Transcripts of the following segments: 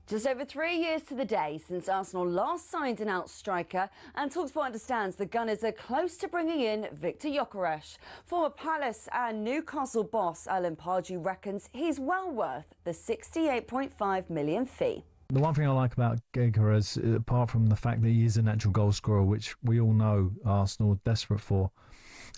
Just over 3 years to the day since Arsenal last signed an out striker, and talkSPORT understands the Gunners are close to bringing in Victor Gyökeres. Former Palace and Newcastle boss Alan Pardew reckons he's well worth the £68.5 million fee. The one thing I like about Gyökeres, apart from the fact that he is a natural goal scorer, which we all know Arsenal are desperate for,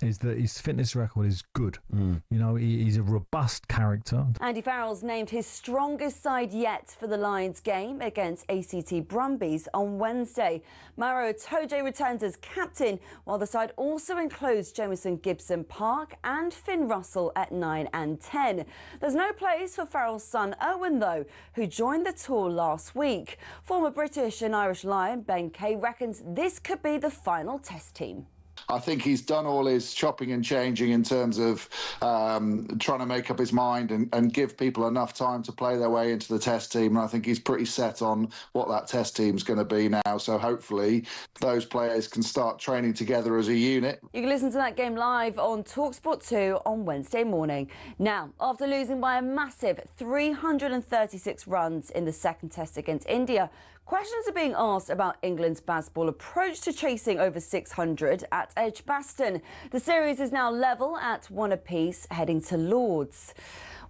is that his fitness record is good. You know, he's a robust character. Andy Farrell's named his strongest side yet for the Lions game against ACT Brumbies on Wednesday. Maro Itoje returns as captain, while the side also includes Jamison Gibson Park and Finn Russell at 9 and 10. There's no place for Farrell's son Owen, though, who joined the tour last week. Former British and Irish Lion Ben Kay reckons this could be the final test team. I think he's done all his chopping and changing in terms of trying to make up his mind and give people enough time to play their way into the test team. And I think he's pretty set on what that test team's going to be now. So hopefully those players can start training together as a unit. You can listen to that game live on talkSPORT 2 on Wednesday morning. Now, after losing by a massive 336 runs in the second test against India, questions are being asked about England's baseball approach to chasing over 600 at Edgbaston. The series is now level at 1 apiece, heading to Lord's.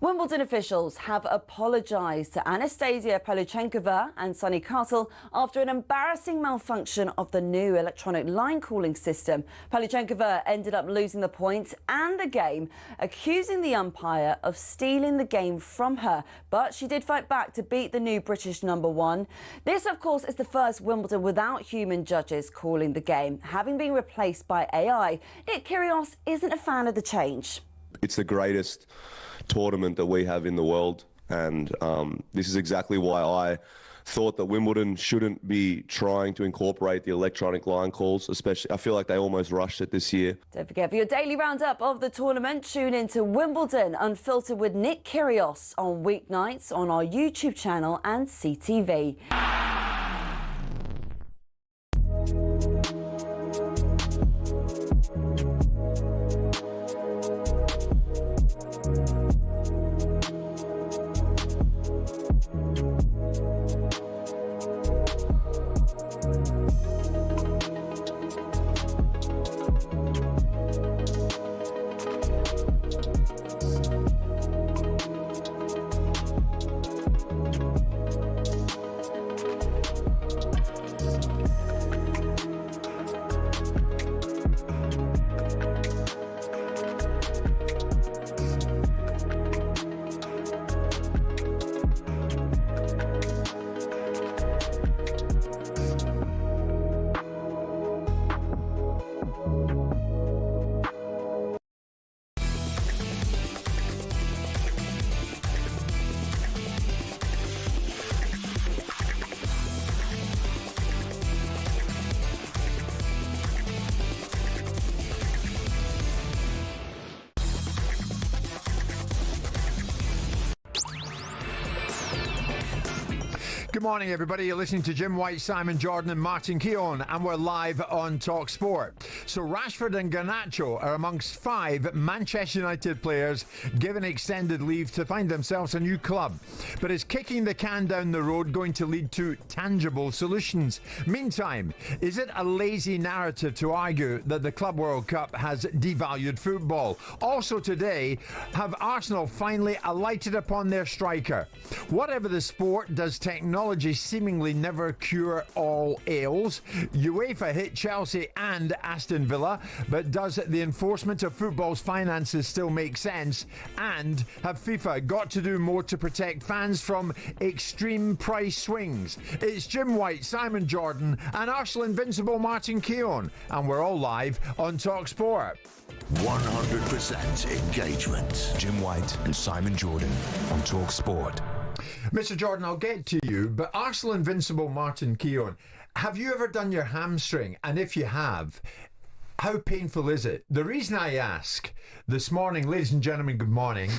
Wimbledon officials have apologised to Anastasia Paluchenkova and Sonny Castle after an embarrassing malfunction of the new electronic line calling system. Paluchenkova ended up losing the points and the game, accusing the umpire of stealing the game from her. But she did fight back to beat the new British #1. This, of course, is the first Wimbledon without human judges calling the game, having been replaced by AI. Nick Kyrgios isn't a fan of the change. It's the greatest tournament that we have in the world, and this is exactly why I thought that Wimbledon shouldn't be trying to incorporate the electronic line calls. Especially, I feel like they almost rushed it this year. Don't forget, for your daily roundup of the tournament, tune into Wimbledon Unfiltered with Nick Kyrgios on weeknights on our YouTube channel and CTV. Good morning, everybody. You're listening to Jim White, Simon Jordan and Martin Keown, and we're live on talkSPORT. So Rashford and Garnacho are amongst 5 Manchester United players given extended leave to find themselves a new club. But is kicking the can down the road going to lead to tangible solutions? Meantime, is it a lazy narrative to argue that the Club World Cup has devalued football? Also today, have Arsenal finally alighted upon their striker? Whatever the sport, does technology seemingly never cure all ails? UEFA hit Chelsea and Aston Villa, but does the enforcement of football's finances still make sense? And have FIFA got to do more to protect fans from extreme price swings? It's Jim White, Simon Jordan and Arsenal invincible Martin Keown, and we're all live on talkSPORT. 100% engagement. Jim White and Simon Jordan on talkSPORT. Mr. Jordan, I'll get to you, but Arsenal invincible Martin Keown, have you ever done your hamstring? And if you have, how painful is it? The reason I ask, this morning, ladies and gentlemen, good morning.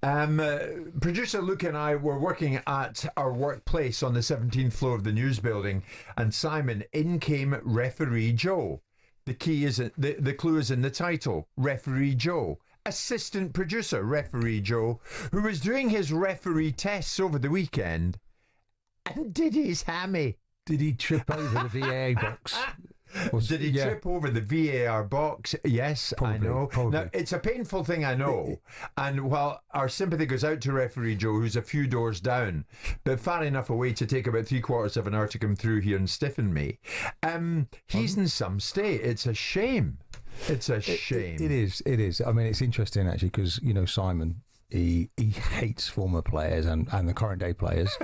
Producer Luke and I were working at our workplace on the 17th floor of the news building, and Simon, in came referee Joe. The key is the clue is in the title, referee Joe. Assistant producer referee Joe, who was doing his referee tests over the weekend, and did his hammy. Did he trip over the VAR box? Did he trip over the VAR box? Yes, Probably, I know. probably. Now, it's a painful thing, I know. And while our sympathy goes out to referee Joe, who's a few doors down, but far enough away to take about 3/4 of an hour to come through here and stiffen me, he's in some state. It's a shame. It's a shame. It is. I mean, it's interesting, actually, because, Simon... He hates former players and the current day players,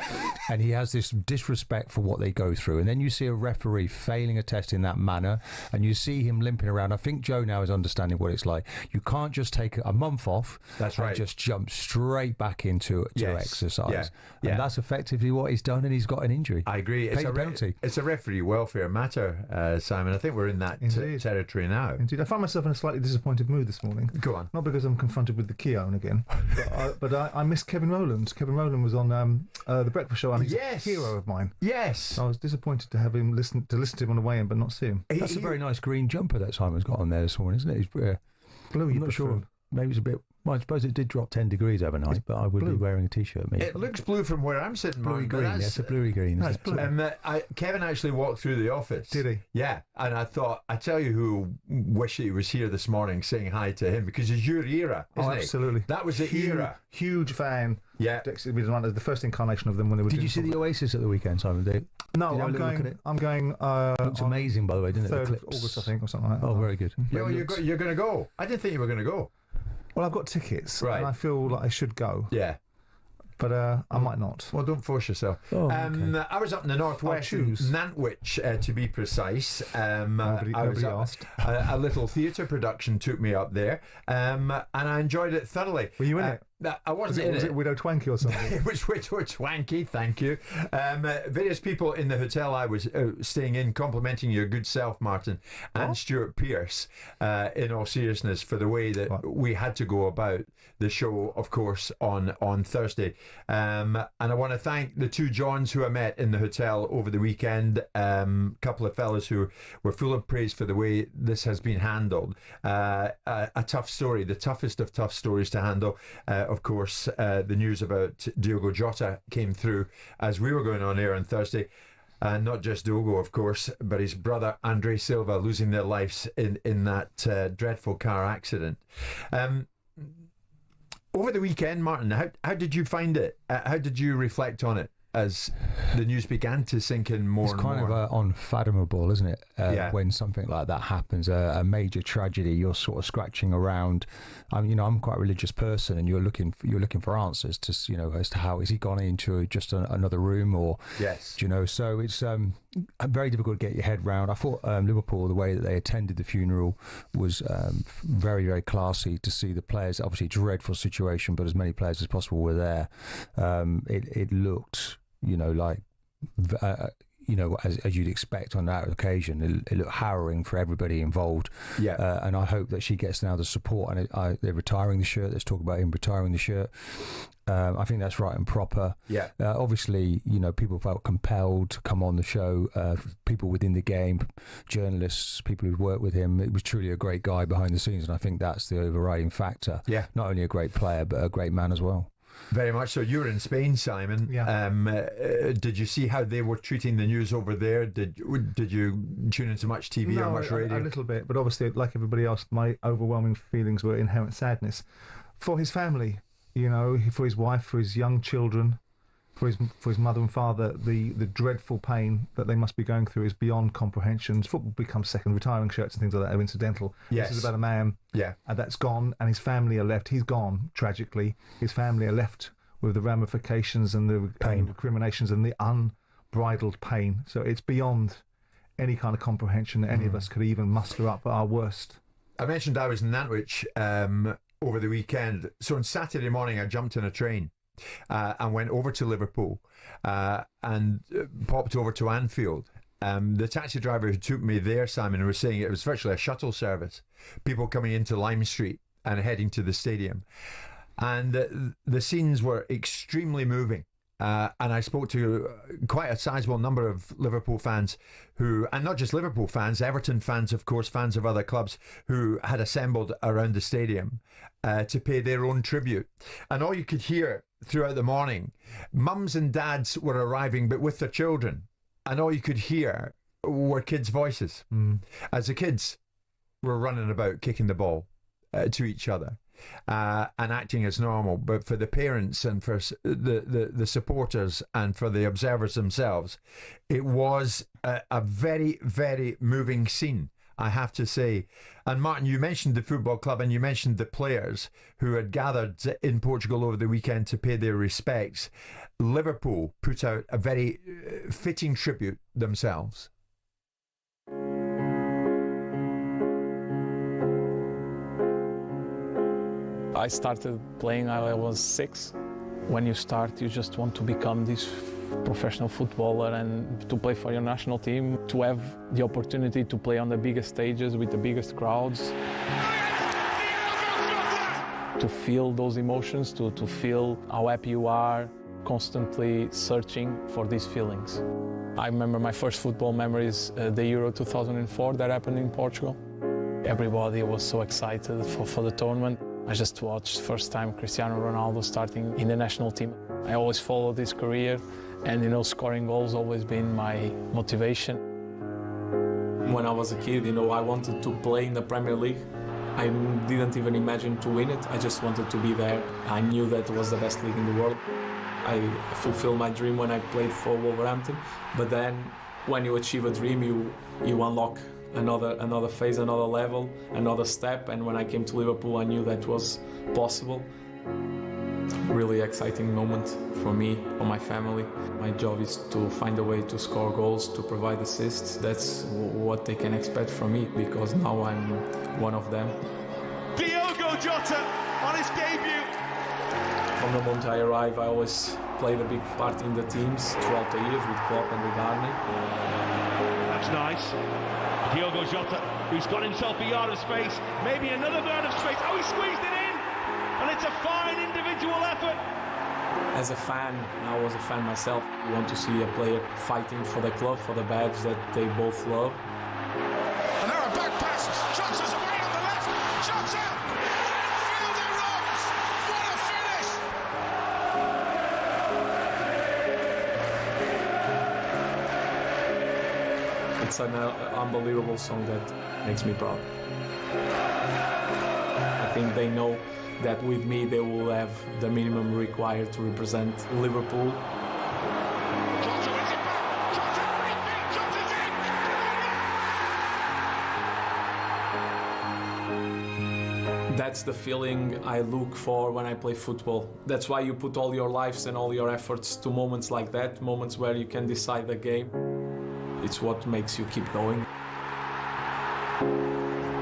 and he has this disrespect for what they go through. And then you see a referee failing a test in that manner, and you see him limping around. I think Joe now is understanding what it's like. You can't just take a month off. That's right. And just jump straight back into exercise. Yeah. And that's effectively what he's done, and he's got an injury. I agree. Pay the penalty. It's a referee welfare matter, Simon. I think we're in that territory now. Indeed. I find myself in a slightly disappointed mood this morning. Go on. Not because I'm confronted with the Keown again, but I missed Kevin Rowland. Kevin Rowland was on the Breakfast Show, and he's a hero of mine. Yes. So I was disappointed to have him listen to him on the way in, but not see him. That's a very nice green jumper that Simon's got on there this morning, isn't it? He's Blue. I'm not sure. Maybe it's a bit... Well, I suppose it did drop 10 degrees overnight, but I would be wearing a T-shirt. Maybe. It looks blue from where I'm sitting, bluey Martin, green. Yes, a bluey green. That's blue. Kevin actually walked through the office. Did he? Yeah, and I thought, I tell you who wished he was here this morning saying hi to him, because it's your era, isn't it? Absolutely. That was the era. Huge fan. Yeah. The first incarnation of them when they were. Did you see the Oasis at the weekend, Simon? No, I'm going. Looks amazing, by the way, didn't it? 3rd of August, I think, or something like that. Oh, very good. You're going to go. I didn't think you were going to go. Well, I've got tickets, right, and I feel like I should go. Yeah. But I might not. Well, don't force yourself. Oh, okay. I was up in the northwest, Nantwich, to be precise. Nobody asked. A little theatre production took me up there, and I enjoyed it thoroughly. Were you in it? I wasn't in it. Was it Widow Twanky or something? It was Widow Twanky, thank you. Various people in the hotel I was staying in complimenting your good self, Martin, and Stuart Pearce, in all seriousness, for the way that we had to go about the show, of course, on Thursday. And I want to thank the two Johns who I met in the hotel over the weekend, couple of fellas who were full of praise for the way this has been handled. A tough story, the toughest of tough stories to handle. Of course, the news about Diogo Jota came through as we were going on air on Thursday. And not just Diogo, of course, but his brother Andre Silva losing their lives in that dreadful car accident. Over the weekend, Martin, how did you find it? How did you reflect on it as the news began to sink in more and more? It's kind of unfathomable, isn't it? When something like that happens, a major tragedy, you're sort of scratching around. I'm quite a religious person, and you're looking for answers to, as to how has he gone into just another room, or yes, So it's very difficult to get your head round. I thought Liverpool, the way that they attended the funeral was very, very classy. To see the players, obviously a dreadful situation, but as many players as possible were there. It looked, as you'd expect on that occasion, it looked harrowing for everybody involved. Yeah. And I hope that she gets now the support. And they're retiring the shirt. Let's talk about him retiring the shirt. I think that's right and proper. Yeah. Obviously, people felt compelled to come on the show. People within the game, journalists, people who'd worked with him. It was truly a great guy behind the scenes, and I think that's the overriding factor. Yeah. Not only a great player, but a great man as well. Very much so. You were in Spain, Simon. Yeah. Did you see how they were treating the news over there? Did you tune into much TV or much radio? A little bit, but obviously, like everybody else, my overwhelming feelings were inherent sadness for his family. For his wife, for his young children, for his mother and father. The dreadful pain that they must be going through is beyond comprehension. Football becomes second. Retiring shirts and things like that are incidental. Yes. This is about a man that's gone, and his family are left. He's gone, tragically. His family are left with the ramifications and the pain, recriminations, and the unbridled pain. So it's beyond any kind of comprehension that any of us could even muster up at our worst. I mentioned I was in Nantwich over the weekend. So on Saturday morning, I jumped on a train and went over to Liverpool and popped over to Anfield. The taxi driver who took me there, Simon, was saying it was virtually a shuttle service. People coming into Lime Street and heading to the stadium. And the scenes were extremely moving. and I spoke to quite a sizable number of Liverpool fans who, and not just Liverpool fans, Everton fans, of course, fans of other clubs who had assembled around the stadium to pay their own tribute. And all you could hear throughout the morning, mums and dads were arriving, but with their children. And all you could hear were kids' voices as the kids were running about, kicking the ball to each other. And acting as normal, but for the parents and for the supporters and for the observers themselves, it was a very, very moving scene, I have to say. And Martin, you mentioned the football club and you mentioned the players who had gathered in Portugal over the weekend to pay their respects. Liverpool put out a very fitting tribute themselves. I started playing when I was 6. When you start, you just want to become this professional footballer and to play for your national team, to have the opportunity to play on the biggest stages with the biggest crowds, to feel those emotions, to feel how happy you are, constantly searching for these feelings. I remember my first football memories, the Euro 2004 that happened in Portugal. Everybody was so excited for the tournament. I just watched first time Cristiano Ronaldo starting in the national team. I always followed his career, and scoring goals always been my motivation. When I was a kid, I wanted to play in the Premier League. I didn't even imagine to win it. I just wanted to be there. I knew that it was the best league in the world. I fulfilled my dream when I played for Wolverhampton. But then, when you achieve a dream, you unlock another phase, another level, another step. And when I came to Liverpool, I knew that was possible. Really exciting moment for me, for my family. My job is to find a way to score goals, to provide assists. That's what they can expect from me, because now I'm one of them. Diogo Jota on his debut. From the moment I arrive, I always played a big part in the teams throughout the years with Klopp and with Arne. That's nice. Diogo Jota, who's got himself a yard of space, maybe another yard of space. Oh, he squeezed it in! And it's a fine individual effort. As a fan, I was a fan myself. You want to see a player fighting for the club, for the badge that they both love. And there are back passes. Jota's away on the left. Jota! Fielder runs! What a finish! It's an unbelievable song that makes me proud. I think they know that with me they will have the minimum required to represent Liverpool. Jota wins it back. Jota, Jota's in. That's the feeling I look for when I play football. That's why you put all your lives and all your efforts to moments like that, moments where you can decide the game. It's what makes you keep going.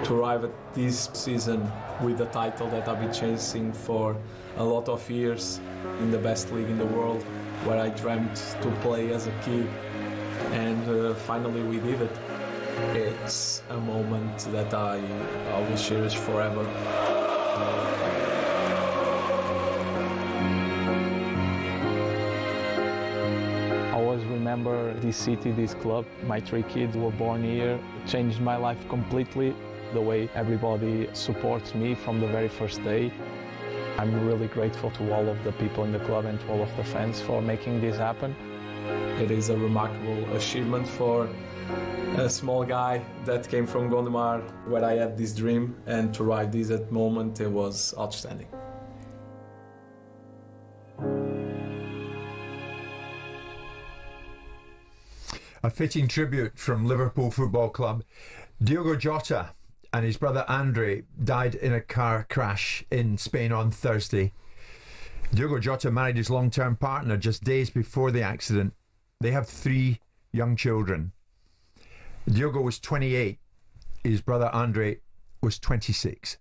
To arrive at this season with the title that I've been chasing for a lot of years in the best league in the world, where I dreamt to play as a kid, and finally we did it. It's a moment that I will cherish forever. I always remember this city, this club. My 3 kids were born here. It changed my life completely. The way everybody supports me from the very first day. I'm really grateful to all of the people in the club and to all of the fans for making this happen. It is a remarkable achievement for a small guy that came from Gondomar, where I had this dream, and to arrive this at moment, it was outstanding. A fitting tribute from Liverpool Football Club. Diogo Jota and his brother Andre died in a car crash in Spain on Thursday. Diogo Jota married his long-term partner just days before the accident. They have 3 young children. Diogo was 28. His brother Andre was 26.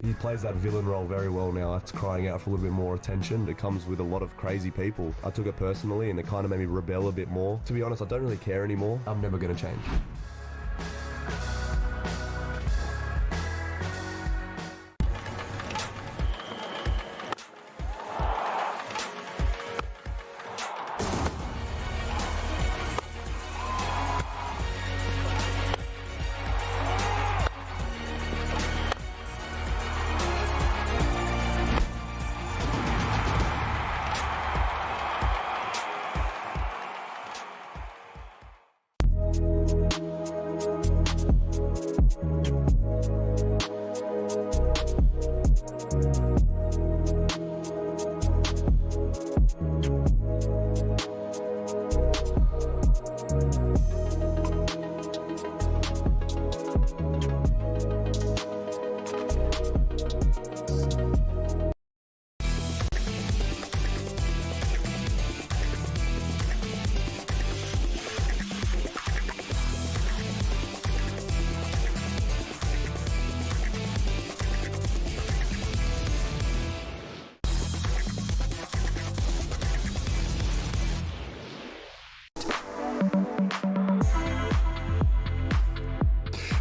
He plays that villain role very well now. That's crying out for a little bit more attention. It comes with a lot of crazy people. I took it personally and it kind of made me rebel a bit more. To be honest, I don't really care anymore. I'm never going to change.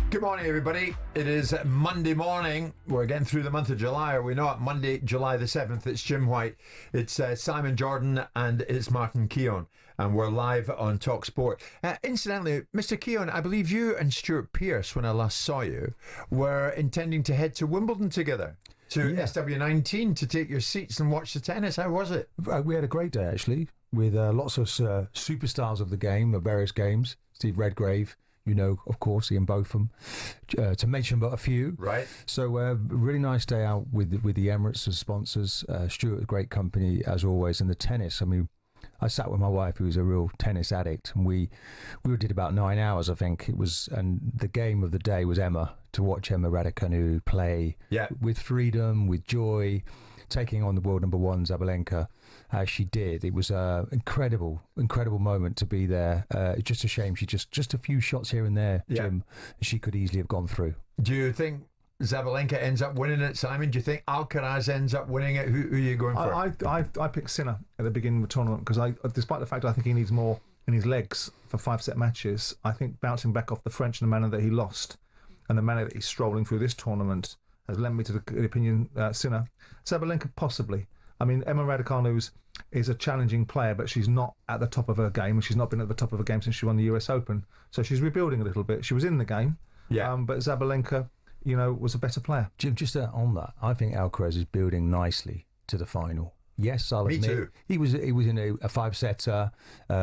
Good morning, everybody. It is Monday morning. We're getting through the month of July, are we not? Monday, July the 7th. It's Jim White. It's Simon Jordan and it's Martin Keown. And we're live on talkSPORT. Incidentally, Mr. Keown, I believe you and Stuart Pearce, when I last saw you, were intending to head to Wimbledon together, to SW19, to take your seats and watch the tennis. How was it? We had a great day, actually, with lots of superstars of the game, of various games. Steve Redgrave, you know, of course, Ian Botham, to mention but a few. Right. So really nice day out with the Emirates as sponsors. Stuart, great company as always, and the tennis. I mean, I sat with my wife, who was a real tennis addict, and we did about 9 hours, I think it was. And the game of the day was Emma, to watch Emma Raducanu play with freedom, with joy, taking on the world number one Zabalenka as she did. It was an incredible moment to be there. It's just a shame she just a few shots here and there, Jim, she could easily have gone through. Do you think Zabalenka ends up winning it, Simon? Do you think Alcaraz ends up winning it? Who are you going for? I picked Sinner at the beginning of the tournament because despite the fact I think he needs more in his legs for 5-set matches, I think bouncing back off the French in the manner that he lost and the manner that he's strolling through this tournament has led me to the opinion Sinner. Zabalenka possibly. I mean, Emma Raducanu is a challenging player, but she's not at the top of her game. She's not been at the top of her game since she won the US Open. So she's rebuilding a little bit. She was in the game, but Zabalenka, you know, was a better player. Jim, just on that, I think Alcaraz is building nicely to the final. Yes, I'll admit. Me too. He was in a 5-setter.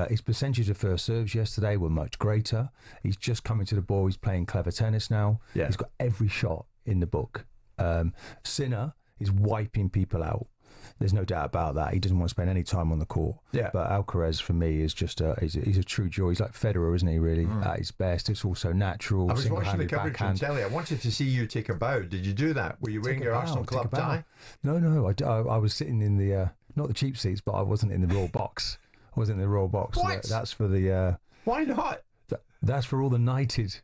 His percentage of first serves yesterday were much greater. He's just coming to the ball. He's playing clever tennis now. Yeah. He's got every shot in the book. Sinner is wiping people out. There's no doubt about that. He doesn't want to spend any time on the court. Yeah. But Alcaraz, for me, is just he's a true joy. He's like Federer, isn't he, really? At his best. It's also natural. I was watching the coverage from telly. I wanted to see you take a bow. Did you do that? Were you wearing your Arsenal Club tie? No. I was sitting in the, not the cheap seats, but I wasn't in the Royal Box. I wasn't in the Royal Box. What? That's for the... Why not? That's for all the knighted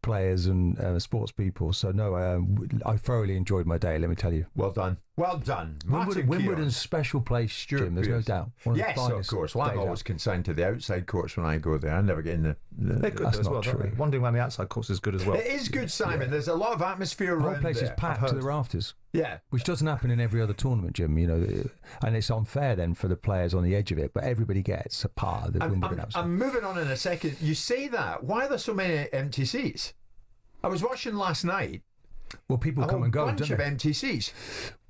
players and sports people. So no, I thoroughly enjoyed my day, let me tell you. Well done. Wimbledon's special place, Jim, there's no doubt. Yes, of course. Well, I'm always consigned to the outside courts when I go there. I never get in the... They're good as well, don't they? Wandering around the outside courts is good as well. It is good, Simon. Yeah. There's a lot of atmosphere around there. The whole place is packed to the rafters. Yeah. Which doesn't happen in every other tournament, Jim, you know, and it's unfair then for the players on the edge of it, but everybody gets a part of the Wimbledon outside. I'm moving on in a second. You say that. Why are there so many empty seats? I was watching last night. Well, people come and go, don't they? A bunch of empty seats.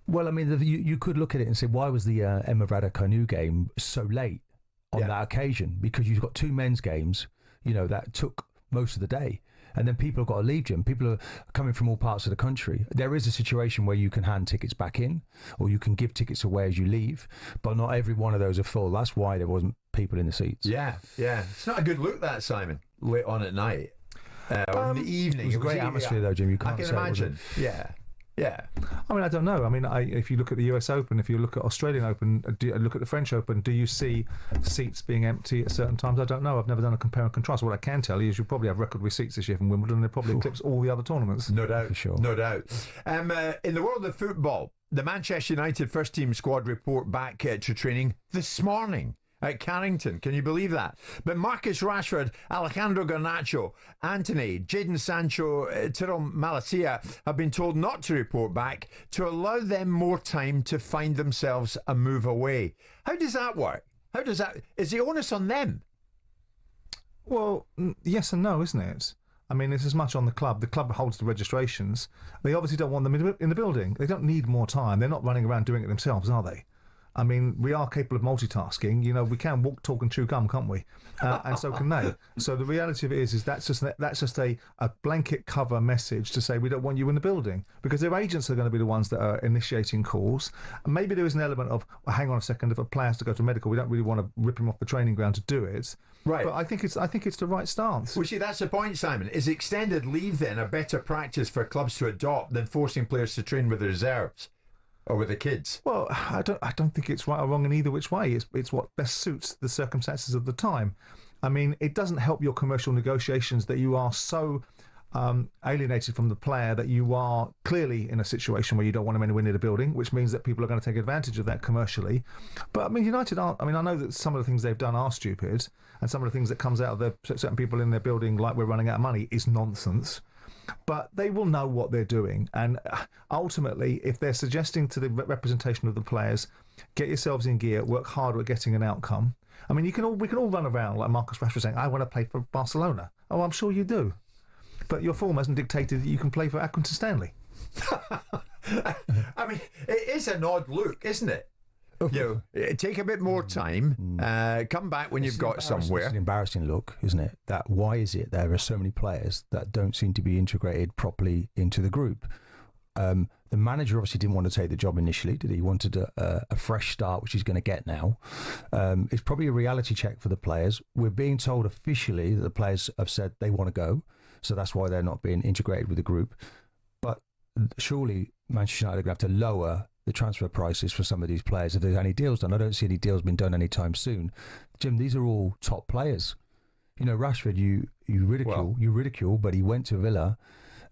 Well, I mean, you could look at it and say, why was the Emma Raducanu game so late on that occasion? Because you've got two men's games, you know, that took most of the day. And then people have got to leave, Jim. People are coming from all parts of the country. There is a situation where you can hand tickets back in or you can give tickets away as you leave, but not every one of those are full. That's why there wasn't people in the seats. Yeah. It's not a good look, that, Simon, late on at night. Or in the evening. It was a great atmosphere, though, Jim. You can't I can say imagine. Yeah. I mean, I don't know. I mean, if you look at the US Open, if you look at Australian Open, look at the French Open, do you see seats being empty at certain times? I don't know. I've never done a compare and contrast. What I can tell you is you probably have record receipts this year from Wimbledon, and they probably eclipse all the other tournaments. No doubt. For sure. No doubt. In the world of football, the Manchester United first team squad report back to training this morning at Carrington. Can you believe that? But Marcus Rashford, Alejandro Garnacho, Anthony, Jadon Sancho, Tyrell Malacia have been told not to report back to allow them more time to find themselves a move away. How does that work? Is the onus on them? Well, yes and no, isn't it? I mean, it's as much on the club. The club holds the registrations. They obviously don't want them in the building. They don't need more time. They're not running around doing it themselves, are they? I mean, we are capable of multitasking. You know, we can walk, talk, and chew gum, can't we? And so can they. So the reality of it is that's just a blanket cover message to say we don't want you in the building, because their agents are going to be the ones that are initiating calls. And maybe there is an element of, well, hang on a second, if a player has to go to medical, we don't really want to rip him off the training ground to do it. Right. But I think it's the right stance. Well, see, that's the point, Simon. Is extended leave then a better practice for clubs to adopt than forcing players to train with the reserves? Or with the kids? Well, I don't think it's right or wrong in either which way. It's what best suits the circumstances of the time. I mean, it doesn't help your commercial negotiations that you are so alienated from the player that you are clearly in a situation where you don't want him anywhere near the building, which means that people are going to take advantage of that commercially. But I mean, United aren't. I mean, I know that some of the things they've done are stupid, and some of the things that comes out of certain people in their building, like we're running out of money, is nonsense. But they will know what they're doing, and ultimately, if they're suggesting to the representation of the players, get yourselves in gear, work harder at getting an outcome. I mean, we can all run around like Marcus Rashford saying, "I want to play for Barcelona." Oh, I'm sure you do, but your form hasn't dictated that you can play for Accrington Stanley. I mean, it is an odd look, isn't it? You know, take a bit more time, come back when you've got somewhere. It's an embarrassing look, isn't it? That why is it there are so many players that don't seem to be integrated properly into the group? The manager obviously didn't want to take the job initially, did he? He wanted a fresh start, which he's going to get now. It's probably a reality check for the players. We're being told officially that the players have said they want to go, so that's why they're not being integrated with the group. But surely Manchester United are going to have to lower the transfer prices for some of these players if there's any deals done. I don't see any deals being done anytime soon. Jim, these are all top players. You know, Rashford, you ridicule, but he went to Villa,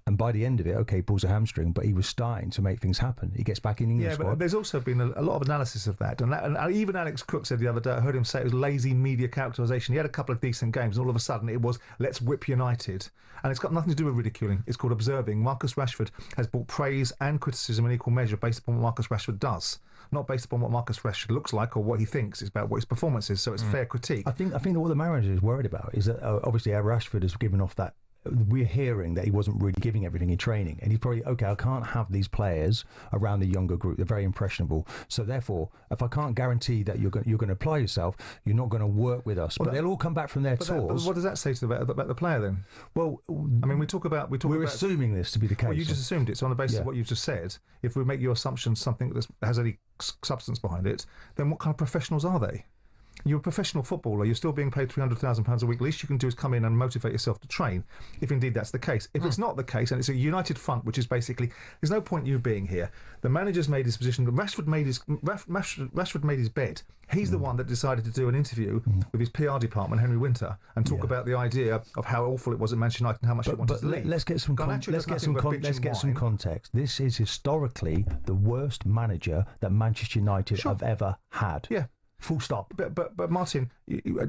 and by the end of it, okay, pulls a hamstring, but he was starting to make things happen. He gets back in England squad. But there's also been a lot of analysis of that. And even Alex Cook said the other day, I heard him say it was lazy media characterisation. He had a couple of decent games, and all of a sudden it was, let's whip United. And it's got nothing to do with ridiculing. It's called observing. Marcus Rashford has brought praise and criticism in equal measure based upon what Marcus Rashford does, not based upon what Marcus Rashford looks like or what he thinks. It's about what his performance is, so it's fair critique. I think that what the manager is worried about is that obviously Rashford has given off that. We're hearing that he wasn't really giving everything in training, and he's probably, okay, I can't have these players around the younger group. They're very impressionable. So therefore, if I can't guarantee that you're going to apply yourself, you're not going to work with us. But they'll all come back from their tours. What does that say about the player then? Well, I mean, we're assuming this to be the case. Well, you just assumed it. So on the basis of what you've just said, if we make your assumption something that has any substance behind it, then what kind of professionals are they? You're a professional footballer. You're still being paid £300,000 a week. The least you can do is come in and motivate yourself to train, if indeed that's the case. If it's not the case, and it's a united front, which is basically, there's no point in you being here. The manager's made his position. Rashford made his bed. He's the one that decided to do an interview with his PR department, Henry Winter, and talk about the idea of how awful it was at Manchester United and how much he wanted to leave. Let's get some context. This is historically the worst manager that Manchester United have ever had. Yeah. Full stop. But Martin,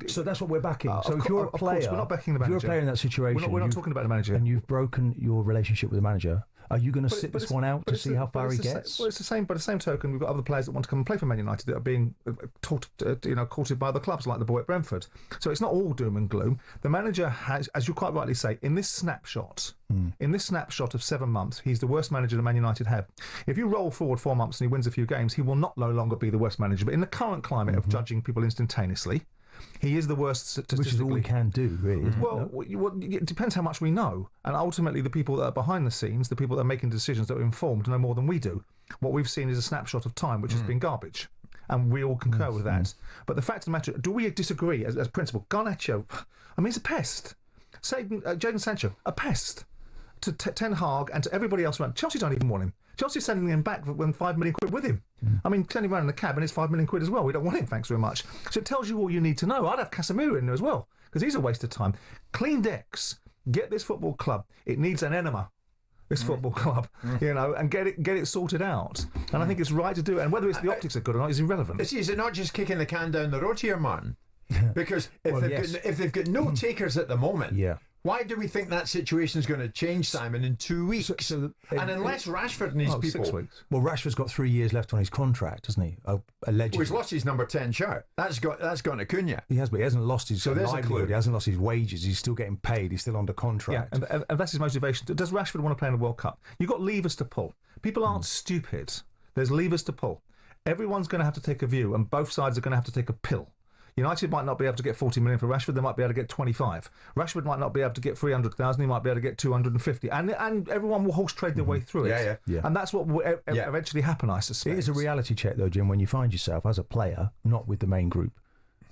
so that's what we're backing. So if you're a player, we're not backing the manager. If you're a player in that situation, we're not talking about the manager, and you've broken your relationship with the manager, are you going to sit this one out to see how far he gets? Well, it's the same. By the same token, we've got other players that want to come and play for Man United that are being courted by other clubs, like the boy at Brentford. So it's not all doom and gloom. The manager has, as you quite rightly say, in this snapshot of 7 months, he's the worst manager that Man United have. If you roll forward 4 months and he wins a few games, he will no longer be the worst manager. But in the current climate of judging people instantaneously, he is the worst statistically. Which is all we can do, really. Well, it depends how much we know. And ultimately, the people that are behind the scenes, the people that are making decisions that are informed, know more than we do. What we've seen is a snapshot of time, which has been garbage. and we all concur with that. But the fact of the matter, do we disagree as principle? Garnacho, I mean, he's a pest. Jadon Sancho, a pest. To Ten Hag and to everybody else around. Chelsea don't even want him. Chelsea's sending him back with 5 million quid with him. I mean, turning around in the cab and it's 5 million quid as well. We don't want him, thanks very much. So it tells you all you need to know. I'd have Casemiro in there as well, because he's a waste of time. Clean decks. Get this football club. It needs an enema. This football club, you know, and get it sorted out. And I think it's right to do it. And whether it's the optics are good or not is irrelevant. Is it not just kicking the can down the road here, Martin? Because if they've got no takers at the moment, why do we think that situation is going to change, Simon, in 2 weeks? And unless Rashford and his people... 6 weeks. Well, Rashford's got 3 years left on his contract, hasn't he? Allegedly. Well, he's lost his number 10 shirt. That's gone to Cunha. He has, but he hasn't lost his livelihood. He hasn't lost his wages. He's still getting paid. He's still under contract. Yeah, and that's his motivation. Does Rashford want to play in the World Cup? You've got levers to pull. People aren't stupid. There's levers to pull. Everyone's going to have to take a view, and both sides are going to have to take a pill. United might not be able to get 40 million for Rashford. They might be able to get 25. Rashford might not be able to get 300,000. He might be able to get 250. And everyone will horse trade their way through it. Yeah. And that's what will eventually happen, I suspect. It is a reality check, though, Jim, when you find yourself as a player not with the main group,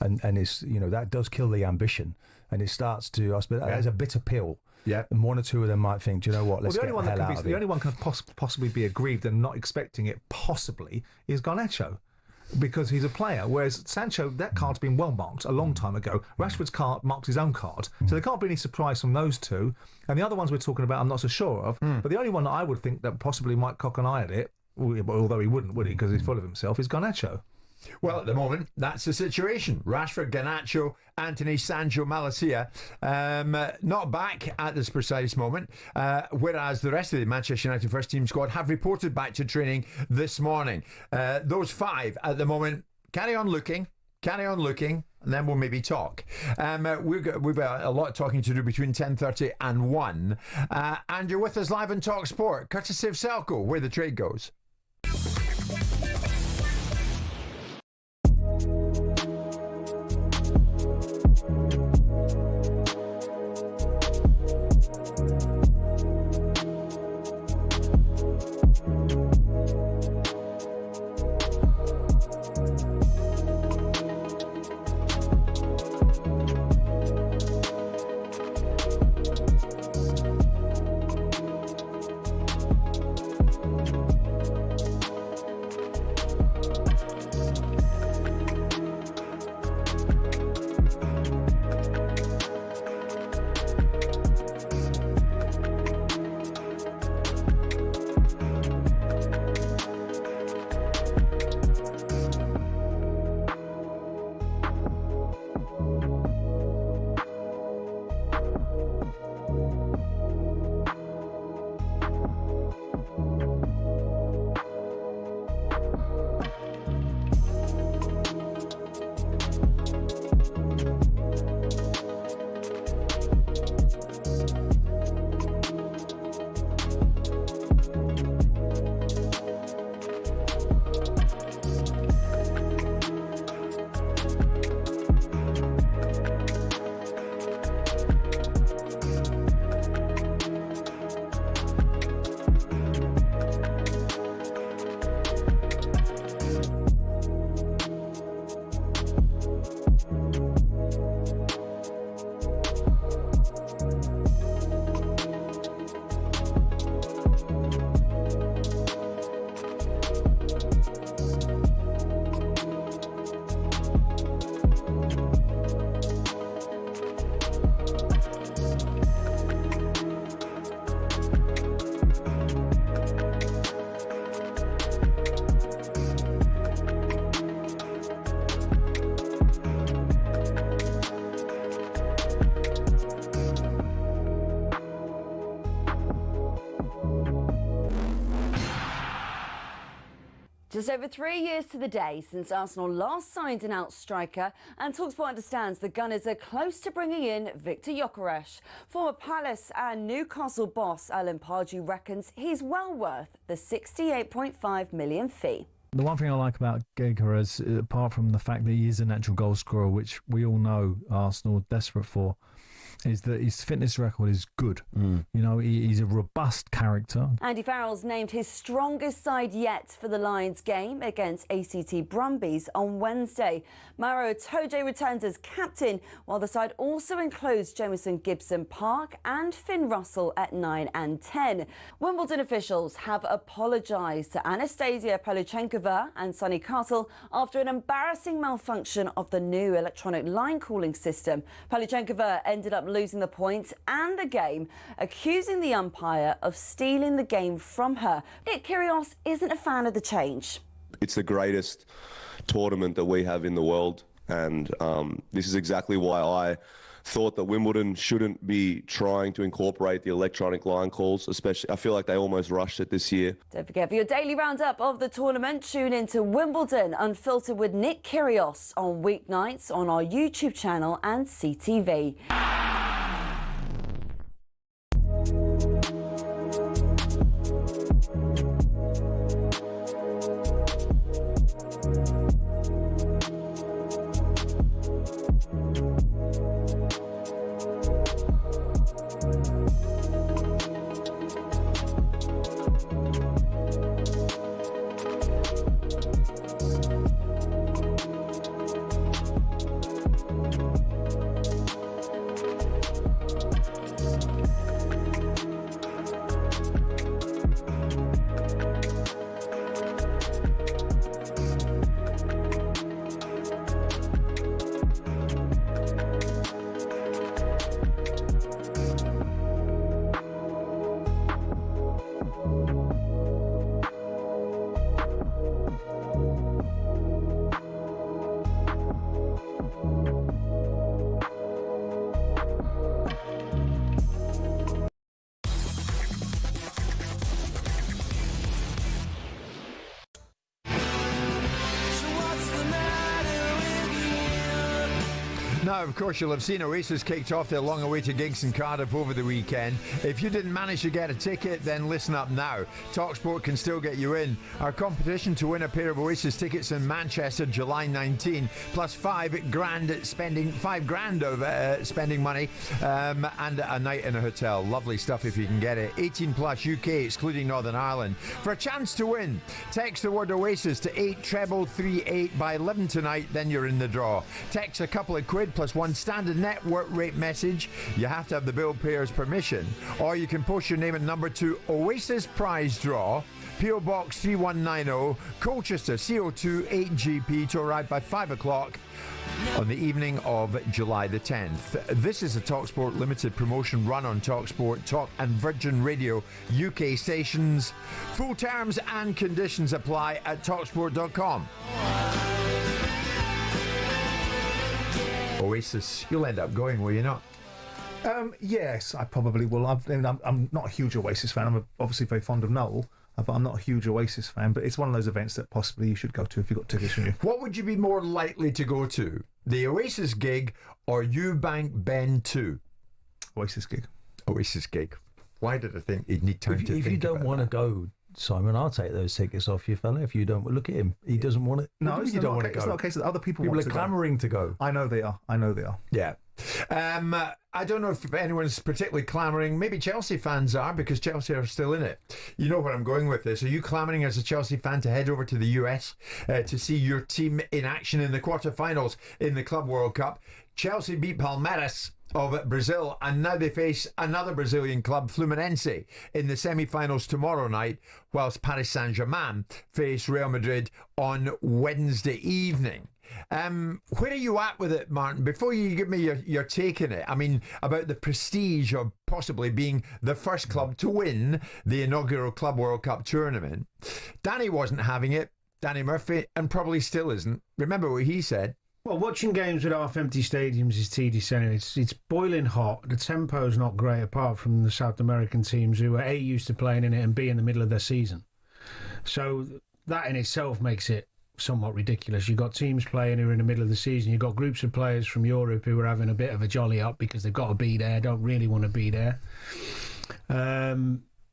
and it's that does kill the ambition, and it starts to. I suppose there's a bitter pill. Yeah. And one or two of them might think, do you know what? Let's the get only the one hell out of it. The only one can possibly be aggrieved and not expecting it possibly is Garnacho. Because he's a player, whereas Sancho, that card's been well marked a long time ago. Rashford's card marked his own card, so there can't be any surprise from those two. And the other ones we're talking about, I'm not so sure of. But the only one that I would think that possibly might cock an eye at it, although he wouldn't, would he? Because he's full of himself, is Garnacho. Well, at the moment, that's the situation. Rashford, Garnacho, Anthony, Sancho, Malacia, not back at this precise moment, whereas the rest of the Manchester United first team squad have reported back to training this morning. Those 5 at the moment, carry on looking, and then we'll maybe talk. We've got a lot of talking to do between 10:30 and 1. And you're with us live on talkSPORT, courtesy of Selco, where the trade goes. Just over 3 years to the day since Arsenal last signed an out striker, and talkSPORT understands the Gunners are close to bringing in Victor Gyökeres. Former Palace and Newcastle boss Alan Pardew reckons he's well worth the £68.5 million fee. The one thing I like about Gyökeres, apart from the fact that he is a natural goal scorer, which we all know Arsenal are desperate for, is that his fitness record is good. You know, he's a robust character. Andy Farrell's named his strongest side yet for the Lions game against ACT Brumbies on Wednesday. Maro Itoje returns as captain, while the side also includes Jamison Gibson-Park and Finn Russell at 9 and 10. Wimbledon officials have apologised to Anastasia Paluchenkova and Sonny Castle after an embarrassing malfunction of the new electronic line calling system. Paluchenkova ended up losing the points and the game, accusing the umpire of stealing the game from her. Nick Kyrgios isn't a fan of the change. It's the greatest tournament that we have in the world, and this is exactly why I thought that Wimbledon shouldn't be trying to incorporate the electronic line calls, especially. I feel like they almost rushed it this year. Don't forget, for your daily roundup of the tournament, tune into Wimbledon Unfiltered with Nick Kyrgios on weeknights on our YouTube channel and CTV. Now, of course, you'll have seen Oasis kicked off their long-awaited gigs in Cardiff over the weekend. If you didn't manage to get a ticket, then listen up now. talkSPORT can still get you in. Our competition to win a pair of Oasis tickets in Manchester, July 19, plus $5 grand of spending money, and a night in a hotel. Lovely stuff if you can get it. 18 plus UK, excluding Northern Ireland. For a chance to win, text the word Oasis to 83338 by 11 tonight, then you're in the draw. Text a couple of quid plus one standard network rate message. You have to have the bill payer's permission, or you can post your name and number to Oasis Prize Draw, PO Box 3190, Colchester, CO2 8GP, to arrive by 5 o'clock on the evening of July the 10th. This is a talkSPORT limited promotion run on talkSPORT, Talk and Virgin Radio UK stations. Full terms and conditions apply at talksport.com. Oasis, you'll end up going, will you not? Yes, I probably will. I'm not a huge Oasis fan. I'm obviously very fond of Noel, but I'm not a huge Oasis fan. But it's one of those events that possibly you should go to if you've got tickets from you. What would you be more likely to go to? The Oasis gig or Eubank Ben 2? Oasis gig. Oasis gig. Why did I think he'd need time to think If you don't want to go, Simon, I'll take those tickets off you, fella. If you don't look at him, he doesn't want it. No, you don't want to go. It's not a case that other people are want to clamouring to go. I know they are. Yeah. I don't know if anyone's particularly clamouring. Maybe Chelsea fans are, because Chelsea are still in it. You know where I'm going with this. Are you clamouring as a Chelsea fan to head over to the US to see your team in action in the quarterfinals in the Club World Cup? Chelsea beat Palmeiras of Brazil, and now they face another Brazilian club, Fluminense, in the semi-finals tomorrow night, whilst Paris Saint-Germain face Real Madrid on Wednesday evening. Where are you at with it, Martin? Before you give me your take on it, I mean, about the prestige of possibly being the first club to win the inaugural Club World Cup tournament. Danny wasn't having it, Danny Murphy, and probably still isn't. Remember what he said. Well, watching games with half-empty stadiums is tedious anyway. It's boiling hot. The tempo's not great, apart from the South American teams who are A, used to playing in it, and B, in the middle of their season. So that in itself makes it somewhat ridiculous. You've got teams playing who are in the middle of the season. You've got groups of players from Europe who are having a bit of a jolly up because they've got to be there, don't really want to be there.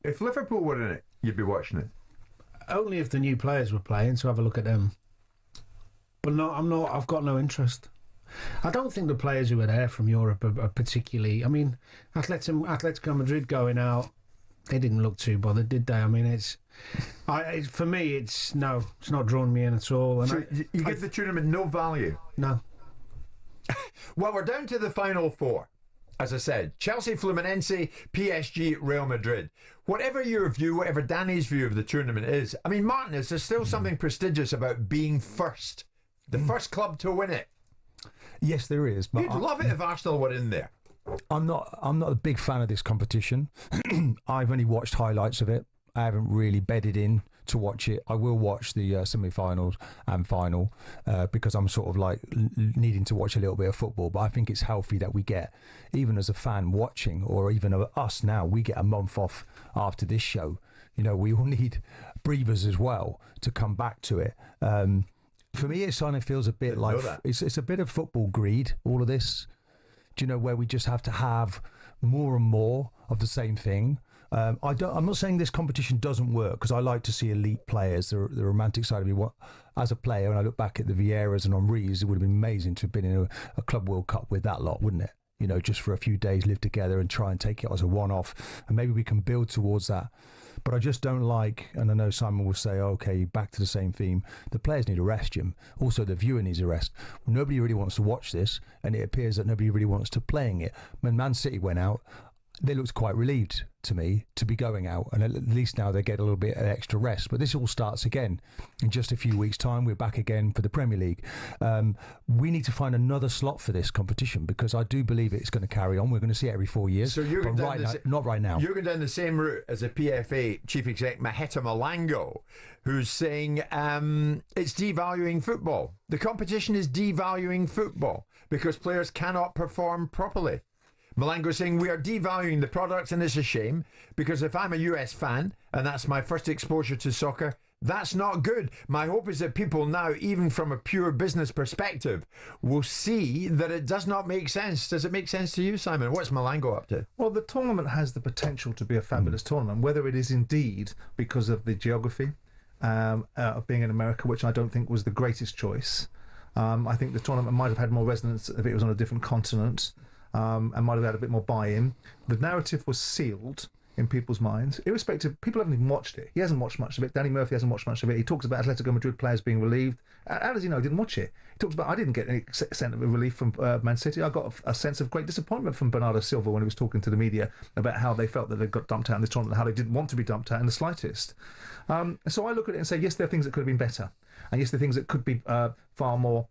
If Liverpool were in it, you'd be watching it. Only if the new players were playing, so have a look at them. But no, I'm not. I've got no interest. I don't think the players who are there from Europe are particularly. I mean, Atletico Madrid going out, they didn't look too bothered, did they? I mean, for me, it's not drawing me in at all. And so you give the tournament no value? No. Well, we're down to the final four. As I said, Chelsea, Fluminense, PSG, Real Madrid. Whatever your view, whatever Danny's view of the tournament is, I mean, Martin, is there still something prestigious about being first? The first club to win it? Yes, there is. But You'd love it if Arsenal were in there. I'm not a big fan of this competition. I've only watched highlights of it. I haven't really bedded in to watch it. I will watch the semi-finals and final because I'm sort of like needing to watch a little bit of football. But I think it's healthy that we get, even as a fan watching, or even us now, we get a month off after this show. You know, we all need breathers as well to come back to it. For me, it kind of feels a bit like it's a bit of football greed, all of this. Do you know, where we just have to have more and more of the same thing? I'm not saying this competition doesn't work, because I like to see elite players. The romantic side of me, as a player, when I look back at the Vieiras and Henrys, it would have been amazing to have been in a Club World Cup with that lot, wouldn't it? You know, just for a few days, live together and try and take it as a one-off, and maybe we can build towards that. But I just don't like, and I know Simon will say, okay, back to the same theme. The players need a rest, Jim. Also, the viewer needs a rest. Well, nobody really wants to watch this, and it appears that nobody really wants to playing it. When Man City went out, they looked quite relieved to me to be going out, and at least now they get a little bit of extra rest. But this all starts again in just a few weeks' time. We're back again for the Premier League. We need to find another slot for this competition, because I do believe it's going to carry on. We're going to see it every 4 years. So you're but not right now. You're going down the same route as the PFA chief exec Maheta Malango, who's saying it's devaluing football. The competition is devaluing football because players cannot perform properly. Malango saying we are devaluing the product, and it's a shame, because if I'm a US fan and that's my first exposure to soccer, that's not good. My hope is that people now, even from a pure business perspective, will see that it does not make sense. Does it make sense to you, Simon? What's Malango up to? Well, the tournament has the potential to be a fabulous tournament, whether it is indeed because of the geography of being in America, which I don't think was the greatest choice. I think the tournament might have had more resonance if it was on a different continent. And might have had a bit more buy-in. The narrative was sealed in people's minds, irrespective. People haven't even watched it. He hasn't watched much of it. Danny Murphy hasn't watched much of it. He talks about Atletico Madrid players being relieved. How does he know? He didn't watch it. He talks about, I didn't get any sense of relief from Man City. I got a sense of great disappointment from Bernardo Silva when he was talking to the media about how they felt that they got dumped out in this tournament, how they didn't want to be dumped out in the slightest. So I look at it and say, yes, there are things that could have been better. And yes, there are things that could be far more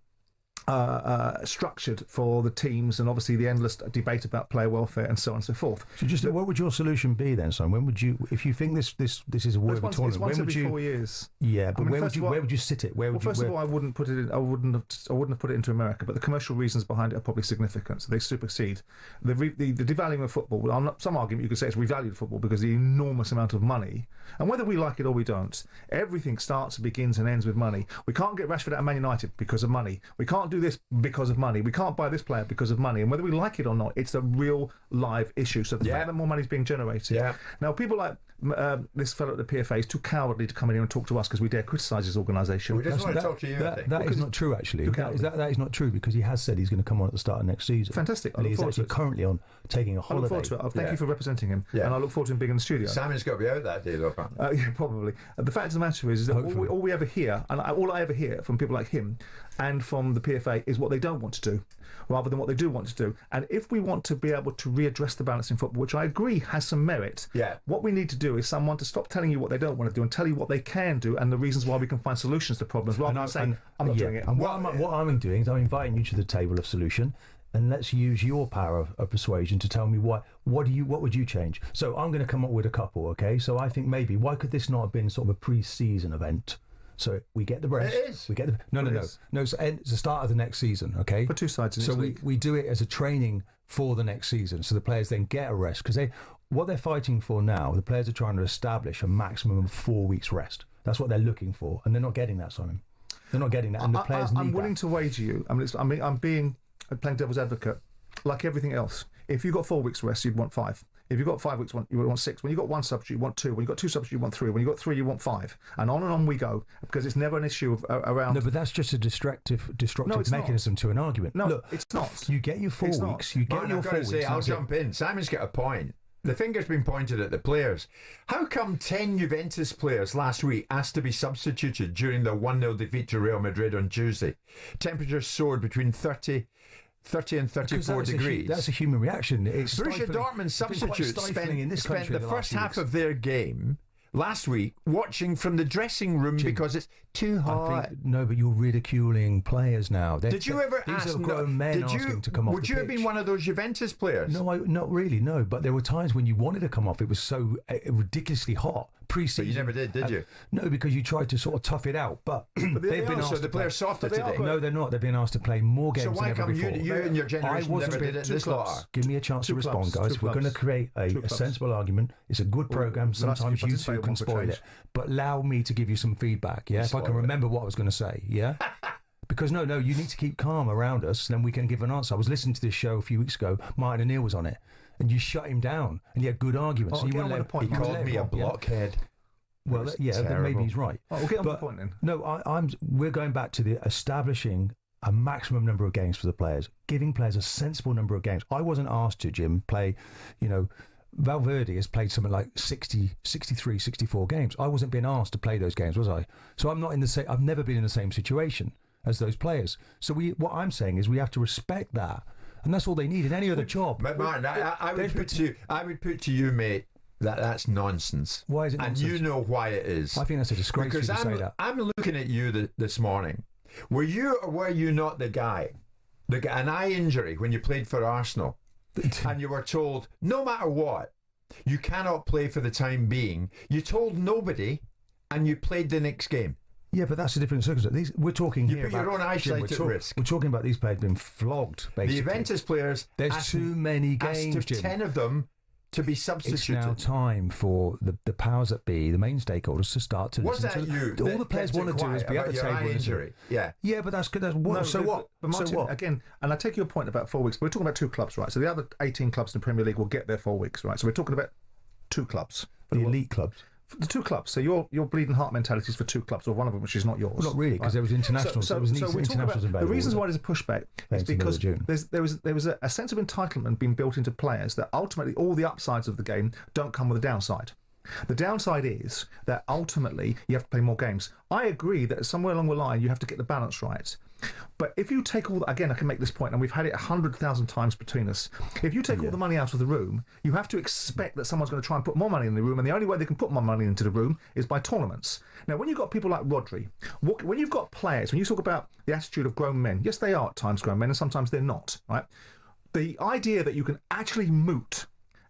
structured for the teams, and obviously the endless debate about player welfare and so on and so forth. So just what would your solution be then, son? When would you, if you think this is a worthy tournament, it's once every 4 years? Yeah, but where would you sit it? First of all, I wouldn't put it in. I wouldn't have put it into America. But the commercial reasons behind it are probably significant. So they supersede the devaluing of football. Well, some argument you could say it's revalued football because of the enormous amount of money. And whether we like it or we don't, everything starts, begins, and ends with money. We can't get Rashford out of Man United because of money. We can't do this because of money. We can't buy this player because of money. And whether we like it or not, it's a real live issue. So the fact that more money is being generated. Yeah. Now, people like this fellow at the PFA is too cowardly to come in here and talk to us because we dare criticise his organisation. We just want to talk to you. That is not true, actually. That is not true, because he has said he's going to come on at the start of next season. Fantastic. And he's actually currently on taking a holiday. I look forward to it. Thank you for representing him. Yeah. And I look forward to him being in the studio. Simon's got to be out that day, though. Yeah, probably. The fact of the matter is that all we ever hear, and all I ever hear from people like him and from the PFA, is what they don't want to do, rather than what they do want to do. And if we want to be able to readdress the balance in football, which I agree has some merit, what we need to do is someone to stop telling you what they don't want to do and tell you what they can do and the reasons why we can find solutions to problems, rather than saying, I'm not doing it. And what I'm doing is I'm inviting you to the table of solution, and let's use your power of persuasion to tell me what would you change. So I'm going to come up with a couple, okay? So I think maybe, why could this not have been sort of a pre-season event? So we get the rest. It is. We get the no. So it's the start of the next season, okay? For two sides. So we do it as a training for the next season. So the players then get a rest, because what they're fighting for now, the players are trying to establish a maximum of 4 weeks rest. That's what they're looking for, and they're not getting that, Simon. They're not getting that, and the players need that. I'm willing to wager you. I'm playing devil's advocate. Like everything else, If you've got 4 weeks rest, you'd want 5. If you've got 5 weeks, you would want 6. When you've got 1 substitute, you want 2. When you've got 2 substitutes, you want 3. When you've got 3, you want 5. And on we go, because it's never an issue of around... No, but that's just a destructive mechanism to an argument. No, look, it's not. You get your 4 weeks. You get your 4 weeks. I'll jump in. Simon's got a point. The finger's been pointed at the players. How come 10 Juventus players last week asked to be substituted during the 1-0 defeat to Real Madrid on Tuesday? Temperatures soared between 30 and 34 degrees. That's a human reaction. It's Borussia Dortmund substitutes spent the first half of their game last week watching from the dressing room because it's too hot. No, but you're ridiculing players now. Did you ever these ask are grown men asking to come off Would the you have pitch? been one of those Juventus players? No, not really, no. But there were times when you wanted to come off. It was so ridiculously hot pre-season. But you never did you? No, because you tried to sort of tough it out. But they've been asked so the players softer today. No, they're not. They've been asked to play more games so why than ever come before. you and your generation never did it this lot? Give me a chance to respond, guys. We're going to create a sensible argument. It's a good programme. Sometimes you two can spoil it. But allow me to give you some feedback, yeah? If I can remember what I was going to say, yeah? Because no, you need to keep calm around us, then we can give an answer. I was listening to this show a few weeks ago. Martin O'Neill was on it, and you shut him down, and he had good arguments. He called me a blockhead. Well, yeah, then maybe he's right. We'll get on the point then. No, we're going back to the establishing a maximum number of games for the players, giving players a sensible number of games. I wasn't asked to, Jim, play, Valverde has played something like 60, 63, 64 games. I wasn't being asked to play those games, was I? So I'm not in the same. I've never been in the same situation as those players. So what I'm saying is we have to respect that, and that's all they need in any other job. But Martin, I would put to you, mate, that's nonsense. Why is it nonsense? And you know why it is. I think that's a disgrace because to say that. I'm looking at you this morning. Were you or were you not the guy, an eye injury when you played for Arsenal? And you were told, no matter what, you cannot play for the time being. You told nobody, and you played the next game. Yeah, but that's a different circumstance. We're talking you here put about your own eyesight at risk. We're talking about these players being flogged, basically. The Juventus players, there's too many games, Jim. 10 of them to be substituted. It's now time for the powers that be, the main stakeholders, to start to listen to you. All the players want to do is be at the table. Injury. Yeah, but that's good. So what? But Martin, so what? Again, and I take your point about 4 weeks. We're talking about 2 clubs, right? So the other 18 clubs in the Premier League will get their 4 weeks, right? So we're talking about 2 clubs. The elite clubs. The 2 clubs. So your bleeding heart mentality is for 2 clubs, or one of them which is not yours. Well, not really, because there was internationals. So we're talking about the reasons why there's a pushback is because there was a sense of entitlement being built into players that ultimately all the upsides of the game don't come with a downside. The downside is that ultimately you have to play more games. I agree that somewhere along the line you have to get the balance right. But if you take all... Again, I can make this point, and we've had it 100,000 times between us. If you take all the money out of the room, you have to expect that someone's going to try and put more money in the room, and the only way they can put more money into the room is by tournaments. Now, when you've got people like Rodri, when you've got players, when you talk about the attitude of grown men, yes, they are at times grown men, and sometimes they're not, right? The idea that you can actually moot,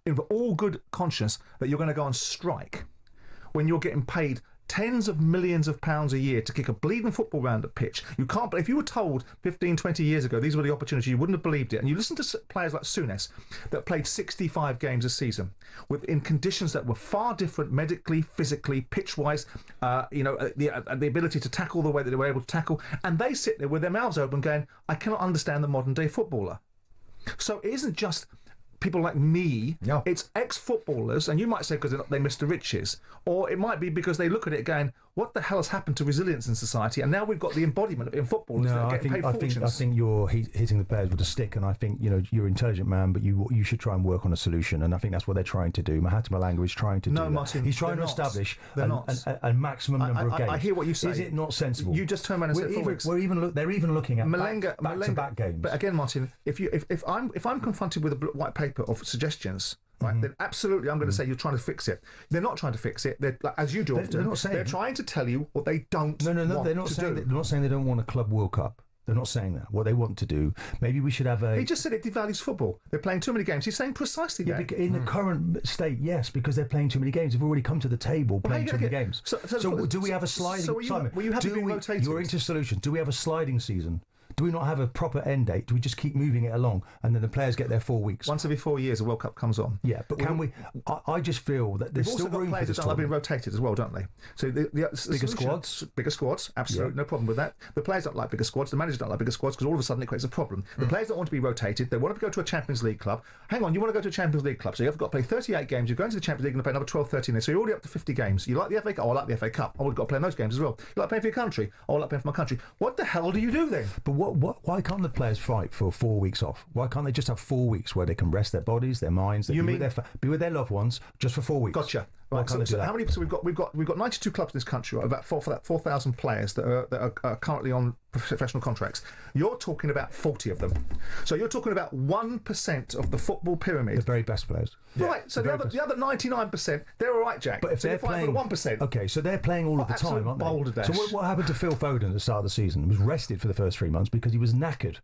in all good conscience, that you're going to go on strike when you're getting paid tens of millions of pounds a year to kick a bleeding football round at pitch. You can't. If you were told 15, 20 years ago these were the opportunities, you wouldn't have believed it. And you listen to players like Souness that played 65 games a season in conditions that were far different medically, physically, pitch-wise, the ability to tackle the way that they were able to tackle. And they sit there with their mouths open going, I cannot understand the modern-day footballer. So it isn't just people like me, it's ex-footballers, and you might say because they missed the riches, or it might be because they look at it going, what the hell has happened to resilience in society? And now we've got the embodiment of it in footballers that are getting paid fortunes. I think you're hitting the players with a stick, and I think you're an intelligent man, but you should try and work on a solution, and I think that's what they're trying to do. Mahatma Langa is trying to do that. Martin, he's trying to establish a maximum number of games. I hear what you say. Is it not sensible? You just turn around and say 4 weeks. They're even looking at back-to-back games. But again, Martin, if I'm confronted with a white paper of suggestions, right, then absolutely I'm going to say you're trying to fix it. They're not trying to fix it. They're, as you do often, they're trying to tell you what they don't want they're not saying do. They're not saying they don't want a Club World Cup. They're not saying that. What they want to do, maybe we should have a... He just said it devalues football. They're playing too many games. He's saying precisely that. In the current state, yes, because they're playing too many games. They've already come to the table playing too many games. So do we have a sliding... So were you happy being rotated? You're into solutions. Do we have a sliding season? Do we not have a proper end date? Do we just keep moving it along and then the players get their 4 weeks? Once every 4 years, a World Cup comes on. Yeah, but can we? I just feel that there's still room for this. Players that are being rotated as well, don't they? So bigger squads, absolutely, no problem with that. The players don't like bigger squads. The managers don't like bigger squads because all of a sudden it creates a problem. The players don't want to be rotated. They want to go to a Champions League club. Hang on, you want to go to a Champions League club, so you've got to play 38 games. You're going to the Champions League and play another 12, 13 so you're already up to 50 games. You like the FA Cup? Oh, I like the FA Cup. Oh, we've got to play in those games as well. You like playing for your country? Oh, I like playing for my country. What the hell do you do then? But why can't the players fight for 4 weeks off? Why can't they just have 4 weeks where they can rest their bodies, their minds, be with their loved ones just for 4 weeks? Gotcha. Right, so how many? So we've got 92 clubs in this country, right? About 4,000 players that are currently on professional contracts. You're talking about 40 of them. So you're talking about 1% of the football pyramid. The very best players. Right. So the other 99%, they're all right, Jack. But if they're playing 1%, okay, so they're playing all of the time, aren't they? So what happened to Phil Foden at the start of the season? He was rested for the first 3 months because he was knackered.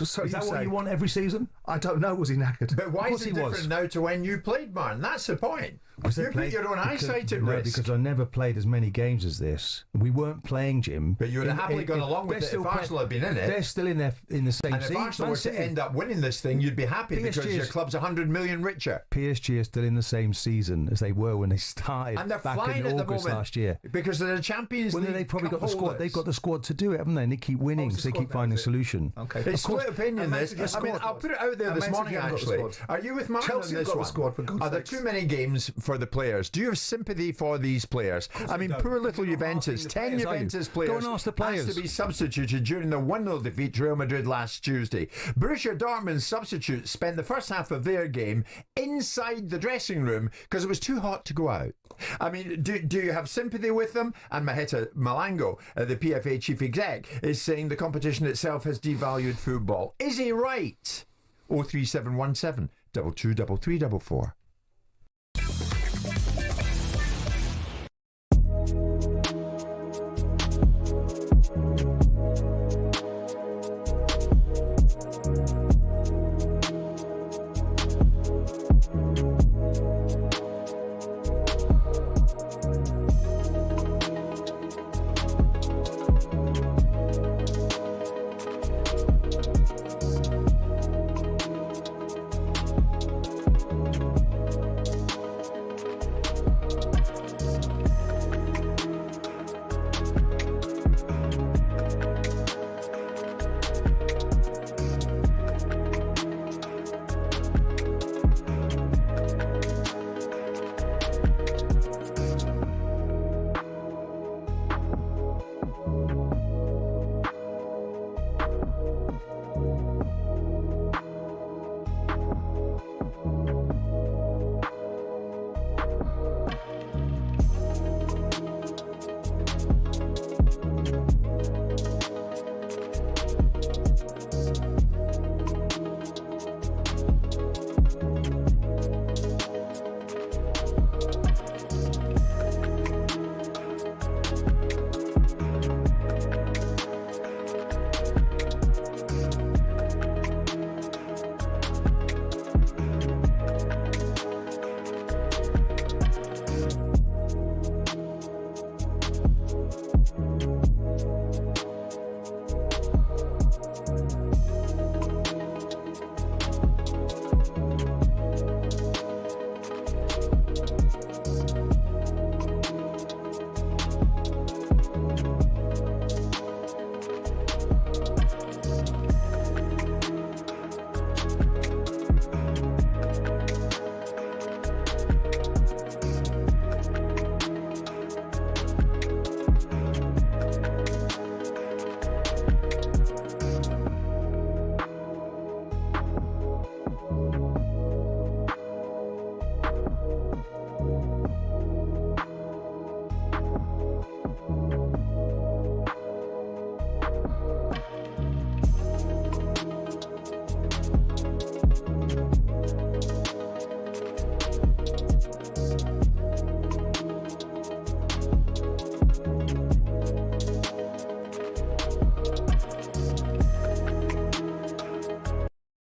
So is that what you want every season? I don't know. Was he knackered? But why is it different now to when you played, Martin? That's the point. You put your own eyesight at risk. Because I never played as many games as this. We weren't playing, Jim. But you would have happily gone along with it if Arsenal had been in it. They're still in the same season. And if Arsenal were to end up winning this thing, you'd be happy because your club's 100 million richer. PSG are still in the same season as they were when they started and they're back flying in at August the moment last year. Because they're the Champions League. They've probably got the squad. They've got the squad to do it, haven't they? And they keep winning, so they keep finding a solution. Okay. It's split opinion, this. I mean, I'll put it out there this morning, actually. Are you with Martin on this one? Are there too many games for the players? Do you have sympathy for these players? I mean, poor little Juventus. 10 Juventus players. Go and ask the players. Has to be substituted during the 1-0 defeat to Real Madrid last Tuesday. Borussia Dortmund's substitutes spent the first half of their game inside the dressing room because it was too hot to go out. I mean, do you have sympathy with them? And Maheta Malango, the PFA chief exec, is saying the competition itself has devalued football. Is he right? 03717 223344.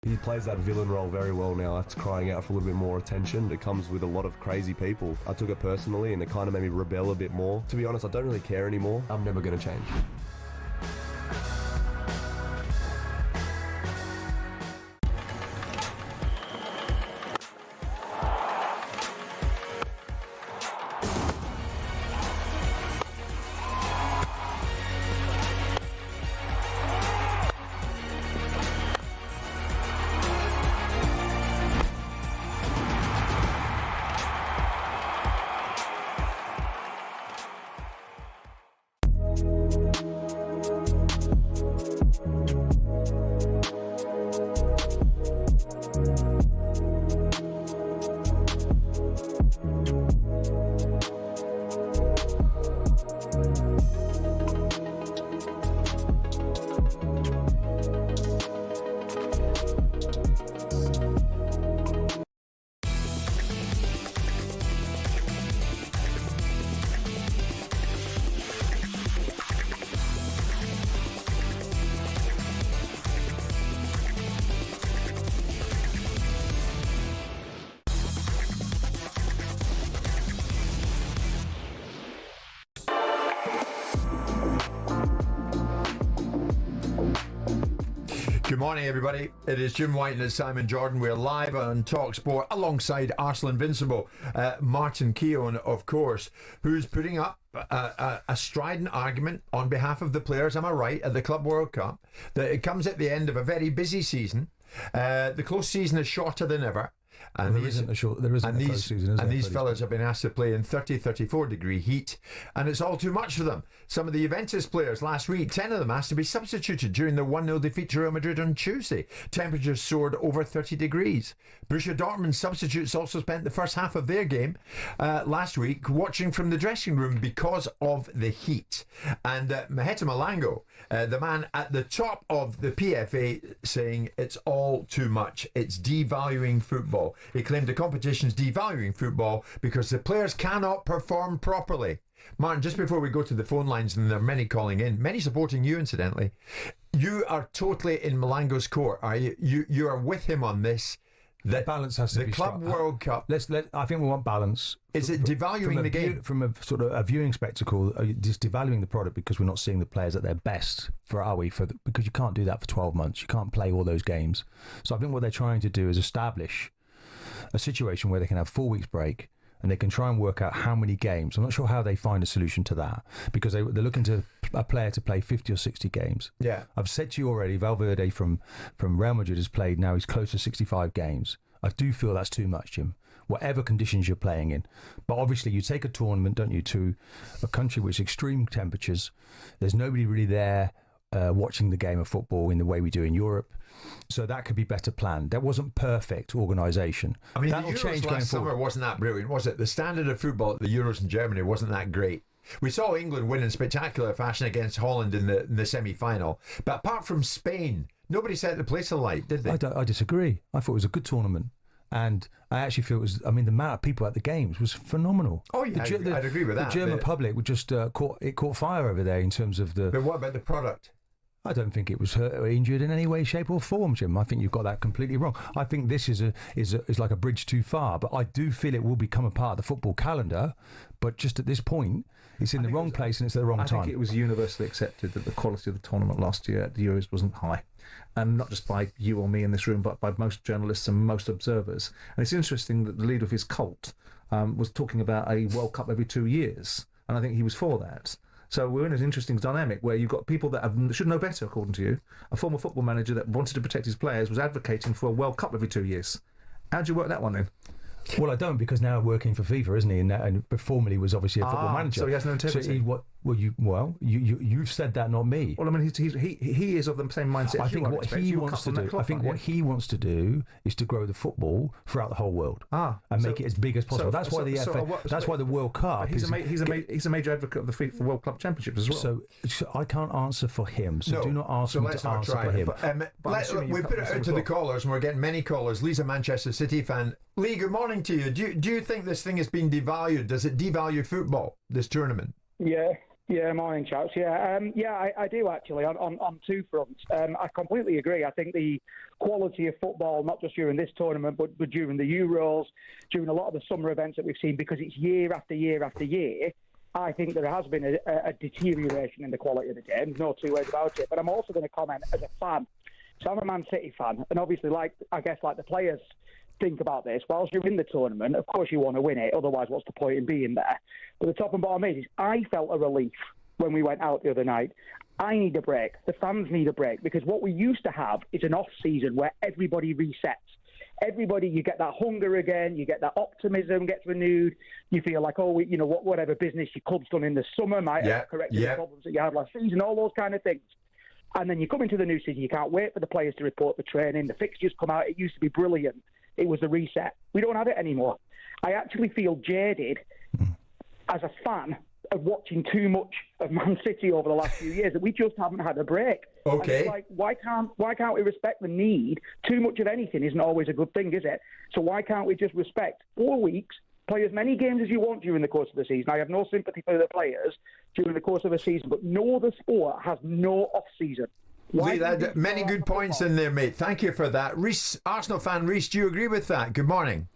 He plays that villain role very well now. That's crying out for a little bit more attention. It comes with a lot of crazy people. I took it personally and it kind of made me rebel a bit more. To be honest, I don't really care anymore. I'm never going to change. morning, everybody. It is Jim White and Simon Jordan. We're live on talkSPORT alongside Arsenal Invincible, Martin Keown, of course, who's putting up a strident argument on behalf of the players, am I right, at the Club World Cup, that it comes at the end of a very busy season. The close season is shorter than ever. And there isn't a close season, is there? And these fellas have been asked to play in 30, 34 degree heat, and it's all too much for them. Some of the Juventus players last week, 10 of them asked to be substituted during their 1-0 defeat to Real Madrid on Tuesday. Temperatures soared over 30 degrees. Borussia Dortmund substitutes also spent the first half of their game last week watching from the dressing room because of the heat. And Maheta Malango, the man at the top of the PFA, saying it's all too much. It's devaluing football. He claimed the competition's devaluing football because the players cannot perform properly. Martin, just before we go to the phone lines, and there are many calling in, many supporting you, incidentally, you are totally in Malango's court, are you? You are with him on this. The balance has to be the Club World Cup. I think we want balance. Is it devaluing the game? From a sort of a viewing spectacle, just devaluing the product because we're not seeing the players at their best, because you can't do that for 12 months. You can't play all those games. So I think what they're trying to do is establish a situation where they can have 4 weeks break and they can try and work out how many games. I'm not sure how they find a solution to that, because they're looking to a player to play 50 or 60 games. Yeah. I've said to you already, Valverde from Real Madrid has played, now he's close to 65 games. I do feel that's too much, Jim, whatever conditions you're playing in. But obviously you take a tournament, don't you, to a country with extreme temperatures. There's nobody really there watching the game of football in the way we do in Europe. So that could be better planned. That wasn't perfect organisation. I mean, that'll the Euros change going last summer forward. wasn't that brilliant, was it? The standard of football at the Euros in Germany wasn't that great. We saw England win in spectacular fashion against Holland in the semi-final. But apart from Spain, nobody set the place alight, did they? I disagree. I thought it was a good tournament. And I actually feel the amount of people at the games was phenomenal. Oh, yeah, I'd agree with that. The German public would just caught fire over there in terms of the... But what about the product? I don't think it was hurt or injured in any way, shape or form, Jim. I think you've got that completely wrong. I think this is like a bridge too far, but I do feel it will become a part of the football calendar. But just at this point, it's in the wrong place and it's at the wrong time. I think it was universally accepted that the quality of the tournament last year at the Euros wasn't high. And not just by you or me in this room, but by most journalists and most observers. And it's interesting that the leader of his cult was talking about a World Cup every 2 years. And I think he was for that. So we're in an interesting dynamic where you've got people that should know better, according to you. A former football manager that wanted to protect his players was advocating for a World Cup every 2 years. How'd you work that one in? Well, I don't, because now working for FIFA, isn't he? And formerly was obviously a football manager. So he has no integrity. You've said that, not me. Well, I mean, he is of the same mindset. I think what he wants to do. I think what he wants to do is to grow the football throughout the whole world and make it as big as possible. That's why the World Cup. He's a major advocate of the FIFA World Club Championships as well. So I can't answer for him. So do not ask me to answer for him. We put it out to the callers, and we're getting many callers. Lisa, Manchester City fan. Lee, good morning to you. Do you think this thing has been devalued? Does it devalue football, this tournament? Yeah, morning, chaps. I do actually on two fronts. I completely agree. I think the quality of football, not just during this tournament, but during the Euros, during a lot of the summer events that we've seen, because it's year after year after year, I think there has been a deterioration in the quality of the game. There's no two ways about it. But I'm also going to comment as a fan. So I'm a Man City fan, and obviously, like the players think about this. Whilst you're in the tournament, of course you want to win it. Otherwise, what's the point in being there? But the top and bottom is I felt a relief when we went out the other night. I need a break. The fans need a break, because what we used to have is an off-season where everybody resets. Everybody, you get that hunger again, you get that optimism gets renewed. You feel like, whatever business your club's done in the summer might have corrected the problems that you had last season, all those kind of things. And then you come into the new season, you can't wait for the players to report the training. The fixtures come out. It used to be brilliant. It was the reset. We don't have it anymore. I actually feel jaded as a fan of watching too much of Man City over the last few years, that we just haven't had a break. Okay. Like, why can't we respect the need? Too much of anything isn't always a good thing, is it? So why can't we just respect 4 weeks, play as many games as you want during the course of the season? I have no sympathy for the players during the course of a season, but no other sport has no off-season. Lee, many good points in there, mate. Thank you for that. Reece, Arsenal fan Reece, do you agree with that? Good morning.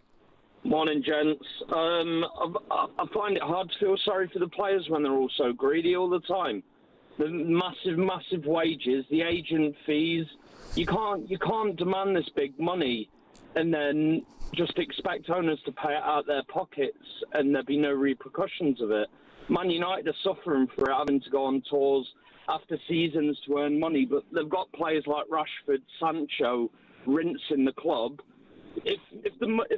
Morning, gents. I find it hard to feel sorry for the players when they're all so greedy all the time. The massive wages, the agent fees, You can't demand this big money and then just expect owners to pay it out their pockets and there be no repercussions of it. Man United are suffering for it, having to go on tours after seasons to earn money, but they've got players like Rashford, Sancho, rinsing the club. If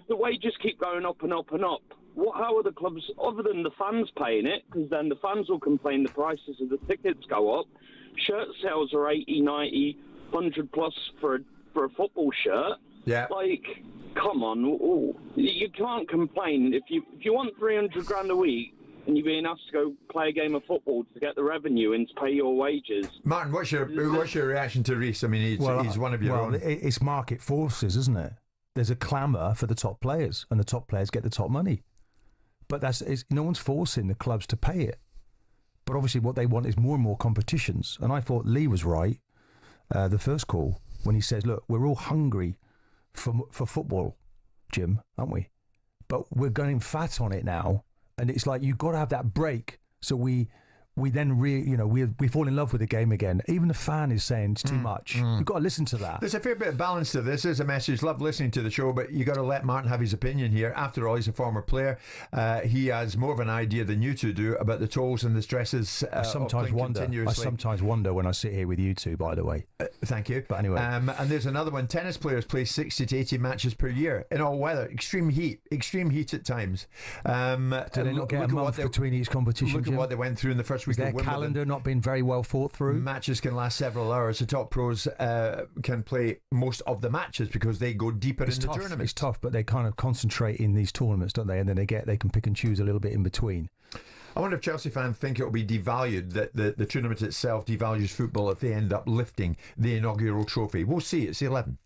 the wages keep going up and up and up, how are the clubs, other than the fans paying it, because then the fans will complain the prices of the tickets go up. Shirt sales are 80, 90, 100 plus for a football shirt. Yeah. Like, come on. Ooh. You can't complain. If you want 300 grand a week and you're being asked to go play a game of football to get the revenue and to pay your wages. Martin, what's your reaction to Reece? I mean, he's one of your own. It's market forces, isn't it? There's a clamour for the top players, and the top players get the top money. But no one's forcing the clubs to pay it. But obviously what they want is more and more competitions. And I thought Lee was right, the first call, when he says, look, we're all hungry for football, Jim, aren't we? But we're going fat on it now. And it's like, you've got to have that break. So we then we fall in love with the game again. Even the fan is saying it's too much. You've got to listen to that. There's a fair bit of balance to this. There's a message. Love listening to the show, but you got to let Martin have his opinion here. After all, he's a former player. He has more of an idea than you two do about the tolls and the stresses. I sometimes wonder when I sit here with you two, by the way. Thank you. But anyway. And there's another one. Tennis players play 60 to 80 matches per year in all weather. Extreme heat at times. Do they not get a month between each competition? Look at what they went through in the first week of Wimbledon. Calendar not been very well thought through. Matches can last several hours. The top pros can play most of the matches because they go deeper in the tournament. It's tough, but they kind of concentrate in these tournaments, don't they? And then they can pick and choose a little bit in between. I wonder if Chelsea fans think it will be devalued, that the tournament itself devalues football if they end up lifting the inaugural trophy. We'll see. It's 11.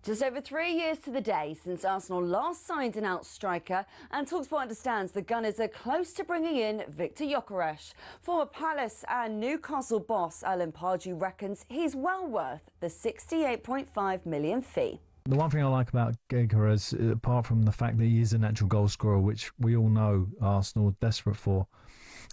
Just over 3 years to the day since Arsenal last signed an out striker, and talkSPORT understands the Gunners are close to bringing in Victor Gyökeres. Former Palace and Newcastle boss Alan Pardew reckons he's well worth the £68.5 million fee. The one thing I like about Gyökeres, apart from the fact that he is a natural goal scorer, which we all know Arsenal are desperate for,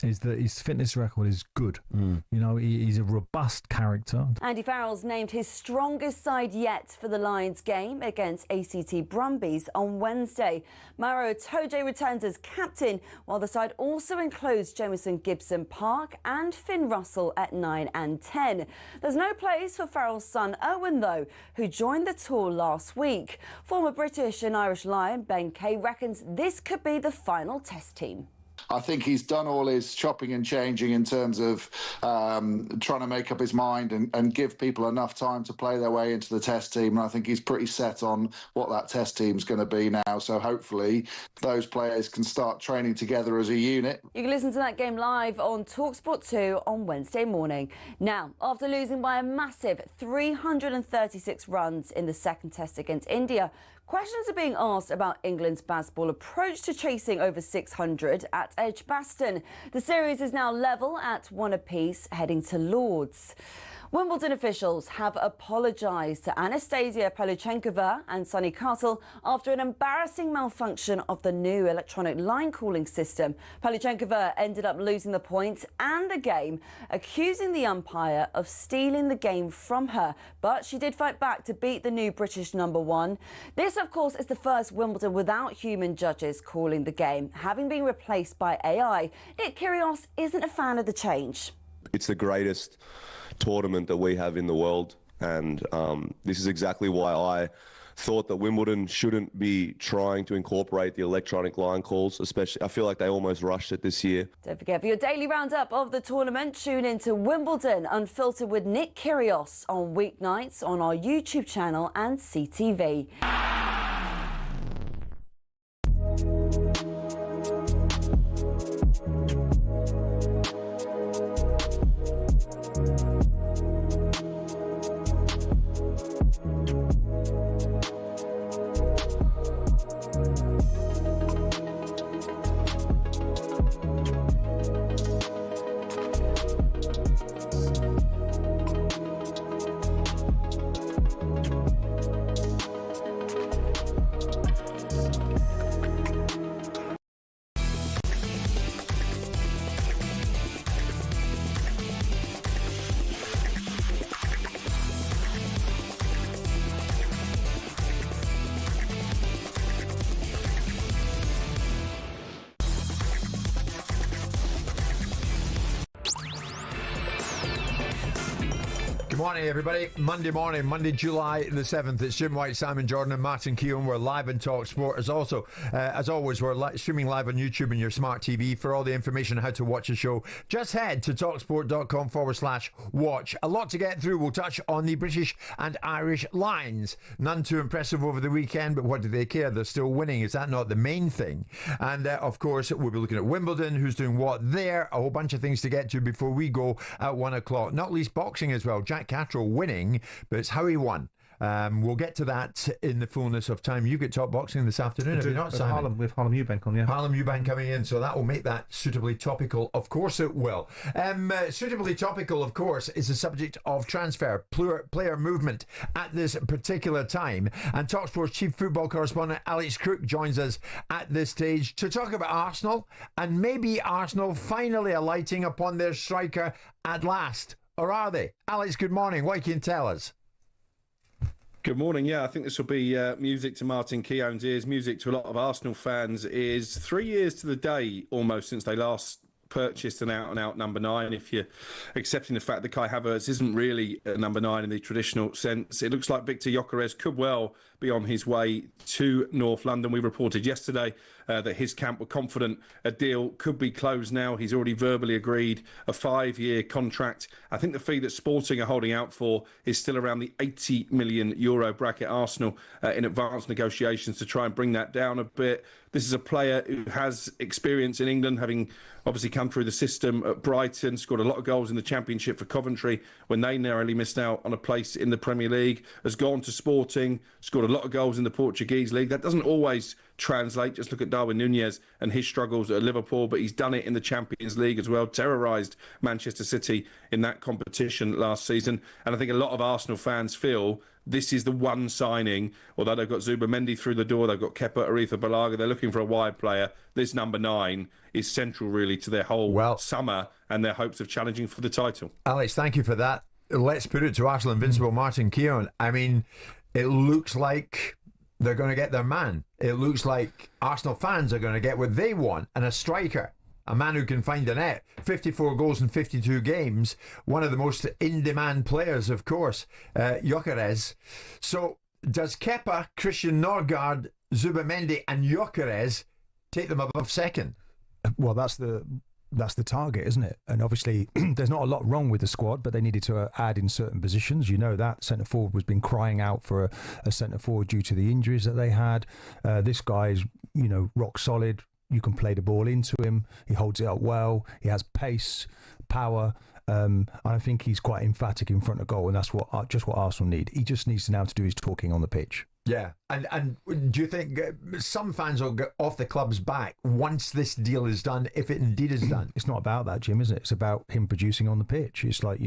is that his fitness record is good. You know, he's a robust character. Andy Farrell's named his strongest side yet for the Lions game against ACT Brumbies on Wednesday. Maro Itoje returns as captain, while the side also includes Jamison Gibson Park and Finn Russell at 9 and 10. There's no place for Farrell's son Owen, though, who joined the tour last week. Former British and Irish Lion Ben Kay reckons this could be the final test team. I think he's done all his chopping and changing in terms of trying to make up his mind and give people enough time to play their way into the test team. And I think he's pretty set on what that test team's going to be now. So hopefully those players can start training together as a unit. You can listen to that game live on talkSPORT 2 on Wednesday morning. Now, after losing by a massive 336 runs in the second test against India, questions are being asked about England's baseball approach to chasing over 600 at Edgbaston. The series is now level at 1 apiece, heading to Lord's. Wimbledon officials have apologised to Anastasia Paluchenkova and Sonny Castle after an embarrassing malfunction of the new electronic line calling system. Paluchenkova ended up losing the points and the game, accusing the umpire of stealing the game from her. But she did fight back to beat the new British #1. This, of course, is the first Wimbledon without human judges calling the game, having been replaced by AI. Nick Kyrgios isn't a fan of the change. It's the greatest tournament that we have in the world, and this is exactly why I thought that Wimbledon shouldn't be trying to incorporate the electronic line calls. Especially, I feel like they almost rushed it this year. Don't forget, for your daily roundup of the tournament, tune into Wimbledon Unfiltered with Nick Kyrgios on weeknights on our YouTube channel and CTV. Morning, everybody. Monday morning, Monday, July the 7th. It's Jim White, Simon Jordan, and Martin Keown. We're live on talkSPORT. As always, we're streaming live on YouTube and your smart TV. For all the information on how to watch the show, just head to talksport.com/watch. A lot to get through. We'll touch on the British and Irish lines. None too impressive over the weekend, but what do they care? They're still winning. Is that not the main thing? And of course, we'll be looking at Wimbledon, who's doing what there. A whole bunch of things to get to before we go at 1 o'clock. Not least boxing as well. Jack Cattrall winning, but it's how he won. We'll get to that in the fullness of time. You get Top Boxing this afternoon, have you not, Simon? With Harlem Eubank on, yeah. Harlem Eubank coming in, so that will make that suitably topical. Of course it will. Suitably topical, of course, is the subject of transfer, player movement at this particular time. And talkSPORT's chief football correspondent Alex Crook joins us at this stage to talk about Arsenal, and maybe Arsenal finally alighting upon their striker at last. Or are they? Alex, good morning. What can you tell us? Good morning. Yeah, I think this will be music to Martin Keown's ears, music to a lot of Arsenal fans. It is 3 years to the day almost since they last purchased an out-and-out number 9. If you're accepting the fact that Kai Havertz isn't really a number 9 in the traditional sense, it looks like Victor Gyökeres could well be on his way to North London. We reported yesterday that his camp were confident a deal could be closed now. He's already verbally agreed a 5-year contract. I think the fee that Sporting are holding out for is still around the €80 million bracket. Arsenal in advanced negotiations to try and bring that down a bit. This is a player who has experience in England, having obviously come through the system at Brighton, scored a lot of goals in the Championship for Coventry when they narrowly missed out on a place in the Premier League, has gone to Sporting, scored a lot of goals in the Portuguese league. That doesn't always translate. Just look at Darwin Núñez and his struggles at Liverpool, but he's done it in the Champions League as well, terrorised Manchester City in that competition last season. And I think a lot of Arsenal fans feel this is the one signing, although they've got Zubamendi through the door, they've got Kepa Arrizabalaga, they're looking for a wide player. This number 9 is central really to their whole summer and their hopes of challenging for the title. Alex, thank you for that. Let's put it to Arsenal Invincible Martin Keown. I mean, it looks like they're going to get their man. It looks like Arsenal fans are going to get what they want, and a striker. A man who can find a net. 54 goals in 52 games. One of the most in-demand players, of course, Gyökeres. So does Kepa, Christian Norgard, Zubamendi and Gyökeres take them above second? Well, that's the target, isn't it? And obviously, there's not a lot wrong with the squad, but they needed to add in certain positions. You know that centre forward was been crying out for a centre forward due to the injuries that they had. This guy is, rock solid. You can play the ball into him. He holds it up well. He has pace, power. And I think he's quite emphatic in front of goal, and that's what Arsenal need. He just needs to now to do his talking on the pitch. Yeah, and do you think some fans will get off the club's back once this deal is done, if it indeed is done? It's not about that, Jim, is it? It's about him producing on the pitch. It's like,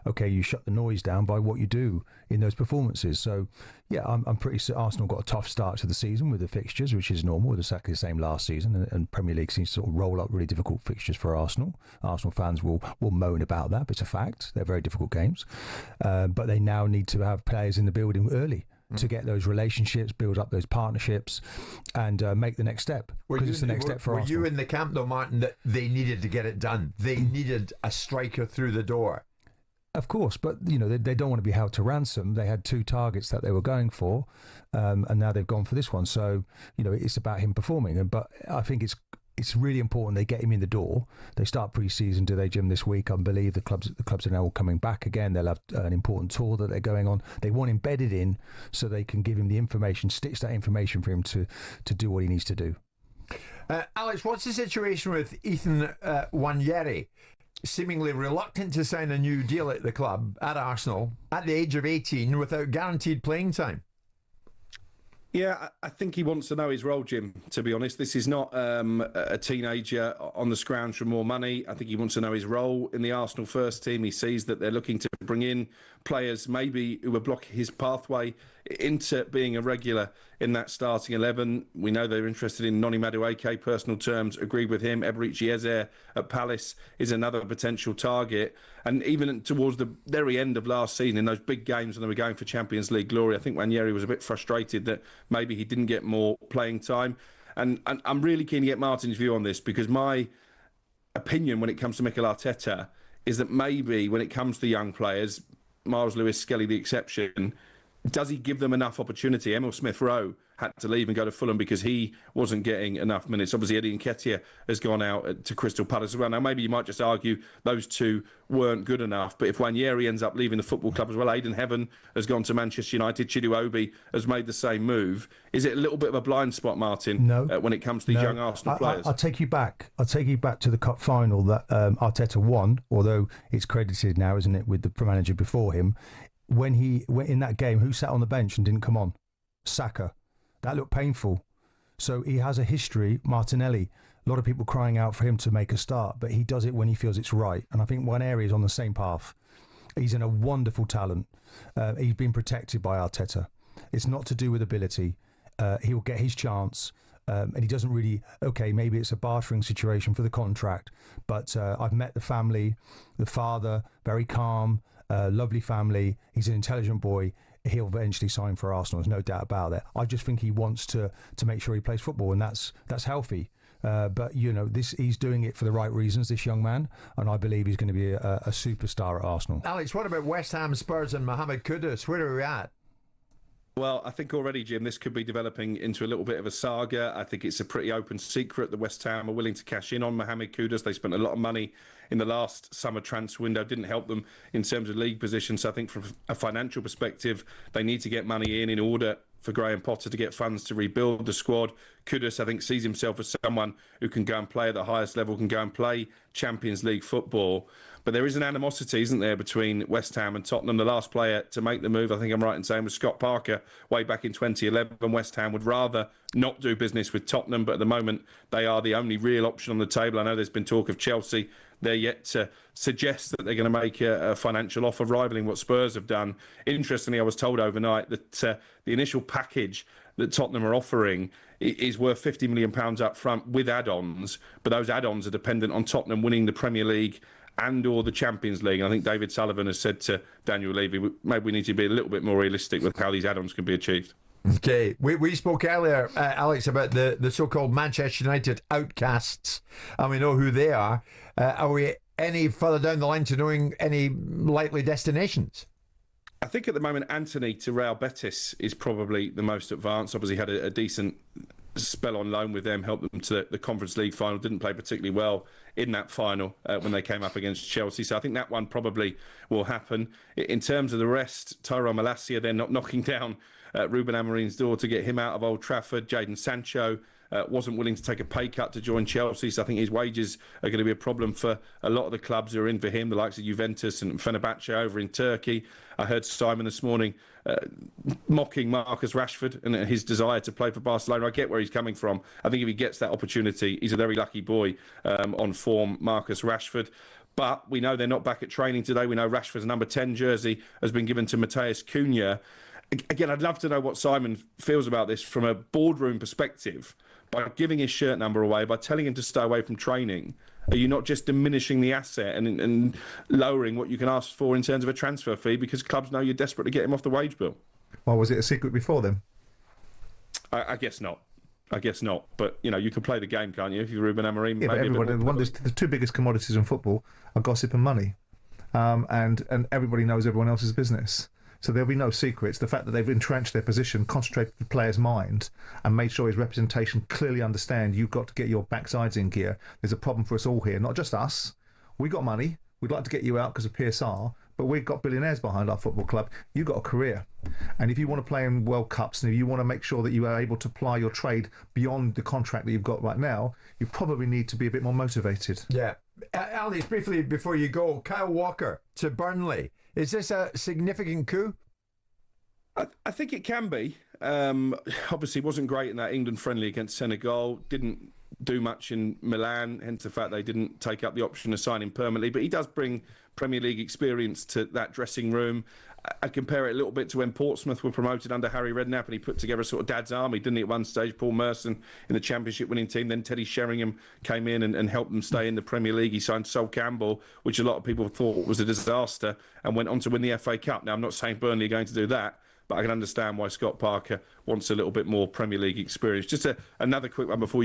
okay, you shut the noise down by what you do in those performances. So, yeah, I'm pretty certain Arsenal got a tough start to the season with the fixtures, which is normal. It was exactly the same last season, and Premier League seems to sort of roll up really difficult fixtures for Arsenal. Arsenal fans will moan about that, but it's a fact. They're very difficult games. But they now need to have players in the building early to get those relationships, build up those partnerships, and make the next step. Because it's the next step for Arsenal. Were you in the camp, though, Martin, that they needed to get it done? They needed a striker through the door. Of course, but they don't want to be held to ransom. They had 2 targets that they were going for, and now they've gone for this one. So it's about him performing. But I think it's really important they get him in the door. They start pre-season, do they, Jim, this week? I believe the clubs are now all coming back again. They'll have an important tour that they're going on. They want embedded in so they can give him the information, stitch that information for him to do what he needs to do. Alex, what's the situation with Ethan Nwaneri? Seemingly reluctant to sign a new deal at the club, at Arsenal, at the age of 18, without guaranteed playing time. Yeah, I think he wants to know his role, Jim, to be honest. This is not a teenager on the scrounge for more money. I think he wants to know his role in the Arsenal first team. He sees that they're looking to bring in players maybe who will block his pathway into being a regular in that starting 11. We know they're interested in Noni Madueke, personal terms, agreed with him. Eberici Eze at Palace is another potential target. And even towards the very end of last season, in those big games when they were going for Champions League glory, I think Nwaneri was a bit frustrated that maybe he didn't get more playing time. And I'm really keen to get Martin's view on this, because my opinion when it comes to Mikel Arteta is that maybe when it comes to young players, Miles Lewis-Skelly the exception, does he give them enough opportunity? Emil Smith-Rowe had to leave and go to Fulham because he wasn't getting enough minutes. Obviously, Eddie Nketiah has gone out to Crystal Palace as well. Now, maybe you might just argue those two weren't good enough. But if Nwaneri ends up leaving the football club as well, Aidan Heaven has gone to Manchester United, Chidu Obi has made the same move. Is it a little bit of a blind spot, Martin, when it comes to these young Arsenal players? I'll take you back. I'll take you back to the cup final that Arteta won, although it's credited now, isn't it, with the manager before him. When he went in that game, who sat on the bench and didn't come on? Saka. That looked painful. So he has a history, Martinelli. A lot of people crying out for him to make a start, but he does it when he feels it's right. And I think Nwaneri is on the same path. He's in a wonderful talent. He's been protected by Arteta. It's not to do with ability. He will get his chance. And he doesn't really, maybe it's a bartering situation for the contract, but I've met the family, the father, very calm, lovely family. He's an intelligent boy. He'll eventually sign for Arsenal. There's no doubt about that. I just think he wants to make sure he plays football, and that's healthy. But he's doing it for the right reasons, this young man, and I believe he's going to be a superstar at Arsenal. Alex, what about West Ham, Spurs, and Mohamed Kudus? Where are we at? Well, I think already, Jim, this could be developing into a little bit of a saga. I think it's a pretty open secret that West Ham are willing to cash in on Mohamed Kudus. They spent a lot of money in the last summer transfer window, didn't help them in terms of league position. So I think from a financial perspective, they need to get money in order for Graham Potter to get funds to rebuild the squad. Kudus, I think, sees himself as someone who can go and play at the highest level, can go and play Champions League football. But there is an animosity, isn't there, between West Ham and Tottenham. The last player to make the move, I think I'm right in saying, was Scott Parker way back in 2011. West Ham would rather not do business with Tottenham, but at the moment they are the only real option on the table. I know there's been talk of Chelsea. They're yet to suggest that they're going to make a financial offer rivaling what Spurs have done. Interestingly, I was told overnight that the initial package that Tottenham are offering is worth £50 million up front with add-ons, but those add-ons are dependent on Tottenham winning the Premier League and or the Champions League. And I think David Sullivan has said to Daniel Levy, maybe we need to be a little bit more realistic with how these add-ons can be achieved. Okay, we spoke earlier, Alex, about the so-called Manchester United outcasts, and we know who they are. Are we any further down the line to knowing any likely destinations? I think at the moment Anthony to Real Betis is probably the most advanced. Obviously had a decent spell on loan with them, helped them to the Conference League final. Didn't play particularly well in that final when they came up against Chelsea. So I think that one probably will happen. In terms of the rest, Tyrone Malacia, they're not knocking down Ruben Amorim's door to get him out of Old Trafford. Jadon Sancho wasn't willing to take a pay cut to join Chelsea, so I think his wages are going to be a problem for a lot of the clubs who are in for him, the likes of Juventus and Fenerbahce over in Turkey. I heard Simon this morning mocking Marcus Rashford and his desire to play for Barcelona. I get where he's coming from. I think if he gets that opportunity, he's a very lucky boy on form, Marcus Rashford. But we know they're not back at training today. We know Rashford's number 10 jersey has been given to Matheus Cunha. Again, I'd love to know what Simon feels about this from a boardroom perspective. By giving his shirt number away, by telling him to stay away from training, are you not just diminishing the asset and lowering what you can ask for in terms of a transfer fee because clubs know you're desperate to get him off the wage bill? Well, was it a secret before then? I guess not. I guess not. But, you can play the game, can't you, if you're Ruben Amorim? Yeah, but everybody, the two biggest commodities in football are gossip and money. And everybody knows everyone else's business. So there'll be no secrets. The fact that they've entrenched their position, concentrated the player's mind, and made sure his representation clearly understand you've got to get your backsides in gear. There's a problem for us all here, not just us. We got money. We'd like to get you out because of PSR, but we've got billionaires behind our football club. You've got a career. And if you want to play in World Cups and if you want to make sure that you are able to ply your trade beyond the contract that you've got right now, you probably need to be a bit more motivated. Yeah. Alex, briefly before you go, Kyle Walker to Burnley. Is this a significant coup? I think it can be. Obviously, wasn't great in that England friendly against Senegal. Didn't do much in Milan, hence the fact they didn't take up the option of signing permanently. But he does bring Premier League experience to that dressing room. I compare it a little bit to when Portsmouth were promoted under Harry Redknapp and he put together a sort of dad's army, didn't he, at one stage? Paul Merson in the Championship winning team. Then Teddy Sheringham came in and helped them stay in the Premier League. He signed Sol Campbell, which a lot of people thought was a disaster, and went on to win the FA Cup. Now, I'm not saying Burnley are going to do that, but I can understand why Scott Parker wants a little bit more Premier League experience. Just another quick one before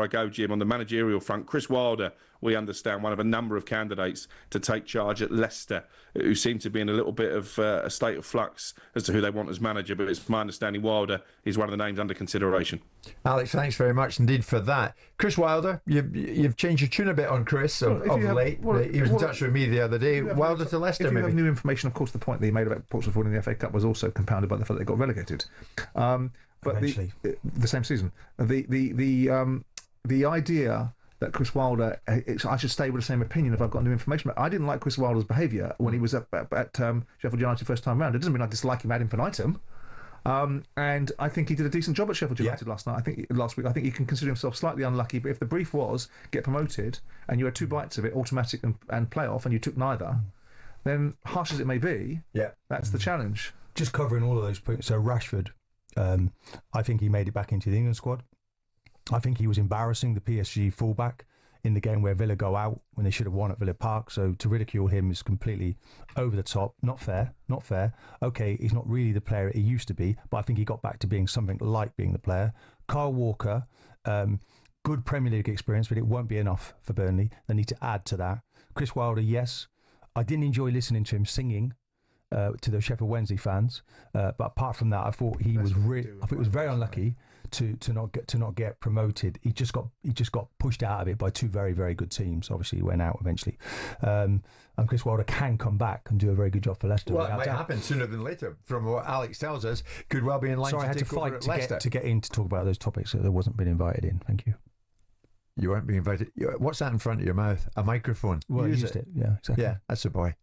I go, Jim, on the managerial front. Chris Wilder, we understand, one of a number of candidates to take charge at Leicester, who seem to be in a little bit of a state of flux as to who they want as manager. But it's my understanding Wilder is one of the names under consideration. Alex, thanks very much indeed for that. Chris Wilder, you've changed your tune a bit on Chris of late. He was in touch with me the other day. Wilder to Leicester, maybe. If you have new information, of course, the point that he made about Portsmouth winning the FA Cup was also compounded by the fact that they got relegated. But the same season. The idea that Chris Wilder, I should stay with the same opinion if I've got new information. But I didn't like Chris Wilder's behaviour when he was at Sheffield United first time round. It doesn't mean I dislike him ad infinitum. And I think he did a decent job at Sheffield United last week. I think he can consider himself slightly unlucky. But if the brief was get promoted and you had two bites of it, automatic and playoff, and you took neither, then harsh as it may be, that's the challenge. Just covering all of those points. So Rashford, I think he made it back into the England squad. I think he was embarrassing the PSG fullback in the game where Villa go out when they should have won at Villa Park. So to ridicule him is completely over the top. Not fair. Okay, he's not really the player he used to be, but I think he got back to being something like being the player. Kyle Walker, good Premier League experience, but it won't be enough for Burnley. They need to add to that. Chris Wilder, yes. I didn't enjoy listening to him singing to the Sheffield Wednesday fans, but apart from that, I thought he was very unlucky to not get promoted. He just got pushed out of it by two very, very good teams. Obviously, he went out eventually, and Chris Wilder can come back and do a very good job for Leicester. Well, it might happen sooner than later. From what Alex tells us, could well be in line. Sorry, I had to fight to get in to talk about those topics, so I wasn't being invited in. Thank you. You weren't being invited. What's that in front of your mouth? A microphone. Well, I used it. Yeah, exactly. Yeah, that's a boy.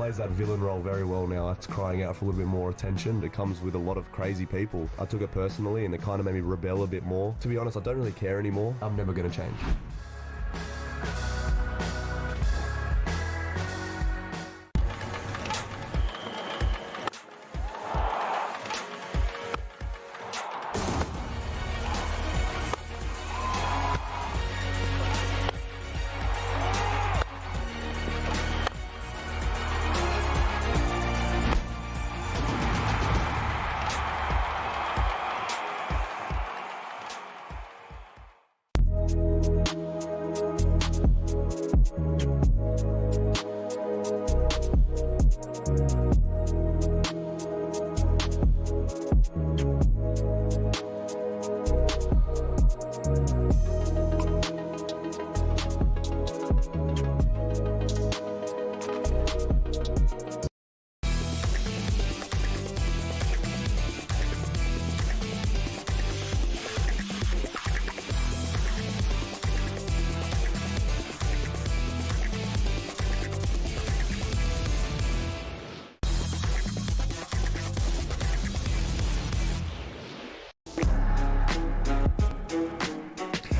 plays that villain role very well now. That's crying out for a little bit more attention. It comes with a lot of crazy people. I took it personally and it kind of made me rebel a bit more. To be honest, I don't really care anymore. I'm never going to change.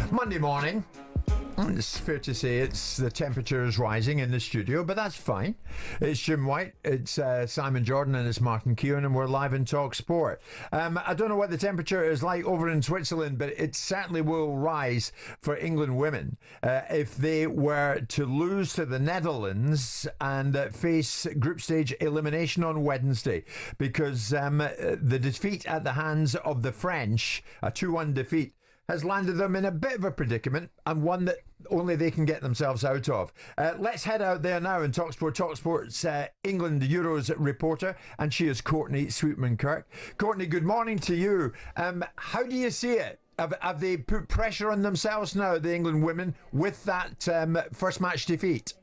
Monday morning. It's fair to say the temperature is rising in the studio, but that's fine. It's Jim White, it's Simon Jordan, and it's Martin Keown, and we're live in talkSPORT. I don't know what the temperature is like over in Switzerland, but it certainly will rise for England women if they were to lose to the Netherlands and face group stage elimination on Wednesday, because the defeat at the hands of the French, a 2-1 defeat, has landed them in a bit of a predicament, and one that only they can get themselves out of. Let's head out there now and talkSPORT's England Euros reporter, and she is Courtney Sweetman-Kirk. Courtney, good morning to you. How do you see it? Have they put pressure on themselves now, the England women, with that first match defeat?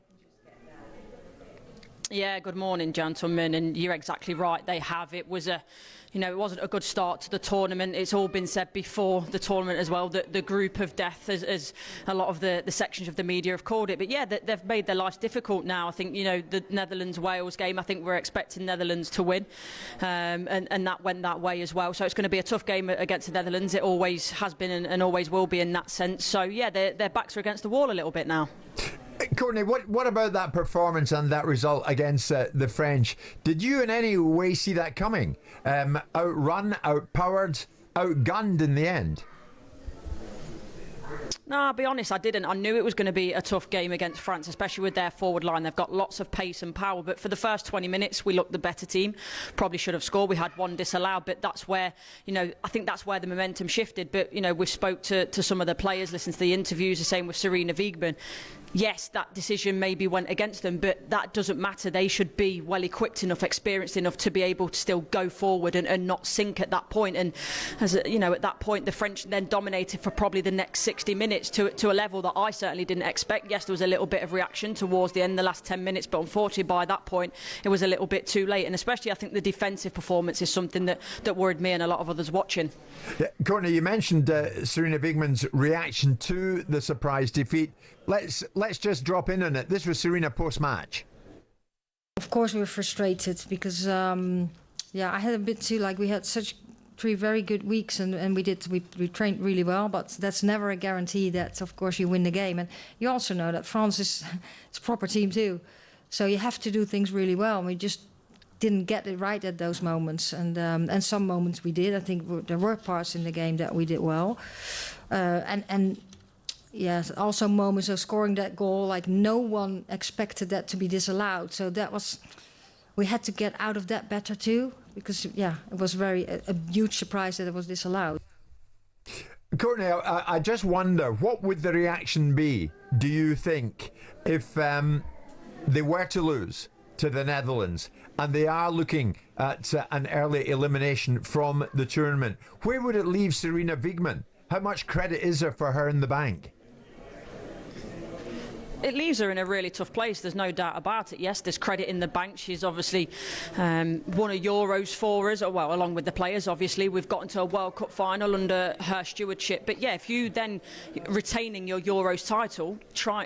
Yeah, good morning, gentlemen, and you're exactly right. They have. It was it wasn't a good start to the tournament. It's all been said before the tournament as well, that the group of death, as a lot of the sections of the media have called it. But yeah, they've made their lives difficult now. I think, the Netherlands-Wales game, I think we're expecting Netherlands to win, and that went that way as well. So it's going to be a tough game against the Netherlands. It always has been and always will be in that sense. So yeah, their backs are against the wall a little bit now. Courtney, what about that performance and that result against the French? Did you in any way see that coming? Outrun, outpowered, outgunned in the end? No, I'll be honest, I didn't. I knew it was going to be a tough game against France, especially with their forward line. They've got lots of pace and power, but for the first 20 minutes, we looked the better team. Probably should have scored. We had one disallowed, but that's where, I think that's where the momentum shifted. But, we spoke to some of the players, listened to the interviews, the same with Serena Wiegman. Yes, that decision maybe went against them, but that doesn't matter. They should be well equipped enough, experienced enough to be able to still go forward and not sink at that point. And as at that point, the French then dominated for probably the next 60 minutes to a level that I certainly didn't expect. Yes, there was a little bit of reaction towards the end, the last 10 minutes, but unfortunately by that point it was a little bit too late. And especially I think the defensive performance is something that worried me and a lot of others watching. Yeah, Courtney, you mentioned Serena Wiegman's reaction to the surprise defeat. Let's just drop in on it. This was Serena post-match. Of course we were frustrated because I had a bit too, we had such 3 very good weeks and we trained really well, but that's never a guarantee that of course you win the game. And you also know that France is a proper team too, so you have to do things really well, and we just didn't get it right at those moments, and some moments we did. I think there were parts in the game that we did well, and yes, also moments of scoring that goal, no one expected that to be disallowed, so we had to get out of that better too, because it was a huge surprise that it was disallowed. Courtney, I just wonder, what would the reaction be, do you think, if they were to lose to the Netherlands and they are looking at an early elimination from the tournament? Where would it leave Serena Wiegman? How much credit is there for her in the bank? it leaves her in a really tough place. There's no doubt about it. Yes, there's credit in the bank. She's obviously won a Euros for us, well, along with the players, obviously. We've gotten to a World Cup final under her stewardship. But yeah, if you then retaining your Euros title,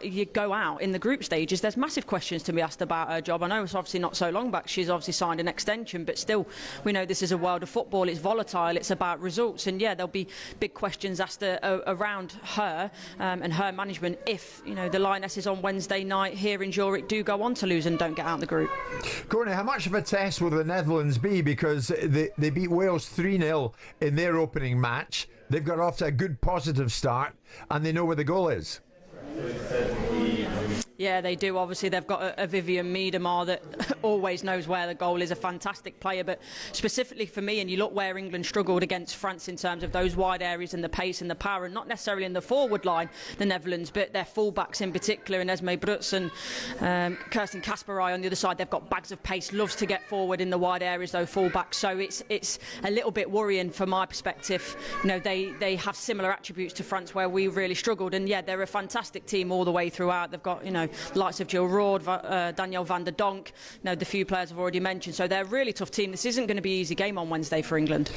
you go out in the group stages, there's massive questions to be asked about her job. I know it's obviously not so long back. She's obviously signed an extension, but still, we know this is a world of football. It's volatile. It's about results. And yeah, there'll be big questions asked around her and her management if, the Lionesses on Wednesday night here in Zurich do go on to lose and don't get out of the group. Courtney, how much of a test will the Netherlands be? Because they beat Wales 3-0 in their opening match. They've got off to a good positive start and they know where the goal is. Yeah, they do. Obviously, they've got a Vivian Miedema that always knows where the goal is, a fantastic player. But specifically for me, and you look where England struggled against France in terms of those wide areas and the pace and the power, and not necessarily in the forward line, the Netherlands, but their full-backs in particular, and Esme Bruts and Kirsten Kasperai on the other side. They've got bags of pace, loves to get forward in the wide areas, though, full-backs. So it's a little bit worrying from my perspective. They have similar attributes to France where we really struggled. And yeah, they're a fantastic team all the way throughout. They've got, likes of Jill Roord, Danielle van der Donk, the few players I've already mentioned. So they're a really tough team. This isn't going to be an easy game on Wednesday for England.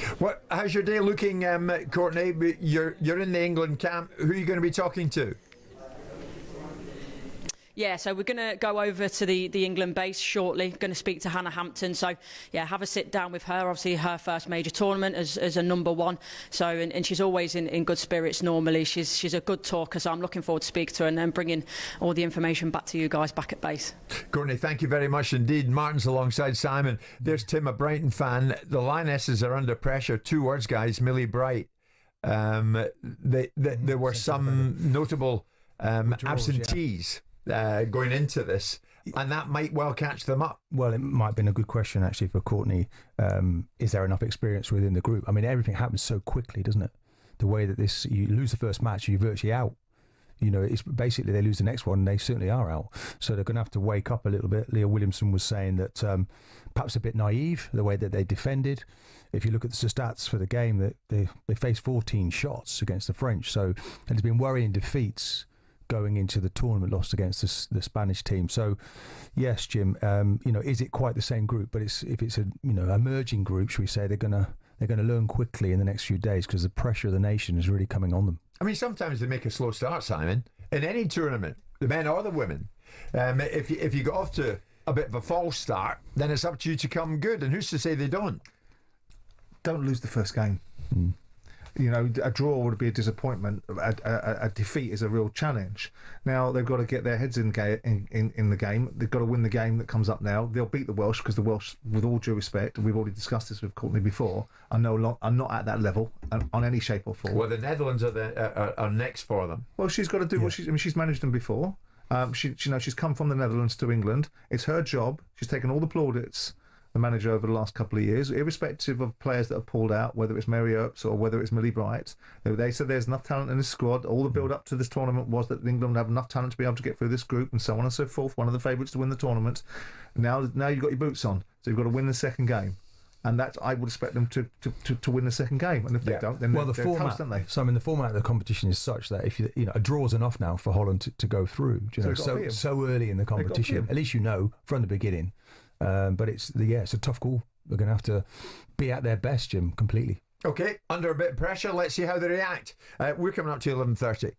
How's your day looking, Courtney? You're in the England camp. Who are you going to be talking to? Yeah, so we're going to go over to the England base shortly. Going to speak to Hannah Hampton. So, yeah, have a sit down with her. Obviously, her first major tournament as a number one. So, and she's always in good spirits normally. She's a good talker. So I'm looking forward to speak to her and then bringing all the information back to you guys back at base. Courtney, thank you very much indeed. Martin's alongside Simon. There's Tim, a Brighton fan. The Lionesses are under pressure. 2 words, guys. Millie Bright. There were some notable absentees. Going into this, and that might well catch them up. Well, it might have been a good question actually for Courtney. Is there enough experience within the group? I mean, everything happens so quickly, doesn't it? The way that you lose the first match, you're virtually out. It's basically they lose the next one, and they certainly are out. So they're going to have to wake up a little bit. Leah Williamson was saying that perhaps a bit naive the way that they defended. If you look at the stats for the game, that they faced 14 shots against the French. So there's been worrying defeats going into the tournament, lost against the Spanish team. So yes, Jim, is it quite the same group? But if it's a emerging group, should we say, they're gonna learn quickly in the next few days because the pressure of the nation is really coming on them. I mean, sometimes they make a slow start, Simon, in any tournament, the men or the women. If you got off to a bit of a false start, then it's up to you to come good, and who's to say they don't? Don't lose the first game. A draw would be a disappointment. A defeat is a real challenge. Now they've got to get their heads in the game. They've got to win the game that comes up now. They'll beat the Welsh because the Welsh, with all due respect, and we've already discussed this with Courtney before, are not at that level on any shape or form. Well, the Netherlands are next for them. Well, she's got to do what she's managed them before. She's come from the Netherlands to England. It's her job. She's taken all the plaudits, the manager, over the last couple of years, irrespective of players that have pulled out, whether it's Mary Earps or whether it's Millie Bright. They said there's enough talent in this squad. All the build-up to this tournament was that England have enough talent to be able to get through this group and so on and so forth. One of the favourites to win the tournament. Now you've got your boots on, so you've got to win the second game. And that I would expect them to win the second game. And if they don't, then they're toast, don't they? So I mean, the format of the competition is such that if a draw's enough now for Holland to go through. So early in the competition, at least from the beginning. But it's a tough call. They're going to have to be at their best, Jim, completely. Okay, under a bit of pressure, let's see how they react. We're coming up to 11:30.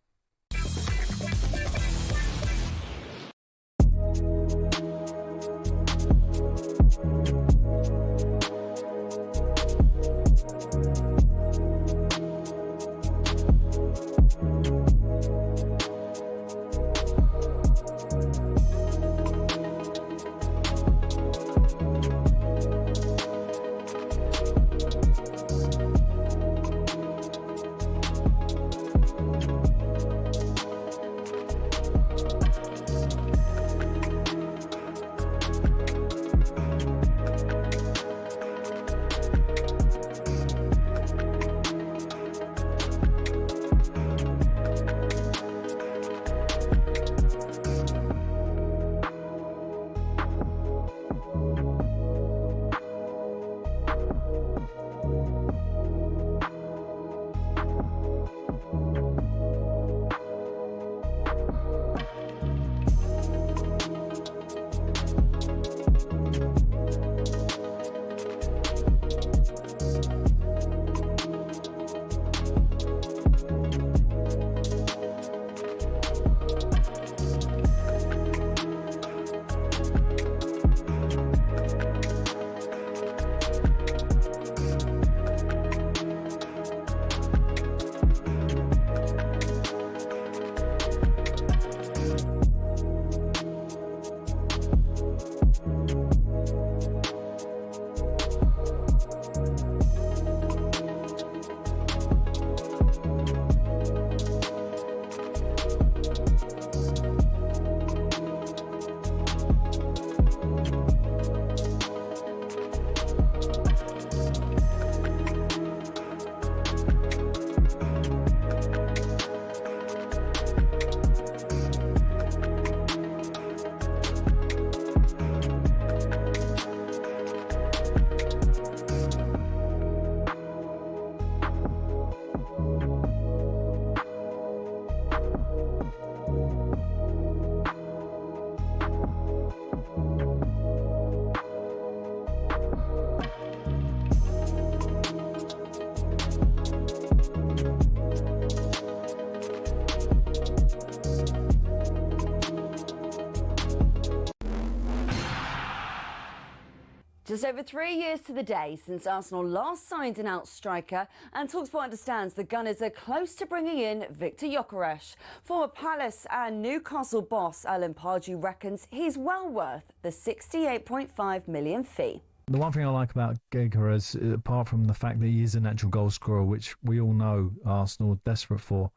Just over 3 years to the day since Arsenal last signed an out striker, and talkSPORT understands the Gunners are close to bringing in Victor Gyökeres. Former Palace and Newcastle boss Alan Pardew reckons he's well worth the £68.5 million fee. The one thing I like about Gyökeres, apart from the fact that he is a natural goal scorer, which we all know Arsenal are desperate for,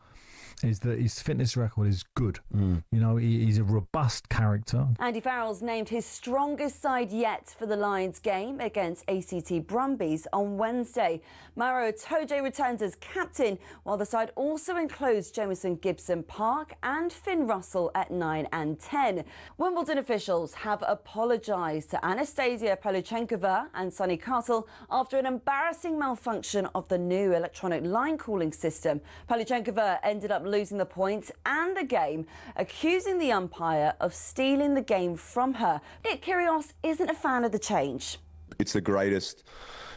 is that his fitness record is good. You know, he's a robust character. Andy Farrell's named his strongest side yet for the Lions game against ACT Brumbies on Wednesday. Maro Itoje returns as captain, while the side also includes Jamison Gibson-Park and Finn Russell at 9 and 10. Wimbledon officials have apologised to Anastasia Paluchenkova and Sonny Castle after an embarrassing malfunction of the new electronic line calling system. Paluchenkova ended up losing the points and the game, accusing the umpire of stealing the game from her. Nick Kyrgios isn't a fan of the change. It's the greatest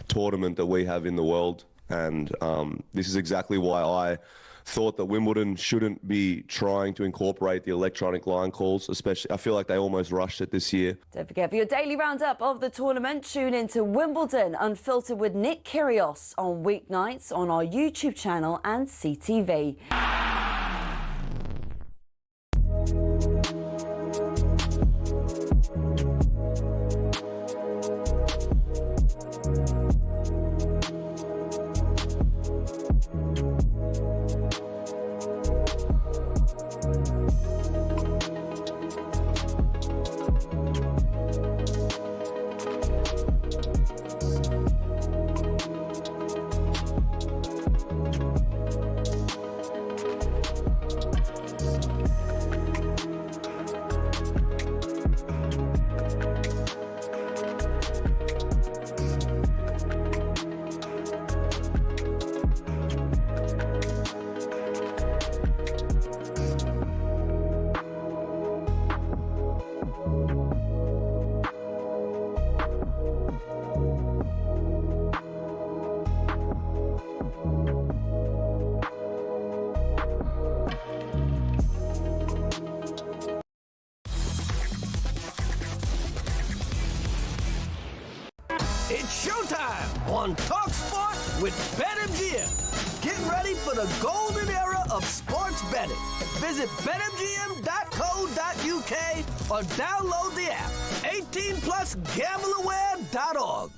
tournament that we have in the world, and this is exactly why I thought that Wimbledon shouldn't be trying to incorporate the electronic line calls, especially. I feel like they almost rushed it this year. Don't forget, for your daily roundup of the tournament, tune into Wimbledon Unfiltered with Nick Kyrgios on weeknights on our YouTube channel and CTV. It's showtime on talkSPORT with BetMGM. Get ready for the golden era of sports betting. Visit betmgm.co.uk or download the app. 18 plus gambleaware.org.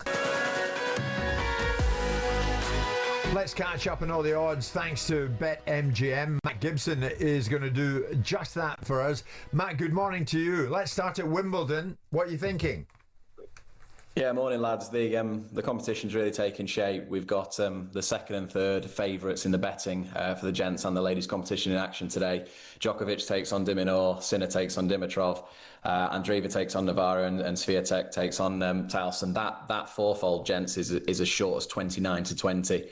Let's catch up on all the odds thanks to BetMGM. Matt Gibson is going to do just that for us. Matt, good morning to you. Let's start at Wimbledon. What are you thinking? Yeah, morning lads. The competition's really taking shape. We've got the second and third favourites in the betting for the gents and the ladies competition in action today. Djokovic takes on Diminor, Sinner takes on Dimitrov, Andreeva takes on Navarro, and Swiatek takes on Towson. That fourfold, gents, is as short as 29 to 20.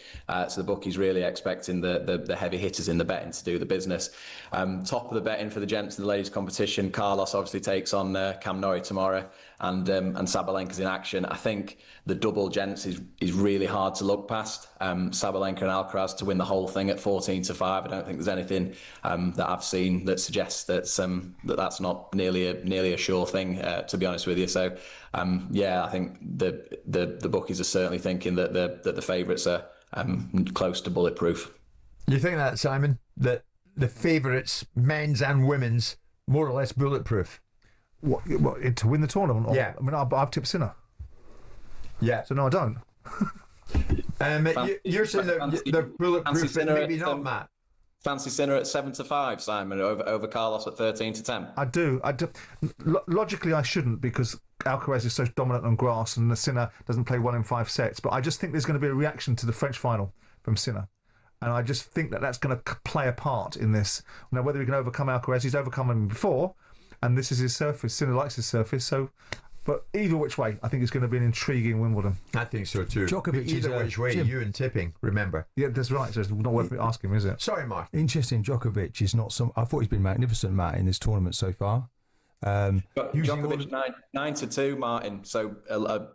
So the bookies really expecting the heavy hitters in the betting to do the business. Top of the betting for the gents in the ladies competition, Carlos obviously takes on Cam Norrie tomorrow, and Sabalenka's in action. I think the double gents is really hard to look past. Sabalenka and Alcaraz to win the whole thing at 14 to 5. I don't think there's anything that I've seen that suggests that that's not nearly a sure thing, to be honest with you. So yeah, I think the bookies are certainly thinking that the favourites are close to bulletproof. You think that, Simon, that the favourites, men's and women's, more or less bulletproof? What to win the tournament? Yeah. I mean, I've tipped Sinner. Yeah. So no, I don't. You're saying that they're bulletproof, but maybe not, Matt. Fancy Sinner at 7 to 5, Simon, over Carlos at 13 to 10. I do. Logically, I shouldn't, because Alcaraz is so dominant on grass, and the Sinner doesn't play 1 in 5 sets. But I just think there's going to be a reaction to the French final from Sinner. And I just think that's going to play a part in this. Now, whether he can overcome Alcaraz, he's overcome him before, and this is his surface. Sinner likes his surface, so. But either which way, I think it's going to be an intriguing Wimbledon. I think so too. Djokovic either which way, Jim. you and tipping, remember. Yeah, that's right. So it's not worth asking, is it? Sorry, Mark. Interesting, Djokovic is not some. I thought he's been magnificent, Matt, in this tournament so far. Djokovic 9 to 2, Martin. So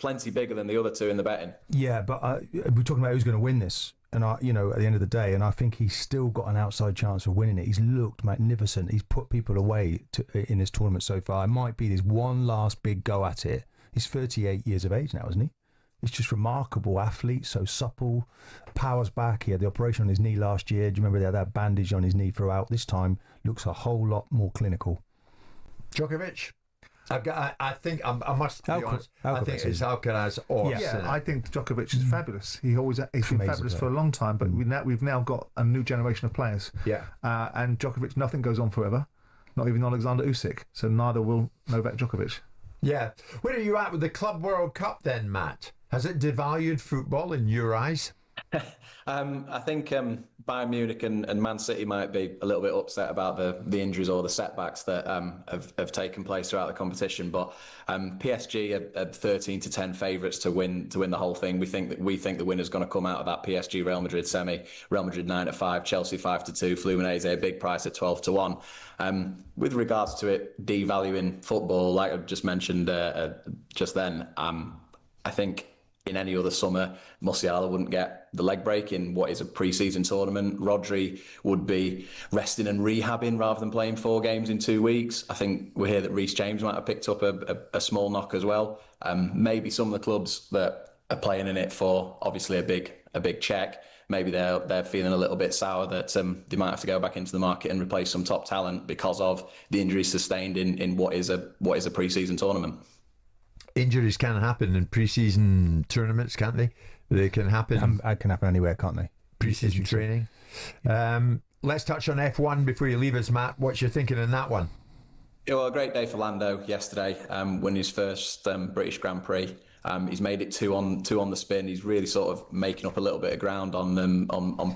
plenty bigger than the other two in the betting. Yeah, but we're talking about who's going to win this. And at the end of the day, and I think he's still got an outside chance of winning it. He's looked magnificent. He's put people away in this tournament so far. It might be this one last big go at it He's 38 years of age now, isn't he? He's just remarkable athlete, so supple, powers back. He had the operation on his knee last year. Do you remember they had that bandage on his knee throughout? This time looks a whole lot more clinical. Djokovic? I think I must be honest. I think it's Alcaraz or Sinner. I think Djokovic is fabulous. He's been fabulous for a long time, but we've now got a new generation of players. Yeah. And Djokovic, nothing goes on forever. Not even Alexander Usyk. So neither will Novak Djokovic. Yeah. Where are you at with the Club World Cup then, Matt? Has it devalued football in your eyes? I think Bayern Munich and Man City might be a little bit upset about the injuries or the setbacks that have taken place throughout the competition. But PSG are 13-10 favourites to win the whole thing. We think the winner's going to come out of that PSG Real Madrid semi. Real Madrid 9-5, Chelsea 5-2, Fluminense a big price at 12-1. With regards to it devaluing football, like I just mentioned just then, I think in any other summer, Musiala wouldn't get the leg break in what is a pre-season tournament. Rodri would be resting and rehabbing rather than playing 4 games in 2 weeks. I think we hear that Reece James might have picked up a small knock as well. Maybe some of the clubs that are playing in it for obviously a big check, maybe they're feeling a little bit sour that they might have to go back into the market and replace some top talent because of the injuries sustained in what is a pre-season tournament. Injuries can happen in pre-season tournaments, can't they? They can happen. It can happen anywhere, can't they? Pre-season training. Let's touch on F1 before you leave us, Matt. What's your thinking on that one? Yeah, well, a great day for Lando yesterday, winning his first British Grand Prix. He's made it two on the spin. He's really sort of making up a little bit of ground on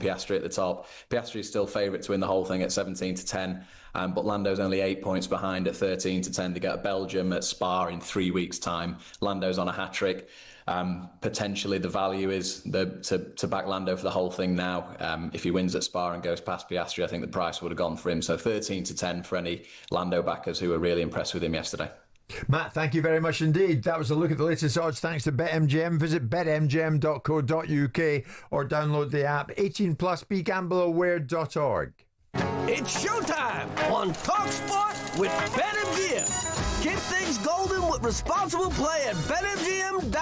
Piastri at the top. Piastri is still favourite to win the whole thing at 17-10. But Lando's only 8 points behind at 13-10 to get Belgium at Spa in 3 weeks' time. Lando's on a hat-trick. Potentially the value is to back Lando for the whole thing now. If he wins at Spa and goes past Piastri, I think the price would have gone for him. So 13-10 for any Lando backers who were really impressed with him yesterday. Matt, thank you very much indeed. That was a look at the latest odds thanks to BetMGM. Visit betmgm.co.uk or download the app. 18 plus, begambleaware.org. It's showtime on talkSPORT with BetMGM. Keep things golden with responsible play at betmgm.co.uk.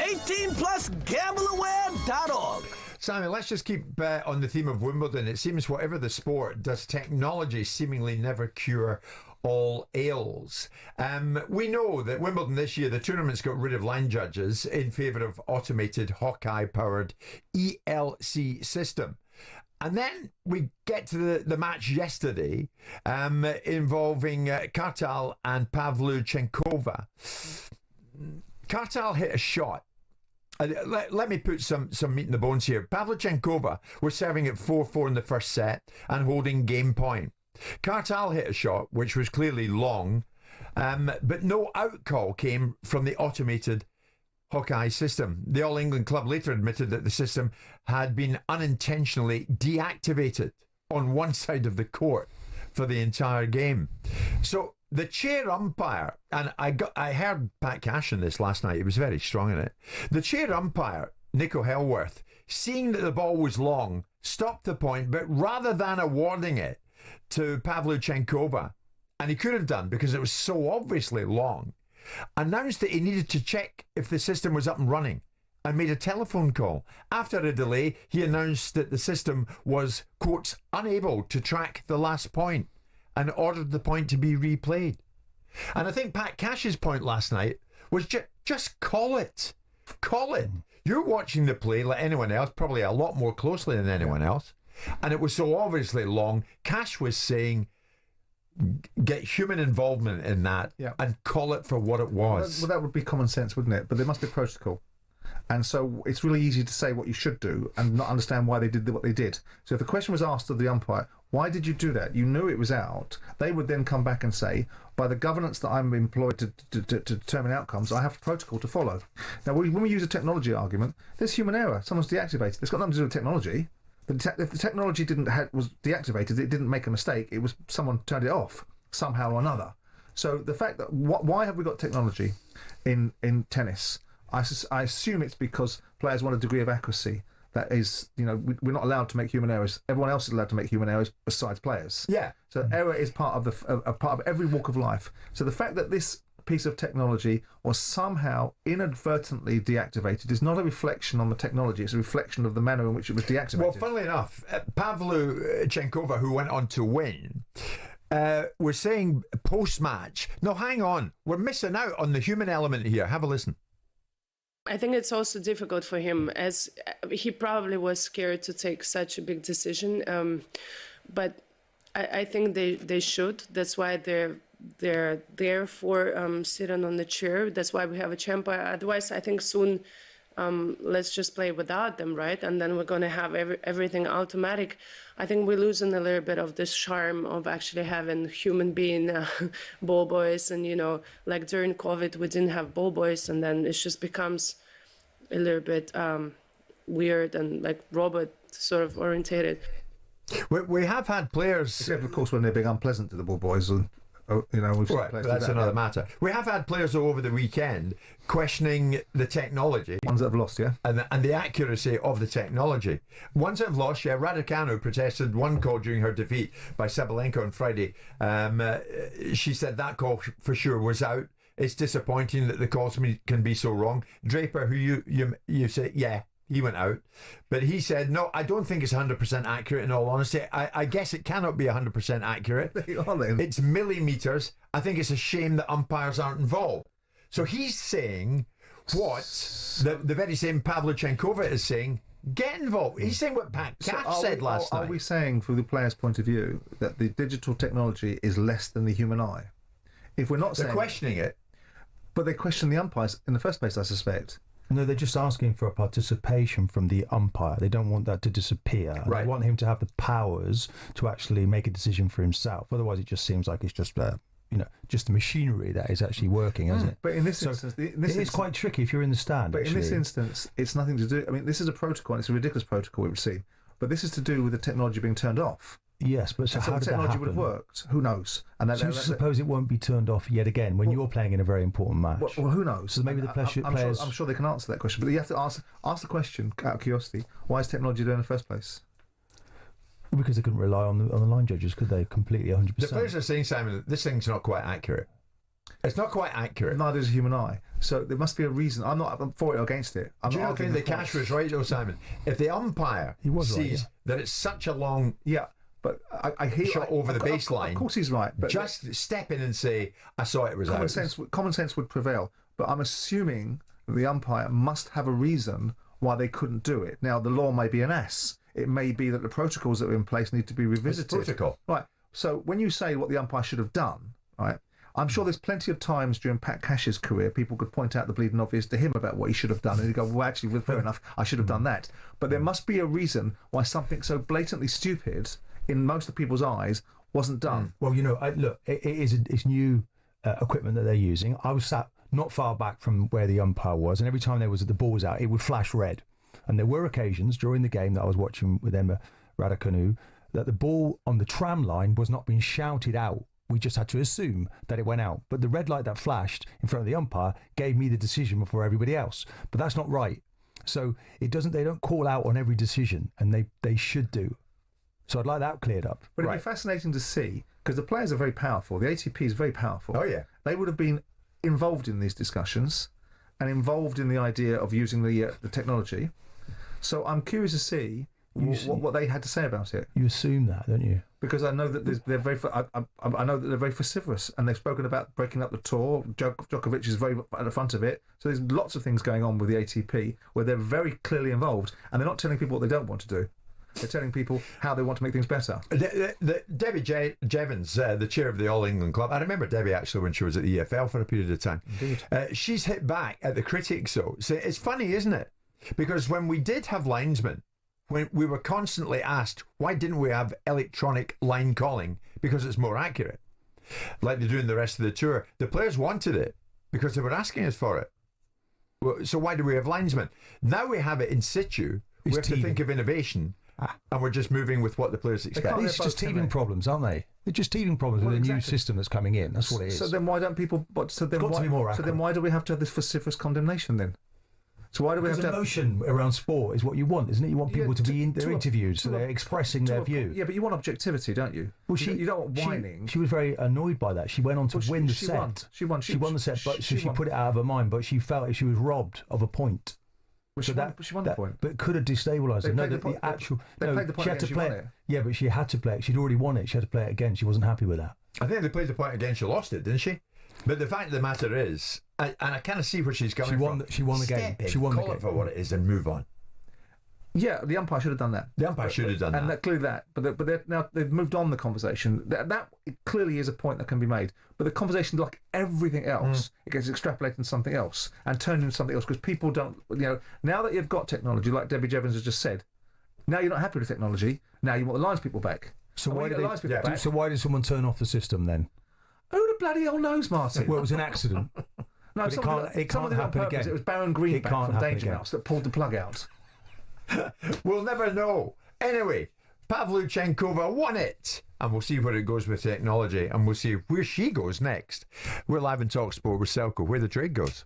18 plus, gambleaware.org. Simon, let's just keep on the theme of Wimbledon. It seems whatever the sport, does technology seemingly never cure all ails. We know that Wimbledon this year, the tournament's got rid of line judges in favour of automated Hawkeye-powered ELC system. And then we get to the match yesterday involving Kartal and Pavlyuchenkova. Kartal hit a shot. Let me put some meat in the bones here. Pavlyuchenkova was serving at 4-4 in the first set and holding game point. Kartal hit a shot which was clearly long, but no out call came from the automated Hawkeye system. The All England club later admitted that the system had been unintentionally deactivated on one side of the court for the entire game. So the chair umpire, and I heard Pat Cash in this last night, he was very strong in it. The chair umpire, Nico Hellworth, seeing that the ball was long, stopped the point, but rather than awarding it to Pavlyuchenkova, and he could have done because it was so obviously long, announced that he needed to check if the system was up and running and made a telephone call. After a delay, he announced that the system was, quotes, unable to track the last point and ordered the point to be replayed. And I think Pat Cash's point last night was just call it. Call it. You're watching the play like anyone else, probably a lot more closely than anyone else. And it was so obviously long. Cash was saying, get human involvement in that and call it for what it was. Well, that would be common sense, wouldn't it? But there must be protocol. And so it's really easy to say what you should do and not understand why they did what they did. So if the question was asked of the umpire, why did you do that? You knew it was out. They would then come back and say, by the governance that I'm employed to determine outcomes, I have protocol to follow. Now, when we use a technology argument, there's human error. Someone's deactivated. It's got nothing to do with technology. If the technology was deactivated, it didn't make a mistake. It was someone turned it off somehow or another. So the fact that why have we got technology in tennis? I assume it's because players want a degree of accuracy. That is, we're not allowed to make human errors. Everyone else is allowed to make human errors besides players. Yeah. So error is part of every walk of life. So the fact that this piece of technology was somehow inadvertently deactivated is not a reflection on the technology, it's a reflection of the manner in which it was deactivated. Well, funnily enough, Pavlyuchenkova, who went on to win, we're saying post-match, no, hang on, we're missing out on the human element here. Have a listen. I think it's also difficult for him, as he probably was scared to take such a big decision. But I think they should. That's why they're there for sitting on the chair. That's why we have a champ. Otherwise, I think soon let's just play without them, right? And then we're going to have everything automatic. I think we're losing a little bit of this charm of actually having human being ball boys. And, you know, like during COVID, we didn't have ball boys. And then it just becomes a little bit weird and like robot sort of orientated. We have had players... Except, of course, when they're being unpleasant to the ball boys. And, you know, we've right, but that's another matter. We have had players over the weekend questioning the technology. Ones that have lost, yeah. And the accuracy of the technology. Ones that have lost, yeah. Raducanu protested one call during her defeat by Sabalenka on Friday. She said that call for sure was out. It's disappointing that the calls can be so wrong. Draper, who you say, yeah, he went out. But he said, no, I don't think it's 100% accurate, in all honesty. I guess it cannot be 100% accurate. It's millimetres. I think it's a shame that umpires aren't involved. So he's saying what the very same Pavlyuchenkova is saying, get involved. He's saying what Pat Cash said last night. Are we saying, from the player's point of view, that the digital technology is less than the human eye? If we're not saying... They're questioning it. But they question the umpires in the first place, I suspect. No, they're just asking for a participation from the umpire. They don't want that to disappear. Right. They want him to have the powers to actually make a decision for himself. Otherwise, it just seems like it's just just the machinery that is actually working, isn't it? But in this instance... It's quite tricky if you're in the stand, But actually. in this instance, it's nothing to do... I mean, this is a protocol, and it's a ridiculous protocol, it would seem. But this is to do with the technology being turned off. Yes, but so and how the did that technology happen? would have worked. Who knows? And So suppose it won't be turned off yet again when you're playing in a very important match. Well, who knows? So maybe the players... I'm sure they can answer that question, but you have to ask the question out of curiosity. Why is technology there in the first place? Because they couldn't rely on the line judges, could they? Completely 100%. The players are saying, Simon, this thing's not quite accurate. It's not quite accurate. Neither is a human eye. So there must be a reason. I'm for it or against it. Do you not think the Cash was right, though, Simon? If the umpire sees that it's such a long... Yeah. But I hear shot over the baseline. Of course, he's right. But just step in and say, "I saw it was out." Common sense would prevail. But I'm assuming the umpire must have a reason why they couldn't do it. Now, the law may be an ass. It may be that the protocols that are in place need to be revisited. Protocol, right? So when you say what the umpire should have done, right? I'm sure there's plenty of times during Pat Cash's career people could point out the bleeding obvious to him about what he should have done, and he'd go, "Well, actually, well, fair enough, I should have done that." But there must be a reason why something so blatantly stupid, in most of people's eyes, wasn't done. Well, look, it's new equipment that they're using. I was sat not far back from where the umpire was, and every time the ball was out, it would flash red. And there were occasions during the game that I was watching with Emma Raducanu that the ball on the tram line was not being shouted out. We just had to assume that it went out. But the red light that flashed in front of the umpire gave me the decision before everybody else. But that's not right. So they don't call out on every decision, and they should do. So I'd like that cleared up. But it'd be fascinating to see, because the players are very powerful. The ATP is very powerful. Oh, yeah. They would have been involved in these discussions and involved in the idea of using the technology. So I'm curious to see what they had to say about it. You assume that, don't you? Because I know that they're very. I know that they're very vociferous, and they've spoken about breaking up the tour. Djokovic is very at the front of it. So there's lots of things going on with the ATP where they're very clearly involved, and they're not telling people what they don't want to do. They're telling people how they want to make things better. Debbie Jevons, the chair of the All England Club, I remember Debbie actually when she was at the EFL for a period of time. Indeed. She's hit back at the critics, though. So it's funny, isn't it? Because when we did have linesmen, when we were constantly asked, why didn't we have electronic line calling? Because it's more accurate. Like they're doing the rest of the tour. The players wanted it because they were asking us for it. Well, so why do we have linesmen? Now we have it in situ. We have to think of innovation. And we're just moving with what the players expect. These are just teething problems, aren't they? They're just teething problems with a new system that's coming in. That's what it is. So then why don't people... So then why do we have to have this vociferous condemnation then? So why do we have to emotion around sport is what you want, isn't it? You want people to be in their interviews, so they're expressing their view. Yeah, but you want objectivity, don't you? Well, you don't want whining. She was very annoyed by that. She went on to win the set. She won the set, but she put it out of her mind. But she felt like she was robbed of a point. Well, she won the point. But could have destabilised her. They played the point she had to again, play she won it. it. Yeah, but she had to play it. She'd already won it. She had to play it again. She wasn't happy with that. I think they played the point again. She lost it, didn't she? But the fact of the matter is, and I kind of see where she's coming from. She won the game. She won the game. Call it for what it is and move on. Yeah, the umpire should have done that. The umpire should have done that. And clearly that. But now they've moved on the conversation. That clearly is a point that can be made. But the conversation, like everything else, it gets extrapolated into something else and turned into something else because people don't, now that you've got technology, like Debbie Jevons has just said, now you're not happy with technology, now you want the lines people back. So why did someone turn off the system then? Who the bloody hell knows, Martin? Well, it was an accident. No, it can't happen again. It was Baron Greenback from Danger Mouse that pulled the plug out. We'll never know. Anyway, Pavlyuchenkova won it. And we'll see where it goes with technology. And we'll see where she goes next. We're live in talkSPORT with Selco, where the trade goes.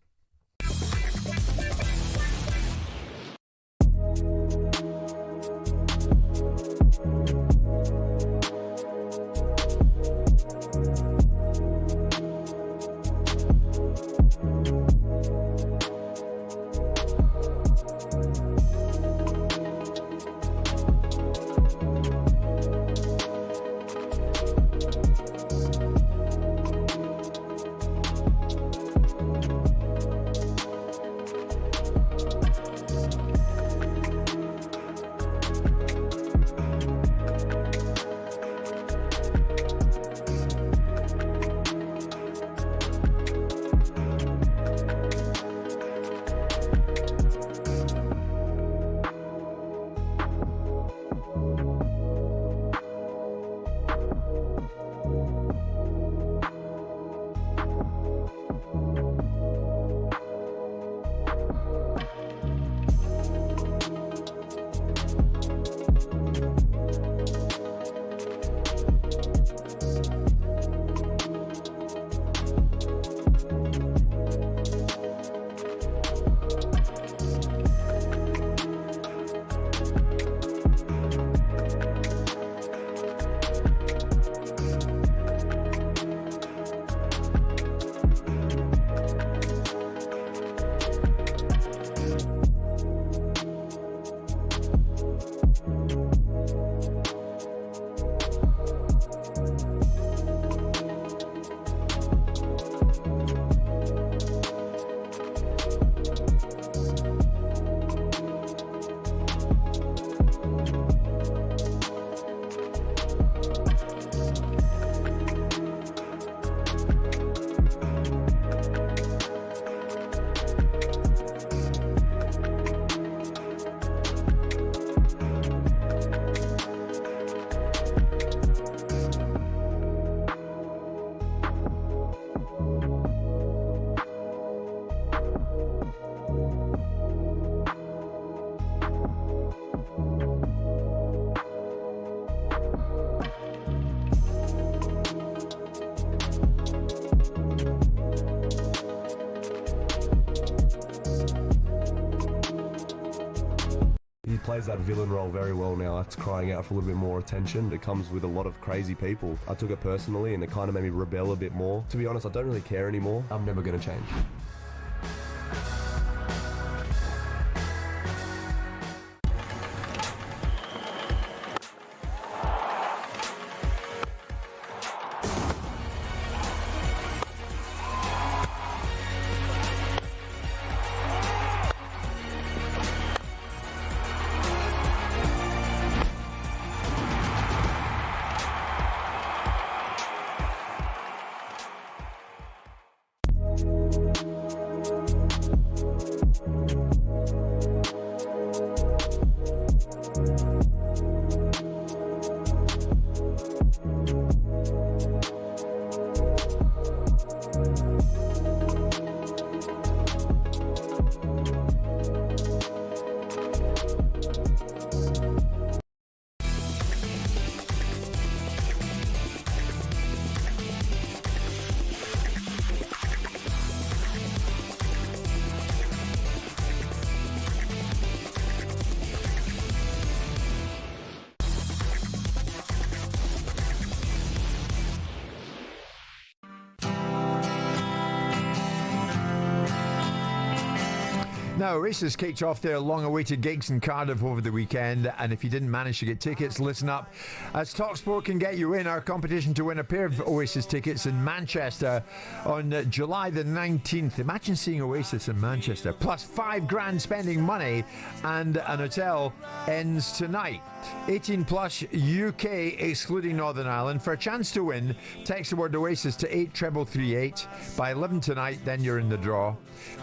Plays that villain role very well now. That's crying out for a little bit more attention. It comes with a lot of crazy people. I took it personally and it kind of made me rebel a bit more. To be honest, I don't really care anymore. I'm never going to change. Now, Oasis kicked off their long-awaited gigs in Cardiff over the weekend, and if you didn't manage to get tickets, listen up, as talkSPORT can get you in our competition to win a pair of Oasis tickets in Manchester on July the 19th. Imagine seeing Oasis in Manchester, plus £5,000 spending money, and an hotel ends tonight. 18 plus UK excluding Northern Ireland. For a chance to win, text the word Oasis to 83338 by 11 tonight, then you're in the draw.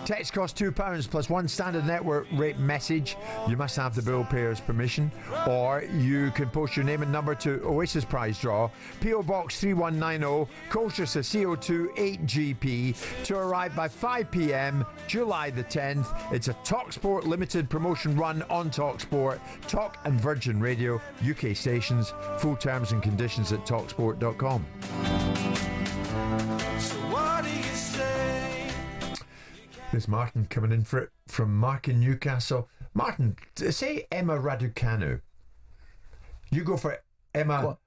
Text costs £2 plus one standard network rate message. You must have the bill payer's permission, or you can post your name and number to Oasis prize draw, PO Box 3190, Colchester CO2 8GP, to arrive by 5 p.m. July the 10th. It's a talkSPORT limited promotion run on talkSPORT, Talk and Virgin Radio, UK stations. Full terms and conditions at talksport.com. So what do you say? There's Martin coming in for it from Mark in Newcastle. Martin, say Emma Raducanu. You go for Emma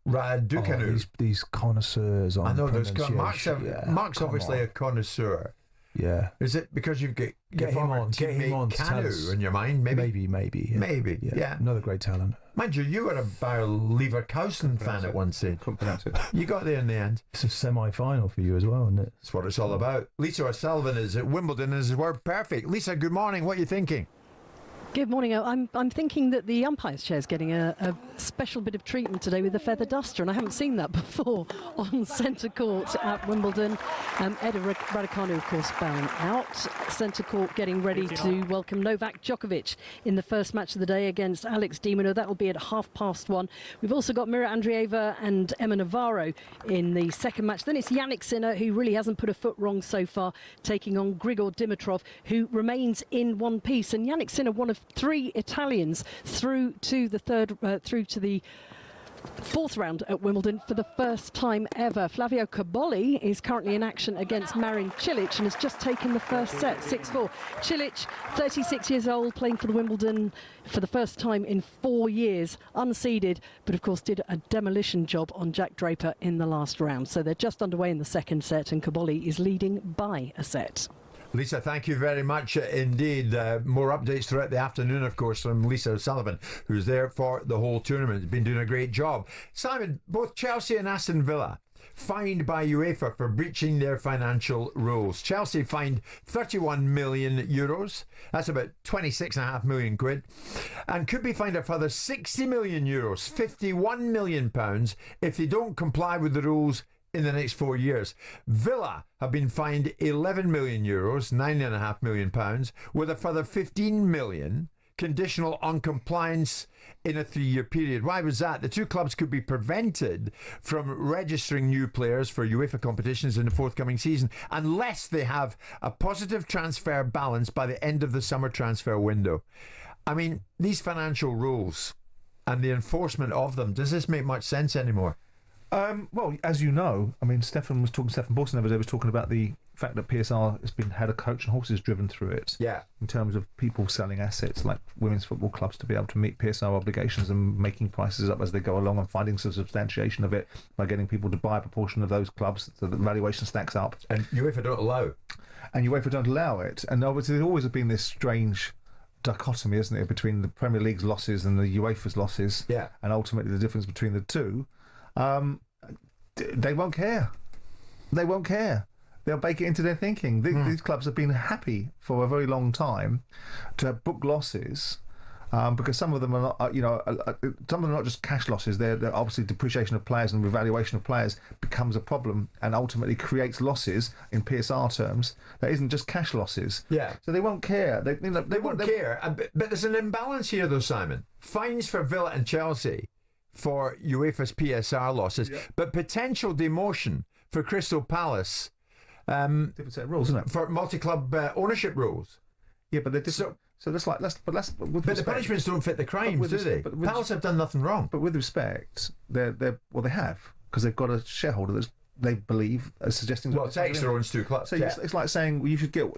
Raducanu. Oh, these connoisseurs on I know, there's pronunciation. Mark's obviously a connoisseur. Yeah. Is it because you've got Get him on Canu in your mind? Maybe. Yeah. Maybe. Yeah. Another great talent. Mind you were a Bayer Leverkusen fan at one stage. Couldn't pronounce it. You got there in the end. It's a semi-final for you as well, isn't it? That's what it's all about. Lisa O'Sullivan is at Wimbledon and is word perfect. Lisa, good morning. What are you thinking? Good morning. I'm thinking that the umpire's chair is getting a special bit of treatment today with the feather duster, and I haven't seen that before on centre court at Wimbledon. Eda Raducanu, of course, bowing out. Centre court getting ready to welcome Novak Djokovic in the first match of the day against Alex de Minaur. That will be at 1:30. We've also got Mira Andreeva and Emma Navarro in the second match. Then it's Yannick Sinner, who really hasn't put a foot wrong so far, taking on Grigor Dimitrov, who remains in one piece. And Yannick Sinner, one of 3 Italians through to the fourth round at Wimbledon for the first time ever. Flavio Cobolli is currently in action against Marin Cilic and has just taken the first set, 6-4. Cilic, 36 years old, playing for the Wimbledon for the first time in 4 years, unseeded, but of course did a demolition job on Jack Draper in the last round. So they're just underway in the second set, and Cobolli is leading by a set. Lisa, thank you very much indeed. More updates throughout the afternoon, of course, from Lisa O'Sullivan, who's there for the whole tournament. Been doing a great job. Simon, both Chelsea and Aston Villa fined by UEFA for breaching their financial rules. Chelsea fined €31 million. That's about 26.5 million quid. And could be fined a further €60 million, £51 million, if they don't comply with the rules in the next 4 years. Villa have been fined €11 million, £9.5 million, with a further €15 million conditional on compliance in a 3-year period. Why was that? The two clubs could be prevented from registering new players for UEFA competitions in the forthcoming season unless they have a positive transfer balance by the end of the summer transfer window. I mean, these financial rules and the enforcement of them, does this make much sense anymore? Well, as you know, I mean, Stefan Bolton the other day was talking about the fact that PSR had a coach and horses driven through it. Yeah. In terms of people selling assets like women's football clubs to be able to meet PSR obligations and making prices up as they go along and finding some substantiation of it by getting people to buy a proportion of those clubs so that the valuation stacks up. And UEFA don't allow. And UEFA don't allow it. And obviously there's always been this strange dichotomy, isn't it, between the Premier League's losses and the UEFA's losses. Yeah. And ultimately the difference between the two. They won't care. They won't care. They'll bake it into their thinking. These clubs have been happy for a very long time to book losses because some of them are not, some of them are not just cash losses. They're obviously depreciation of players and revaluation of players becomes a problem and ultimately creates losses in PSR terms. That isn't just cash losses. Yeah. So they won't care. They won't care. But there's an imbalance here, though, Simon. Fines for Villa and Chelsea for UEFA's PSR losses, but potential demotion for Crystal Palace. Different set of rules, isn't it? For multi-club ownership rules. Yeah, but they're different. So that's like but the punishments don't fit the crimes, do they? Palace have done nothing wrong. But with respect, they have, because they've got a shareholder that's they believe suggesting. Well, it takes their own two clubs. So it's like saying you should get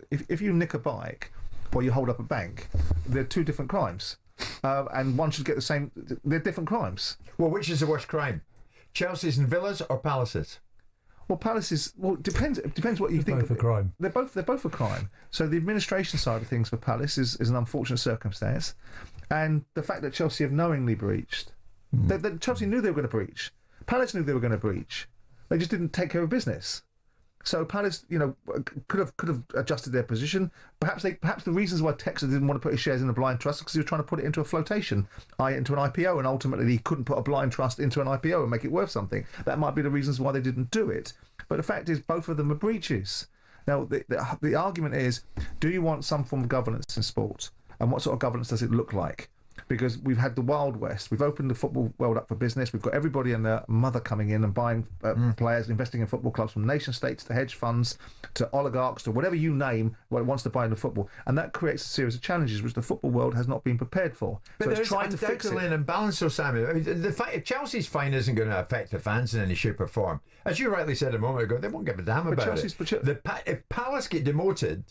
if you nick a bike or you hold up a bank, they're two different crimes. And one should get the same. They're different crimes. Well, which is the worst crime? Chelsea's and Villa's or Palace's? Well, Palace is depends what you think. Both a crime. They're both a crime. So the administration side of things for Palace is an unfortunate circumstance, and the fact that Chelsea have knowingly breached. That Chelsea knew they were going to breach. Palace knew they were going to breach. They just didn't take care of business. So Palace, could have adjusted their position. Perhaps the reasons why Texas didn't want to put his shares in a blind trust because he was trying to put it into a flotation, into an IPO, and ultimately he couldn't put a blind trust into an IPO and make it worth something. That might be the reasons why they didn't do it. But the fact is, both of them are breaches. Now, the argument is, do you want some form of governance in sport, and what sort of governance does it look like? Because we've had the Wild West. We've opened the football world up for business. We've got everybody and their mother coming in and buying players, investing in football clubs, from nation states to hedge funds to oligarchs to whatever you name what wants to buy into football. And that creates a series of challenges which the football world has not been prepared for. But so there's it's trying to fix it. an imbalance, though, Simon. I mean, the fact Chelsea's fine isn't going to affect the fans in any shape or form. As you rightly said a moment ago, they won't give a damn about it. If Palace get demoted...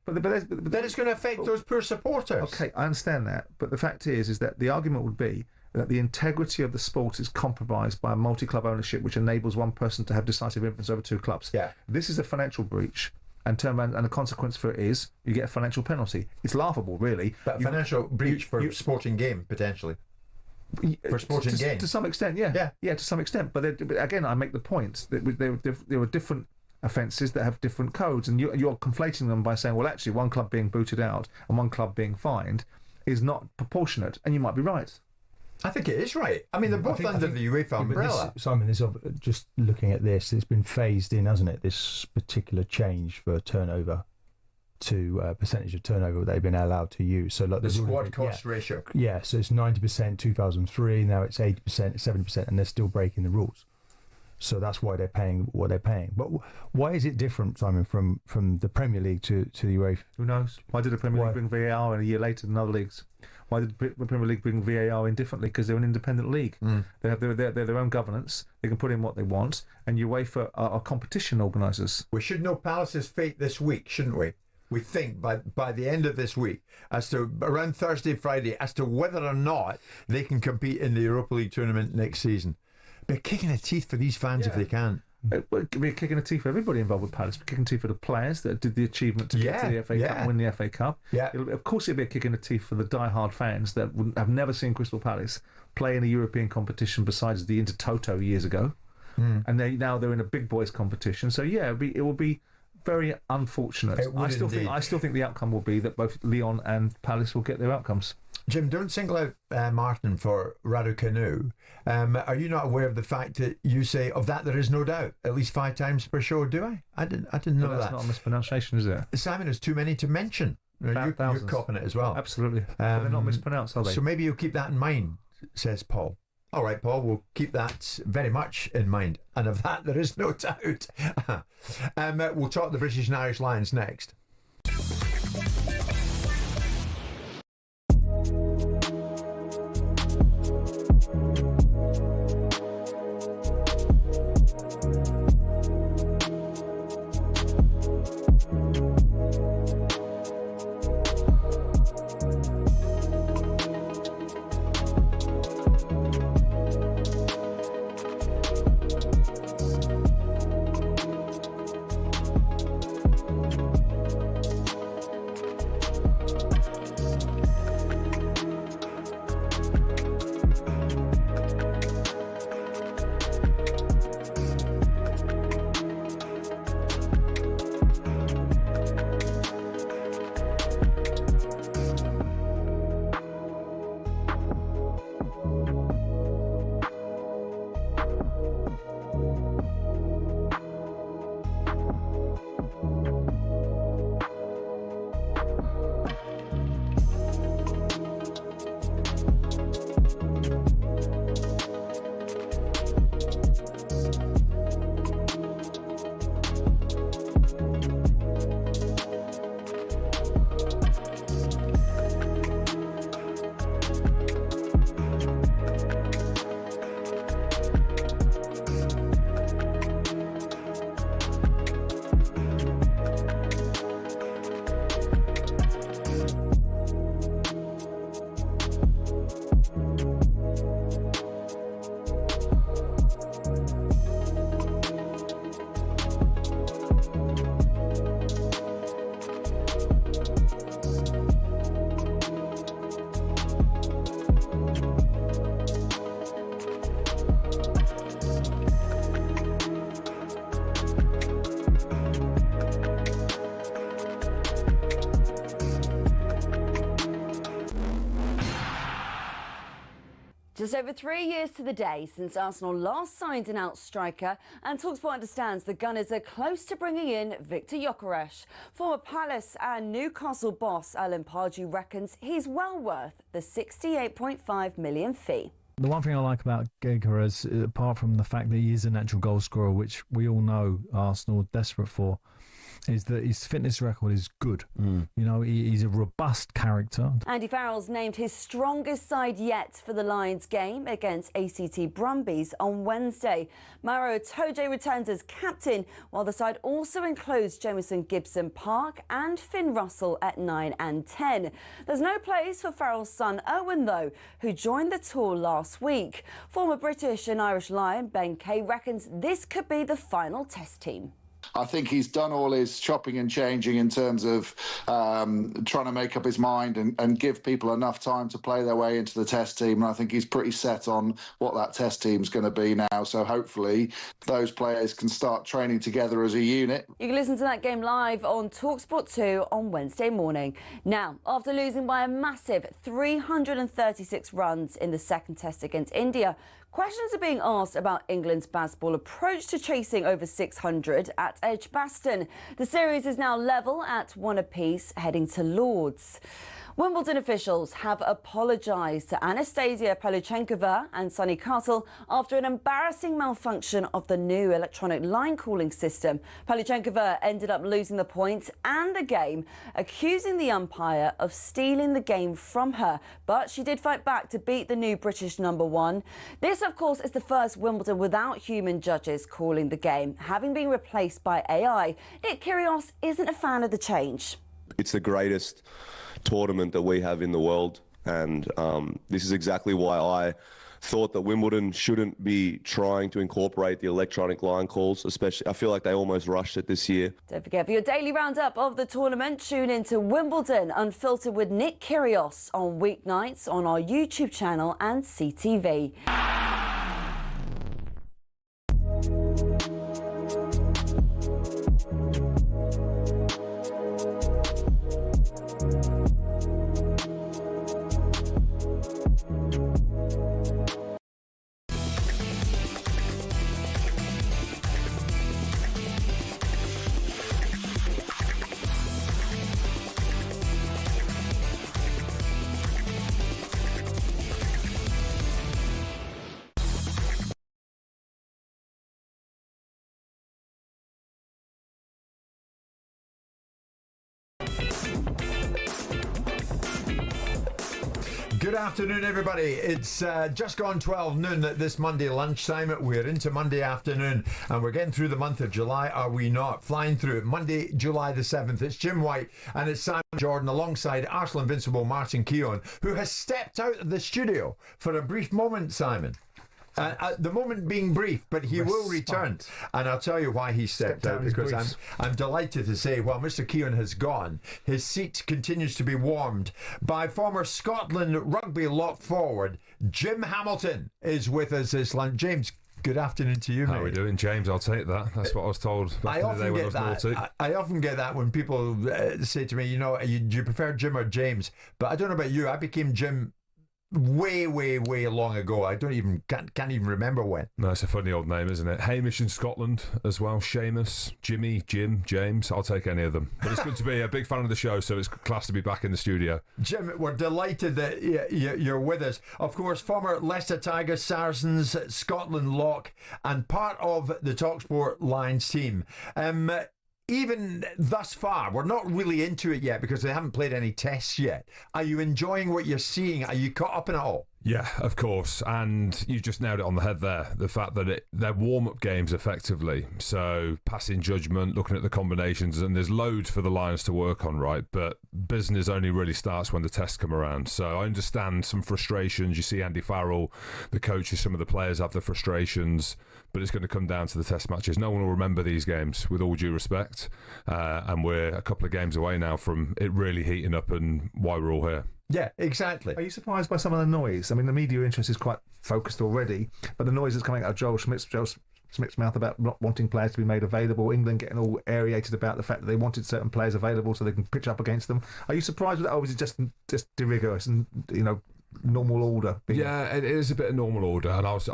But then it's going to affect those poor supporters. Okay, I understand that. But the fact is that the argument would be that the integrity of the sport is compromised by a multi-club ownership which enables one person to have decisive influence over two clubs. Yeah. This is a financial breach, and the consequence for it is you get a financial penalty. It's laughable, really. But financial breach for sporting game, potentially. For sporting game. To some extent, yeah. Yeah, to some extent. But again, I make the point that there were different offences that have different codes, and you're conflating them by saying, well, actually, one club being booted out and one club being fined is not proportionate, and you might be right. I think it is right. I mean, they're both under the UEFA umbrella. Simon, just looking at this, it's been phased in, hasn't it? This particular change for turnover to percentage of turnover they've been allowed to use. So like the squad cost ratio. Yeah, so it's 90% 2003, now it's 80%, 70%, and they're still breaking the rules. So that's why they're paying what they're paying. But why is it different, Simon, from the Premier League to the UEFA? Who knows? Why did the Premier League bring VAR in a year later than other leagues? Why did the Premier League bring VAR in differently? Because they're an independent league. They have their own governance. They can put in what they want. And UEFA are competition organisers. We should know Palace's fate this week, shouldn't we? We think by the end of this week, as to around Thursday, Friday, as to whether or not they can compete in the Europa League tournament next season. They're kicking their teeth for these fans if they can. It'd be a kick in the teeth for everybody involved with Palace. It'd be a kick in the teeth for the players that did the achievement to get to the FA Cup and win the FA Cup. Yeah. Of course, it'd be a kick in the teeth for the die-hard fans that have never seen Crystal Palace play in a European competition besides the Intertoto years ago. And they're in a big boys competition. So yeah, it will be very unfortunate. I still think the outcome will be that both Lyon and Palace will get their outcomes. Jim, don't single out Martin for Raducanu. Are you not aware of the fact that you say of that there is no doubt at least 5 times per show? Do I? I didn't know that. That's not a mispronunciation, is it? Simon, is too many to mention. You're copping it as well. Absolutely. They're not mispronounced, are they? So maybe you'll keep that in mind, says Paul. All right, Paul, we'll keep that very much in mind. And of that, there is no doubt. We'll talk the British and Irish Lions next. Just over 3 years to the day since Arsenal last signed an out striker, and talkSPORT understands the Gunners are close to bringing in Victor Gyökeres. Former Palace and Newcastle boss Alan Pardew reckons he's well worth the £68.5 million fee. The one thing I like about Gyökeres, apart from the fact that he is a natural goal scorer, which we all know Arsenal are desperate for, is that his fitness record is good. You know, he's a robust character. Andy Farrell's named his strongest side yet for the Lions game against ACT Brumbies on Wednesday. Maro Itoje returns as captain, while the side also includes Jamison Gibson Park and Finn Russell at 9 and 10. There's no place for Farrell's son Owen, though, who joined the tour last week. Former British and Irish Lion Ben Kay reckons this could be the final test team. I think he's done all his chopping and changing in terms of trying to make up his mind and give people enough time to play their way into the test team. And I think he's pretty set on what that test team's going to be now. So hopefully those players can start training together as a unit. You can listen to that game live on talkSPORT 2 on Wednesday morning. Now, after losing by a massive 336 runs in the second test against India, questions are being asked about England's baseball approach to chasing over 600 at Edgbaston. The series is now level at 1 apiece, heading to Lord's. Wimbledon officials have apologised to Anastasia Paluchenkova and Sonny Castle after an embarrassing malfunction of the new electronic line calling system. Paluchenkova ended up losing the points and the game, accusing the umpire of stealing the game from her. But she did fight back to beat the new British #1. This, of course, is the first Wimbledon without human judges calling the game, having been replaced by AI. Nick Kyrgios isn't a fan of the change. It's the greatest tournament that we have in the world, and this is exactly why I thought that Wimbledon shouldn't be trying to incorporate the electronic line calls, especially. I feel like they almost rushed it this year. Don't forget, for your daily roundup of the tournament, tune in to Wimbledon Unfiltered with Nick Kyrgios on weeknights on our YouTube channel and CTV. Good afternoon, everybody. It's just gone 12 noon this Monday lunchtime. We're into Monday afternoon and we're getting through the month of July, are we not? Flying through it. Monday, July the 7th. It's Jim White and it's Simon Jordan alongside Arsenal invincible Martin Keown, who has stepped out of the studio for a brief moment, Simon. The moment being brief, but he will return. And I'll tell you why he stepped out, because I'm delighted to say, while Mr. Keown has gone, his seat continues to be warmed by former Scotland rugby lock forward Jim Hamilton is with us this lunch. James, good afternoon to you, mate. How are we doing, James? I'll take that. That's what I was told back in the day when I was naughty. I often get that when people say to me, you know, do you prefer Jim or James? But I don't know about you. I became Jim way long ago. I can't even remember when. No, it's a funny old name, isn't it? Hamish in Scotland as well. Seamus, Jimmy, Jim, James. I'll take any of them. But it's good to be a big fan of the show, so it's class to be back in the studio. Jim, we're delighted that you're with us. Of course, former Leicester Tigers, Saracens, Scotland lock, and part of the talkSPORT Lions team. Even thus far, we're not really into it yet because they haven't played any tests yet. Are you enjoying what you're seeing? Are you caught up in it all? Yeah, of course. And you just nailed it on the head there. The fact that they're warm-up games effectively. So passing judgment, looking at the combinations, and there's loads for the Lions to work on, right? But business only really starts when the tests come around. So I understand some frustrations. You see Andy Farrell, the coaches, some of the players have the frustrations, but it's going to come down to the test matches. No one will remember these games, with all due respect. And we're a couple of games away now from it really heating up and why we're all here. Yeah, exactly. Are you surprised by some of the noise? I mean, the media interest is quite focused already, but the noise that's coming out of Joel Schmidt's mouth about not wanting players to be made available, England getting all aerated about the fact that they wanted certain players available so they can pitch up against them. Are you surprised with that, or was it just de rigueur and, you know, normal order. Yeah, it is a bit of normal order, and I was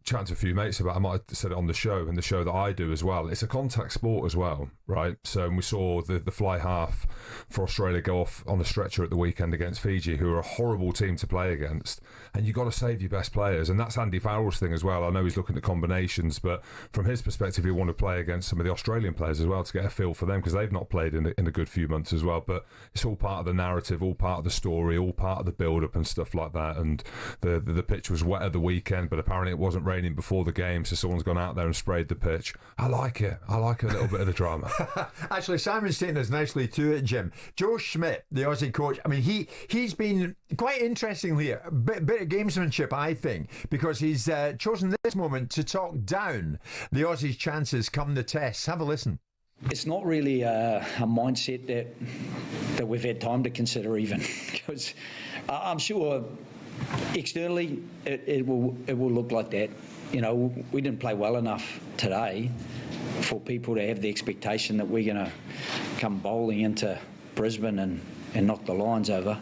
chatting to a few mates about it. I might have said it on the show, and the show that I do as well. It's a contact sport as well, right? So we saw the fly half for Australia go off on a stretcher at the weekend against Fiji, who are a horrible team to play against, and you've got to save your best players, and that's Andy Farrell's thing as well. I know he's looking at combinations, but from his perspective, he'll want to play against some of the Australian players as well to get a feel for them, because they've not played in a good few months as well. But it's all part of the narrative, all part of the story, all part of the build-up and stuff like that. And the pitch was wet at the weekend, but apparently it wasn't raining before the game, so someone's gone out there and sprayed the pitch. I like it. I like a little bit of the drama. Actually, Simon's taken us nicely to it, Jim. Joe Schmidt, the Aussie coach, I mean, he's been quite interesting here. A bit of gamesmanship, I think, because he's chosen this moment to talk down the Aussies' chances come the test. Have a listen. It's not really a mindset that we've had time to consider even, because I'm sure externally it will look like that. You know, we didn't play well enough today for people to have the expectation that we're going to come bowling into Brisbane and knock the Lions over.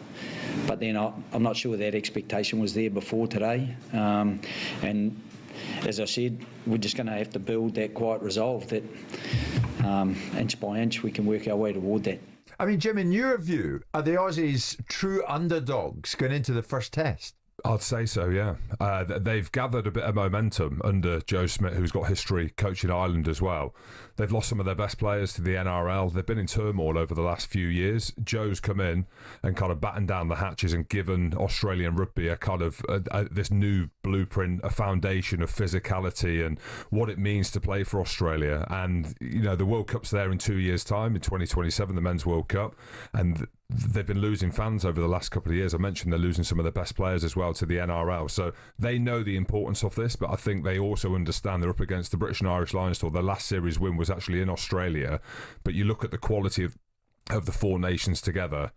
But then I'm not sure that expectation was there before today. And as I said, we're just going to have to build that quiet resolve that inch by inch we can work our way toward that. I mean, Jim, in your view, are the Aussies true underdogs going into the first test? I'd say so, yeah. They've gathered a bit of momentum under Joe Schmidt, who's got history coaching Ireland as well. They've lost some of their best players to the NRL. They've been in turmoil over the last few years. Joe's come in and kind of battened down the hatches and given Australian rugby a kind of this new blueprint, a foundation of physicality and what it means to play for Australia. And, you know, the World Cup's there in 2 years' time, in 2027, the Men's World Cup. And they've been losing fans over the last couple of years. I mentioned they're losing some of their best players as well to the NRL. So they know the importance of this, but I think they also understand they're up against the British and Irish Lions tour. Their last series win was actually in Australia. But you look at the quality of the four nations together,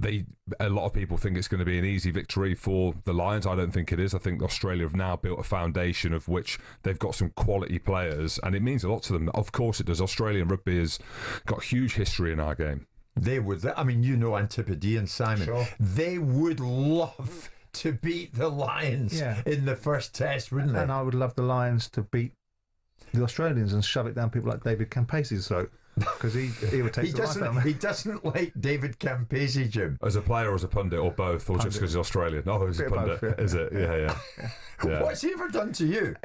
a lot of people think it's going to be an easy victory for the Lions. I don't think it is. I think Australia have now built a foundation of which they've got some quality players, and it means a lot to them. Of course it does. Australian rugby has got huge history in our game. They would. I mean, you know Antipodean, Simon. Sure. They would love to beat the Lions in the first test, wouldn't they? And I would love the Lions to beat the Australians and shove it down people like David Campasi's throat. Because he would take the life out of me. He doesn't like David Campasi, Jim. As a player or as a pundit or both, or just because he's Australian? No, he's a pundit. Both, is it? Yeah. What's he ever done to you?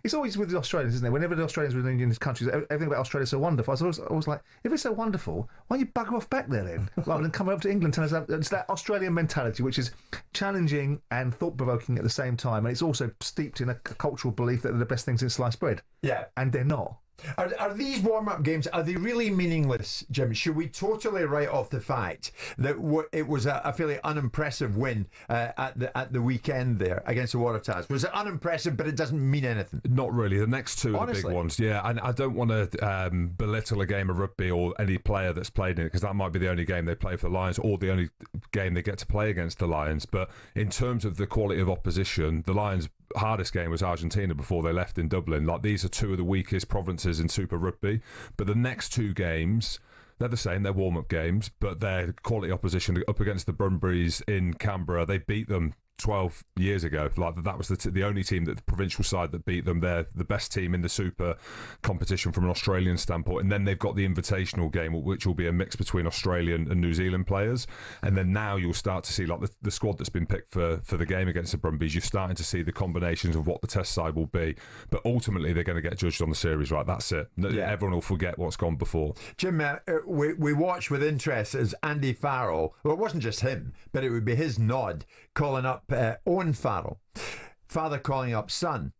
He's always with the Australians, isn't he? Whenever the Australians were in his countries, everything about Australia is so wonderful. I was always like, if it's so wonderful, why don't you bugger off back there then? Rather than come over to England and tell us it's that Australian mentality, which is challenging and thought-provoking at the same time. And it's also steeped in a cultural belief that they're the best things in sliced bread. Yeah. And they're not. Are these warm-up games, are they really meaningless, Jim? Should we totally write off the fact that it was a fairly unimpressive win at the weekend there against the Waratahs? Was it unimpressive, but it doesn't mean anything? Not really. The next two are the big ones, yeah. And I don't want to belittle a game of rugby or any player that's played in it, because that might be the only game they play for the Lions or the only game they get to play against the Lions. But in terms of the quality of opposition, the Lions' hardest game was Argentina before they left in Dublin. Like, these are two of the weakest provinces in Super Rugby, but the next two games, they're the same. They're warm-up games, but they're quality opposition. Up against the Brumbies in Canberra, they beat them 12 years ago. Like, that was the only team, that the provincial side, that beat them. They're the best team in the Super competition from an Australian standpoint. And then they've got the Invitational game, which will be a mix between Australian and New Zealand players. And then now you'll start to see, like, the squad that's been picked for the game against the Brumbies. You're starting to see the combinations of what the test side will be. But ultimately, they're going to get judged on the series, right? That's it. Yeah. Everyone will forget what's gone before. Jim, we watched with interest as Andy Farrell, well, it wasn't just him, but it would be his nod, calling up Owen Farrell, father calling up son.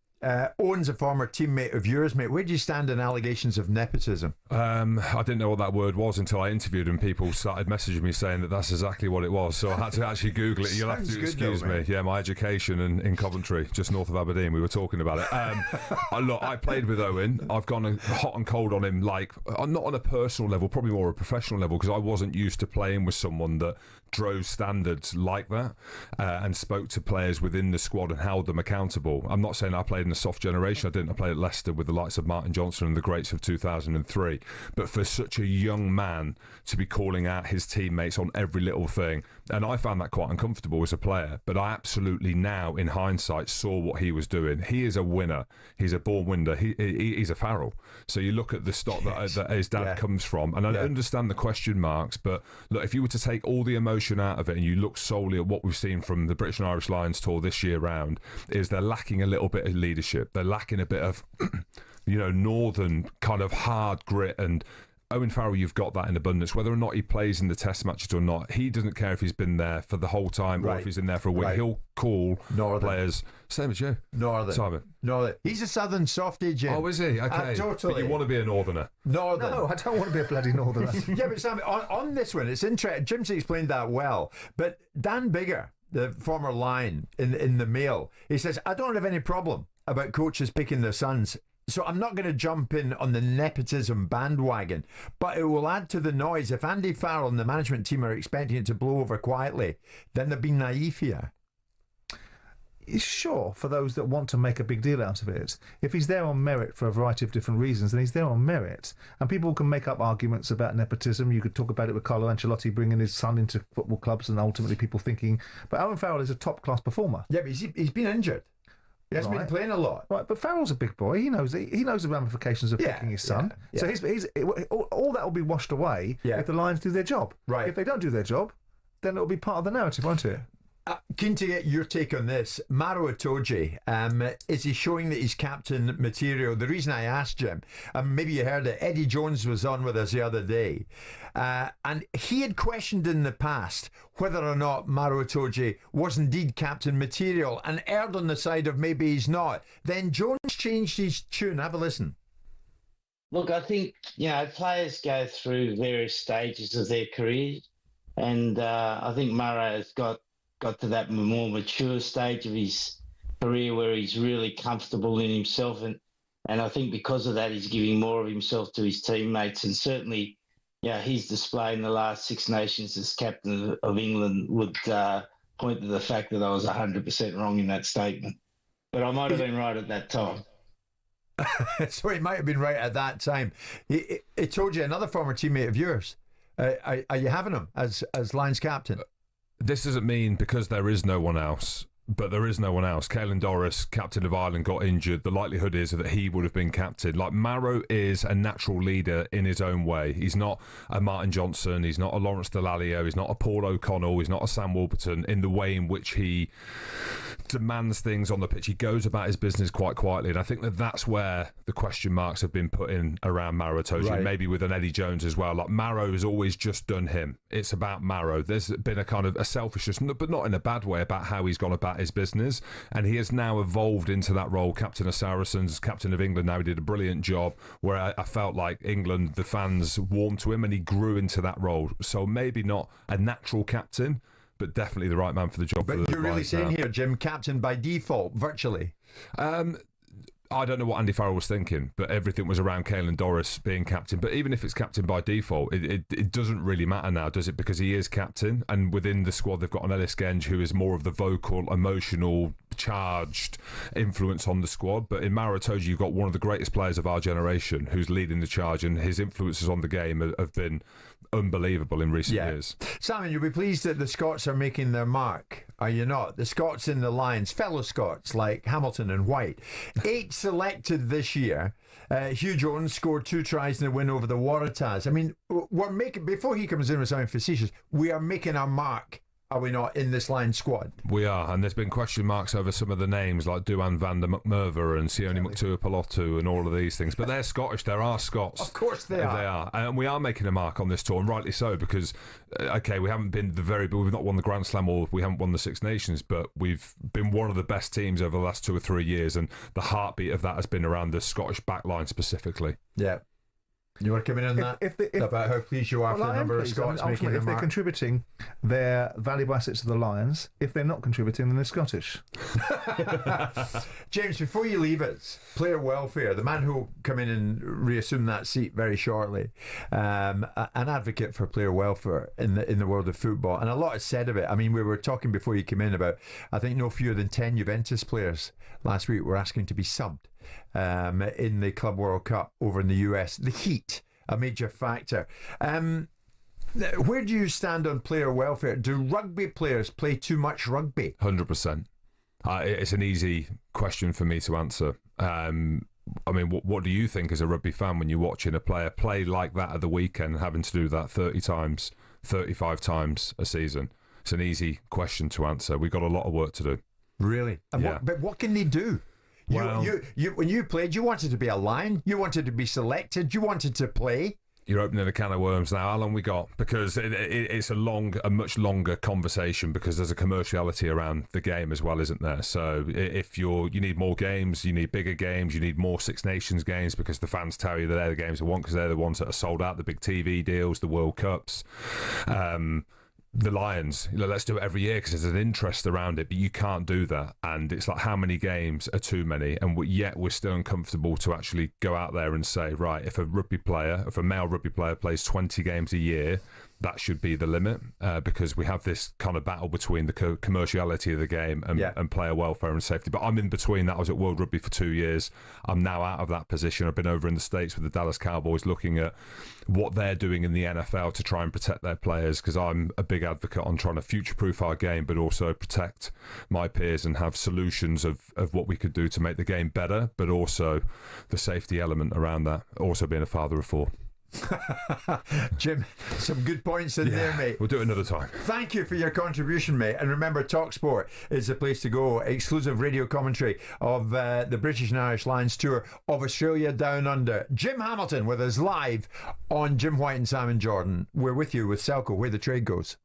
Owen's a former teammate of yours, mate. Where do you stand on allegations of nepotism? I didn't know what that word was until I interviewed him. People started messaging me saying that that's exactly what it was, so I had to actually Google it. You'll have to excuse me. Yeah, my education in Coventry, just north of Aberdeen, we were talking about it. Look, I played with Owen. I've gone hot and cold on him, like, not on a personal level, probably more a professional level, because I wasn't used to playing with someone that drove standards like that and spoke to players within the squad and held them accountable. I'm not saying I played in a soft generation. I didn't play at Leicester with the likes of Martin Johnson and the greats of 2003. But for such a young man to be calling out his teammates on every little thing, and I found that quite uncomfortable as a player, but I absolutely now, in hindsight, saw what he was doing. He is a winner. He's a born winner. He's a Farrell. So you look at the stock that his dad comes from, and I understand the question marks, but look, if you were to take all the emotion out of it and you look solely at what we've seen from the British and Irish Lions tour this year round, is they're lacking a little bit of leadership. They're lacking a bit of, northern kind of hard grit, and Owen Farrell, you've got that in abundance. Whether or not he plays in the test matches or not, he doesn't care if he's been there for the whole time or if he's in there for a week. He'll call players. Same as you. Northern. Simon. Northern. He's a southern softie, Jim. Oh, is he? Okay. Totally. But you want to be a northerner? Northern. No, I don't want to be a bloody northerner. Yeah, but Sam, on this one, it's interesting. Jim's explained that well. But Dan Bigger, the former Lion in the Mail, he says, I don't have any problem about coaches picking their sons. So I'm not going to jump in on the nepotism bandwagon, but it will add to the noise. If Andy Farrell and the management team are expecting it to blow over quietly, then they're being naive here. Sure, for those that want to make a big deal out of it. If he's there on merit for a variety of different reasons, then he's there on merit. And people can make up arguments about nepotism. You could talk about it with Carlo Ancelotti bringing his son into football clubs and ultimately people thinking... But Owen Farrell is a top-class performer. Yeah, but he's been injured. He has been playing a lot. Right, but Farrell's a big boy. He knows the ramifications of picking his son. So all that will be washed away if the Lions do their job. Right. If they don't do their job, then it'll be part of the narrative, won't it? Keen to get your take on this. Maro Itoje, is he showing that he's captain material? The reason I asked Jim, maybe you heard it, Eddie Jones was on with us the other day, and he had questioned in the past whether or not Maro Itoje was indeed captain material and erred on the side of maybe he's not. Then Jones changed his tune. Have a listen. Look, I think, players go through various stages of their career, and I think Maro has got to that more mature stage of his career where he's really comfortable in himself. And I think because of that, he's giving more of himself to his teammates. And certainly, his display in the last Six Nations as captain of England would point to the fact that I was 100% wrong in that statement. But I might have been right at that time. So he might have been right at that time. It told you another former teammate of yours. Are you having him as Lions captain? This doesn't mean because there is no one else, but there is no one else. Caelan Doris, captain of Ireland, got injured. The likelihood is that he would have been captain. Like, Maro is a natural leader in his own way. He's not a Martin Johnson. He's not a Lawrence Dallaglio. He's not a Paul O'Connell. He's not a Sam Warburton in the way in which he demands things on the pitch. He goes about his business quite quietly, and I think that that's where the question marks have been put in around Maro Itoje, maybe with an Eddie Jones as well. Like, Maro has always just done him. It's about Maro. There's been a kind of a selfishness, but not in a bad way, about how he's gone about his business, and he has now evolved into that role. Captain of Saracens, captain of England. Now he did a brilliant job where I felt like England, the fans warmed to him, and he grew into that role. So maybe not a natural captain, but definitely the right man for the job. But you're really saying here, Jim, captain by default, virtually. I don't know what Andy Farrell was thinking, but everything was around Caelan Doris being captain. But even if it's captain by default, it doesn't really matter now, does it? Because he is captain, and within the squad they've got an Ellis Genge who is more of the vocal, emotional, charged influence on the squad. But in Maro Itoje, you've got one of the greatest players of our generation who's leading the charge, and his influences on the game have been unbelievable in recent years. Simon, you'll be pleased that the Scots are making their mark, are you not? The Scots in the Lions, fellow Scots like Hamilton and White. 8 selected this year. Hugh Jones scored 2 tries in the win over the Waratahs. I mean, we're making, before he comes in with something facetious, we are making our mark, are we not, in this Lions squad? We are, and there's been question marks over some of the names like Duan van der McMurver and Sione Muktuapalotu and all of these things. But they're Scottish, there are Scots. Of course they are. They are. And we are making a mark on this tour, and rightly so, because, we haven't been we've not won the Grand Slam or we haven't won the Six Nations, but we've been one of the best teams over the last 2 or 3 years, and the heartbeat of that has been around the Scottish backline specifically. Yeah. You want to come in on that? About how pleased you are for the number of Scots making the if they're mark? contributing, they're valuable assets to the Lions. If they're not contributing, then they're Scottish. James, before you leave us, player welfare, the man who will come in and reassume that seat very shortly, an advocate for player welfare in the world of football, and a lot is said of it. I mean, we were talking before you came in about, I think no fewer than 10 Juventus players last week were asking to be subbed in the Club World Cup over in the US. The heat, a major factor. Where do you stand on player welfare? Do rugby players play too much rugby? 100%. It's an easy question for me to answer. I mean, what do you think as a rugby fan when you're watching a player play like that at the weekend and having to do that 30 times, 35 times a season? It's an easy question to answer. We've got a lot of work to do. Really? And Yeah. but what can they do? Well, you when you played, you wanted to be a Lion, you wanted to be selected, you wanted to play. You're opening a can of worms now. How long we got? Because it's a much longer conversation, because there's a commerciality around the game as well, isn't there? So if you need more games, you need bigger games, you need more Six Nations games, because the fans tell you that they're the games they want, because they're the ones that are sold out, the big TV deals, the World Cups. The Lions, let's do it every year because there's an interest around it, but you can't do that. And it's like, how many games are too many? And yet we're still uncomfortable to actually go out there and say, right, if a male rugby player plays 20 games a year, that should be the limit, because we have this kind of battle between the commerciality of the game and player welfare and safety. But I'm in between that. I was at World Rugby for 2 years. I'm now out of that position. I've been over in the States with the Dallas Cowboys looking at what they're doing in the NFL to try and protect their players, because I'm a big advocate on trying to future-proof our game, but also protect my peers and have solutions of what we could do to make the game better, but also the safety element around that, also being a father of 4. Jim, some good points in there, mate. We'll do it another time. Thank you for your contribution, mate. And remember, talkSPORT is the place to go. Exclusive radio commentary of the British and Irish Lions tour of Australia Down Under. Jim Hamilton with us live on Jim White and Simon Jordan. We're with you with Selco, where the trade goes.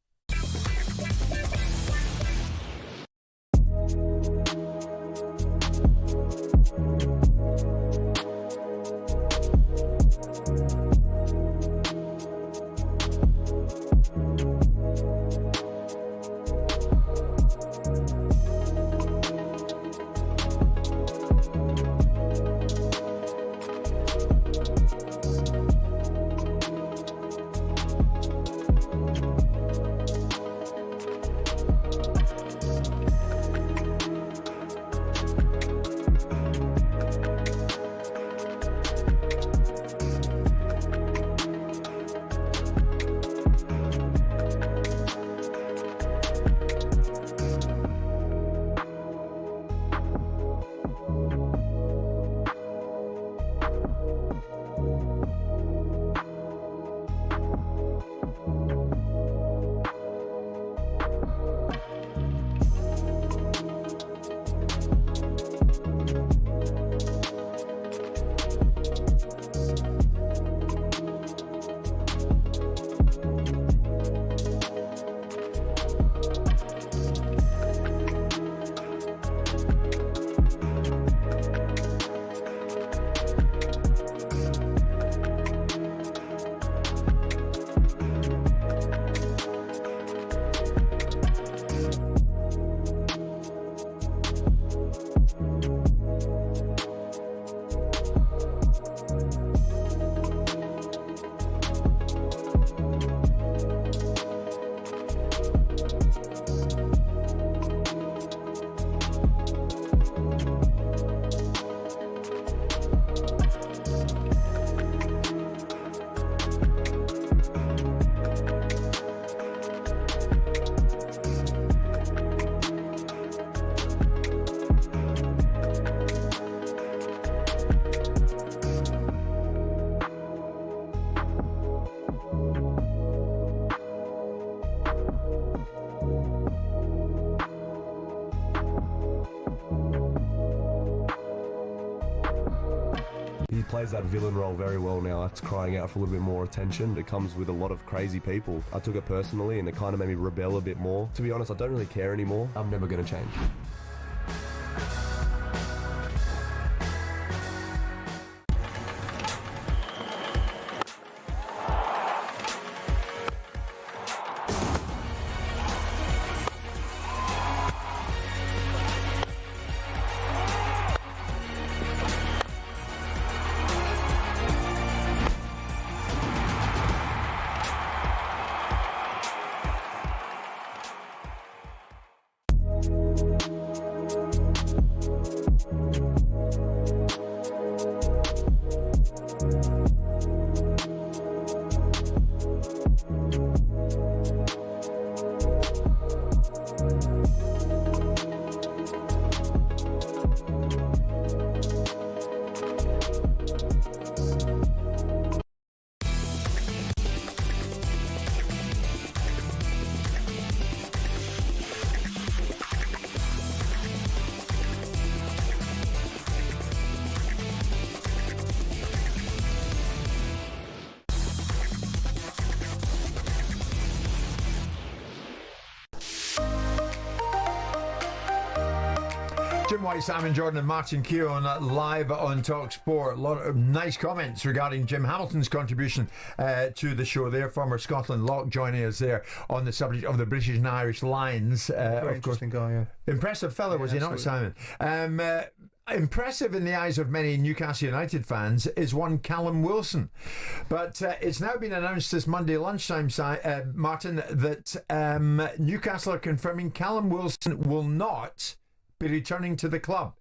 He plays that villain role very well now. It's crying out for a little bit more attention. It comes with a lot of crazy people. I took it personally and it kind of made me rebel a bit more. To be honest, I don't really care anymore. I'm never going to change. Jim White, Simon Jordan and Martin Keown live on talkSPORT. A lot of nice comments regarding Jim Hamilton's contribution to the show there. Former Scotland lock joining us there on the subject of the British and Irish lines. Very interesting guy, yeah. Impressive fellow, was he not, Simon? Impressive in the eyes of many Newcastle United fans is one Callum Wilson. But it's now been announced this Monday lunchtime, Martin, that Newcastle are confirming Callum Wilson will not be returning to the club.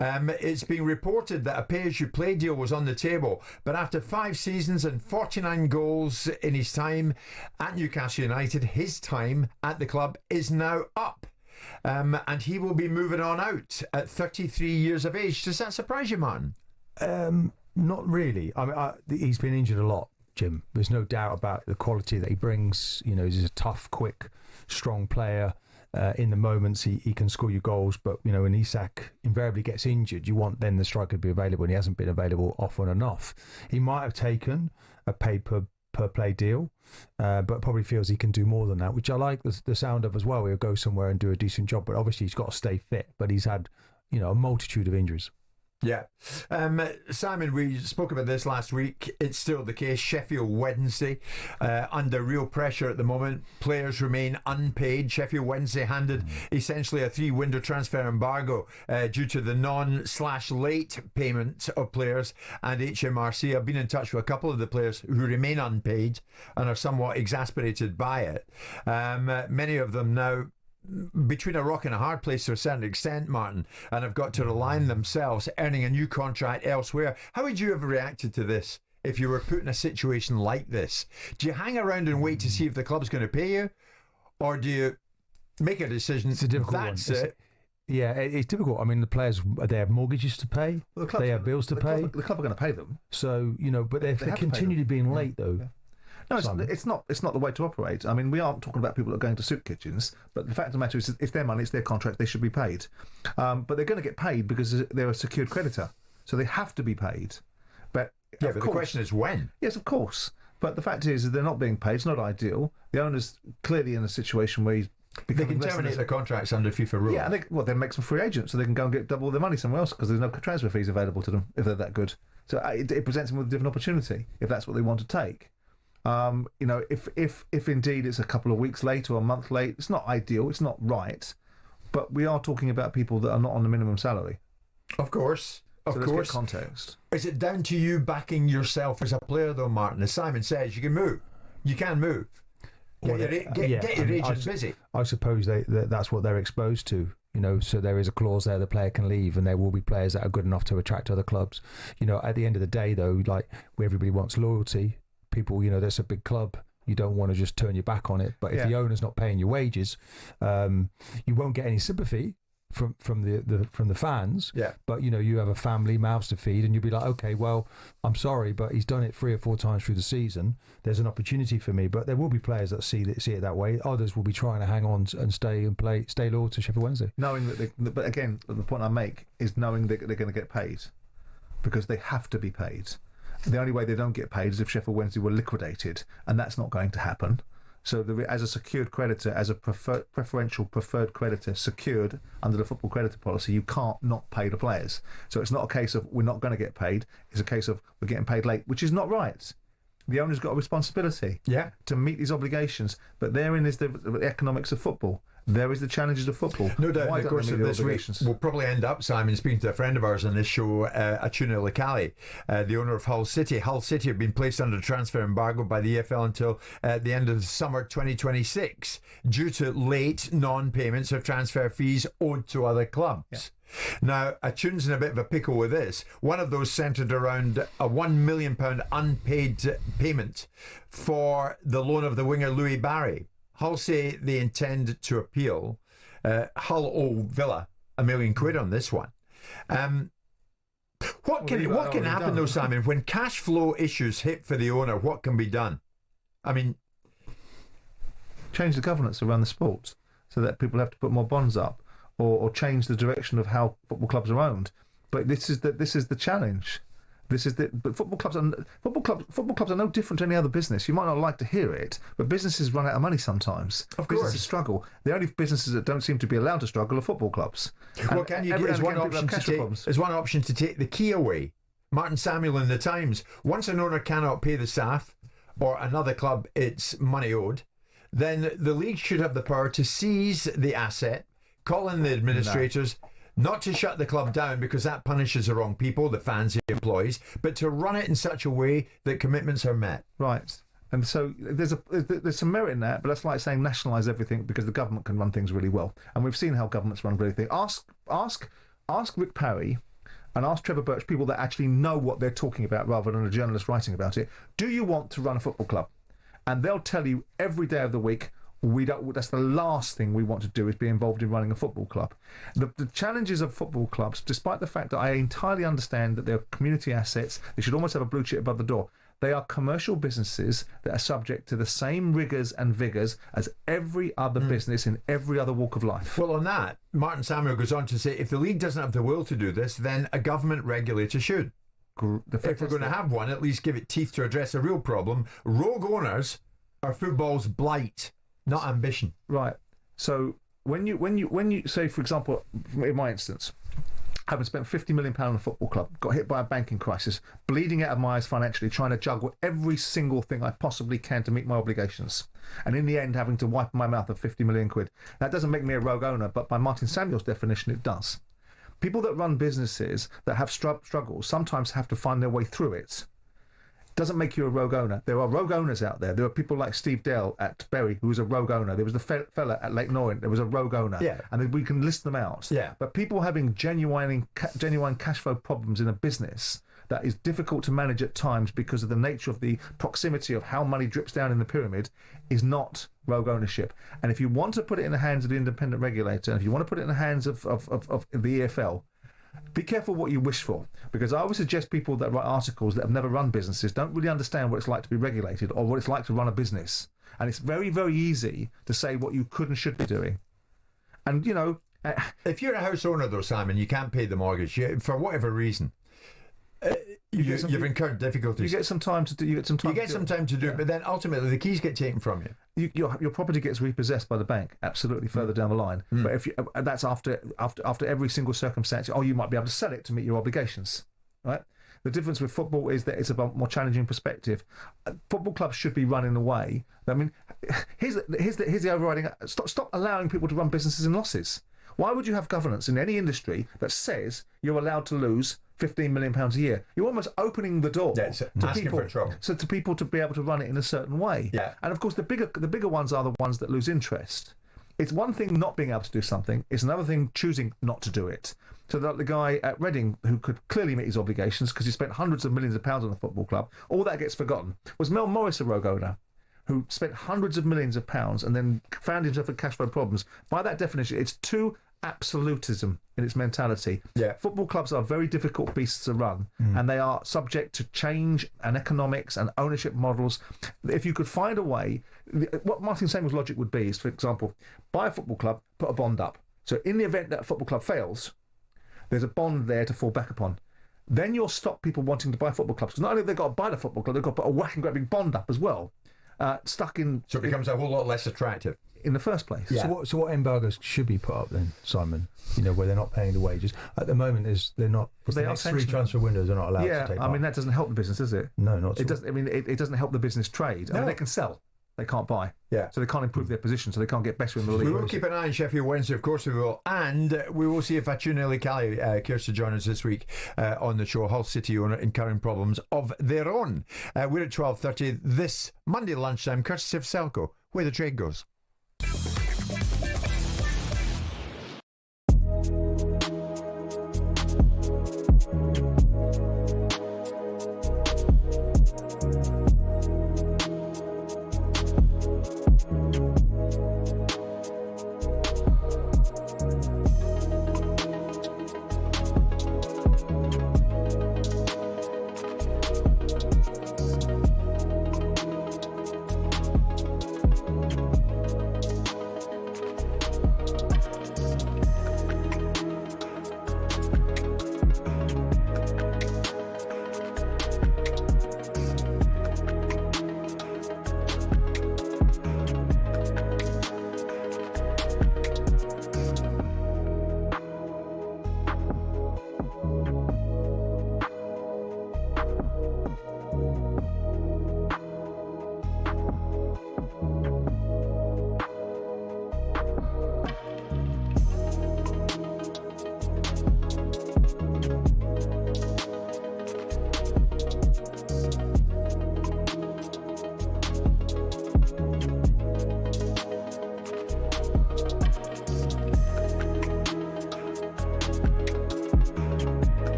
It's being reported that a pay-as-you-play deal was on the table, but after 5 seasons and 49 goals in his time at Newcastle United, his time at the club is now up. And he will be moving on out at 33 years of age. Does that surprise you, Martin? Not really. I mean, he's been injured a lot, Jim. There's no doubt about the quality that he brings. You know, he's a tough, quick, strong player. In the moments he can score you goals, but you know, when Isak invariably gets injured, you want then the striker to be available, and he hasn't been available often enough. He might have taken a pay per play deal, but probably feels he can do more than that, which I like the sound of as well. He'll go somewhere and do a decent job, but obviously he's got to stay fit. But he's had, you know, a multitude of injuries. Yeah. Simon, we spoke about this last week. It's still the case. Sheffield Wednesday under real pressure at the moment. Players remain unpaid. Sheffield Wednesday handed essentially a 3-window transfer embargo due to the non/late payment of players, and HMRC have been in touch with a couple of the players who remain unpaid and are somewhat exasperated by it. Many of them now between a rock and a hard place to a certain extent, Martin, and have got to rely on themselves earning a new contract elsewhere. How would you have reacted to this if you were put in a situation like this? Do you hang around and wait to see if the club's going to pay you, or do you make a decision? It's a difficult one. Yeah, it's difficult. I mean, the players, they have mortgages to pay, they have bills to pay. The club are going to pay them. So, you know, but if they continue to being late, though. Yeah. No, it's not the way to operate. I mean, we aren't talking about people that are going to soup kitchens, but the fact of the matter is it's their money, it's their contract, they should be paid. But they're going to get paid because they're a secured creditor, so they have to be paid. But the question is when. Yes, of course. But the fact is that they're not being paid. It's not ideal. The owner's clearly in a situation where he's they can terminate their contracts under FIFA rules. Yeah, and then make some free agents so they can go and get double their money somewhere else because there's no transfer fees available to them if they're that good. So it presents them with a different opportunity if that's what they want to take. You know, if indeed it's a couple of weeks late or a month late, it's not ideal, it's not right, but we are talking about people that are not on the minimum salary. Of course. Of course. Context. Is it down to you backing yourself as a player, though, Martin? As Simon says, you can move. You can move. Get your agent busy. I suppose that's what they're exposed to. You know, so there is a clause there the player can leave, and there will be players that are good enough to attract other clubs. You know, at the end of the day, though, like where everybody wants loyalty. People, you know, that's a big club. You don't want to just turn your back on it. But if the owner's not paying your wages, you won't get any sympathy from the fans. Yeah. But you know, you have a family, mouths to feed, and you'll be like, okay, well, I'm sorry, but he's done it 3 or 4 times through the season. There's an opportunity for me. But there will be players that see it that way. Others will be trying to hang on and stay loyal to Sheffield Wednesday. Knowing that, but again, the point I make is knowing that they're going to get paid because they have to be paid. The only way they don't get paid is if Sheffield Wednesday were liquidated, and that's not going to happen. So as a secured creditor, as a preferential preferred creditor secured under the football creditor policy, you can't not pay the players. So it's not a case of we're not going to get paid, it's a case of we're getting paid late, which is not right. The owner's got a responsibility to meet these obligations, but therein is the economics of football. There is the challenges of football. No doubt. In the course of this week, we'll probably end up, Simon, speaking to a friend of ours on this show, Atuna Licali, the owner of Hull City. Hull City have been placed under transfer embargo by the EFL until the end of summer 2026 due to late non-payments of transfer fees owed to other clubs. Yeah. Now, Atune's in a bit of a pickle with this. One of those centred around a £1 million unpaid payment for the loan of the winger Louis Barry. Hull say they intend to appeal. Hull owe Villa £1 million on this one. What can happen though, Simon, when cash flow issues hit for the owner? What can be done? I mean, change the governance around the sport so that people have to put more bonds up, or change the direction of how football clubs are owned. But this is the challenge. But football clubs are no different to any other business. You might not like to hear it, but businesses run out of money sometimes. Of course. Businesses struggle. The only businesses that don't seem to be allowed to struggle are football clubs. What can you do? There's one option to take the key away. Martin Samuel in the Times. Once an owner cannot pay the staff or another club its money owed, then the league should have the power to seize the asset, call in the administrators. No. Not to shut the club down, because that punishes the wrong people, the fans, the employees, but to run it in such a way that commitments are met. Right. And so there's some merit in that, but that's like saying nationalise everything because the government can run things really well. And we've seen how governments run everything. Ask Rick Parry and ask Trevor Birch, people that actually know what they're talking about rather than a journalist writing about it. Do you want to run a football club? And they'll tell you every day of the week, that's the last thing we want to do, is be involved in running a football club. The challenges of football clubs, despite the fact that I entirely understand that they're community assets, they should almost have a blue chip above the door. They are commercial businesses that are subject to the same rigours and vigours as every other business in every other walk of life. Well, on that, Martin Samuel goes on to say, if the league doesn't have the will to do this, then a government regulator should. If we're going to have one, at least give it teeth to address a real problem. Rogue owners are football's blight, not ambition. Right. So when you say, for example, in my instance, having spent £50 million on a football club, got hit by a banking crisis, bleeding out of my eyes financially, trying to juggle every single thing I possibly can to meet my obligations, and in the end having to wipe my mouth of 50 million quid. That doesn't make me a rogue owner, but by Martin Samuel's definition, it does. People that run businesses that have struggles sometimes have to find their way through it. Doesn't make you a rogue owner. There are rogue owners out there. There are people like Steve Dale at Bury, who was a rogue owner. There was the fella at Lake Norrin, there was a rogue owner. Yeah. And we can list them out. Yeah. But people having genuine cash flow problems in a business that is difficult to manage at times because of the nature of the proximity of how money drips down in the pyramid is not rogue ownership. And if you want to put it in the hands of the independent regulator, and if you want to put it in the hands of the EFL, be careful what you wish for, because I always suggest people that write articles that have never run businesses don't really understand what it's like to be regulated or what it's like to run a business. And it's very, very easy to say what you could and should be doing. And, you know... if you're a house owner, though, Simon, you can't pay the mortgage for whatever reason. You've incurred difficulties. You get some time to do. You get some time to do it, but then ultimately the keys get taken from you. Your property gets repossessed by the bank. Absolutely, further down the line. But if that's after every single circumstance. You might be able to sell it to meet your obligations, right? The difference with football is that it's a more challenging perspective. Football clubs should be run in a way. I mean, here's the overriding. Stop allowing people to run businesses in losses. Why would you have governance in any industry that says you're allowed to lose £15 million a year? You're almost opening the door to people to be able to run it in a certain way. Yeah. And of course, the bigger ones are the ones that lose interest. It's one thing not being able to do something; it's another thing choosing not to do it. So that the guy at Reading, who could clearly meet his obligations because he spent hundreds of millions of pounds on the football club, all that gets forgotten. Was Mel Morris a rogue owner who spent hundreds of millions of pounds and then found himself in cash flow problems? By that definition, it's too absolutism in its mentality. Yeah. Football clubs are very difficult beasts to run, and they are subject to change and economics and ownership models. If you could find a way, what Martin Samuel's logic would be is, for example, buy a football club, put a bond up. So in the event that a football club fails, there's a bond there to fall back upon. Then you'll stop people wanting to buy football clubs, because not only have they got to buy the football club, they've got to put a whacking great big bond up as well. So it becomes a whole lot less attractive in the first place. Yeah. So what embargoes should be put up then, Simon? You know, where they're not paying the wages at the moment. They're not. The next 3 transfer windows are not allowed to take part. I mean, that doesn't help the business, does it? No, not at all. It doesn't. I mean, it doesn't help the business trade. I mean, they can sell. They can't buy. Yeah. So they can't improve their position, so they can't get better in the league. We will keep an eye on Sheffield Wednesday, of course we will. And we will see if Achune Kali cares to join us this week on the show. Hull City owner incurring problems of their own. We're at 12:30 this Monday lunchtime, courtesy of Selco, where the trade goes.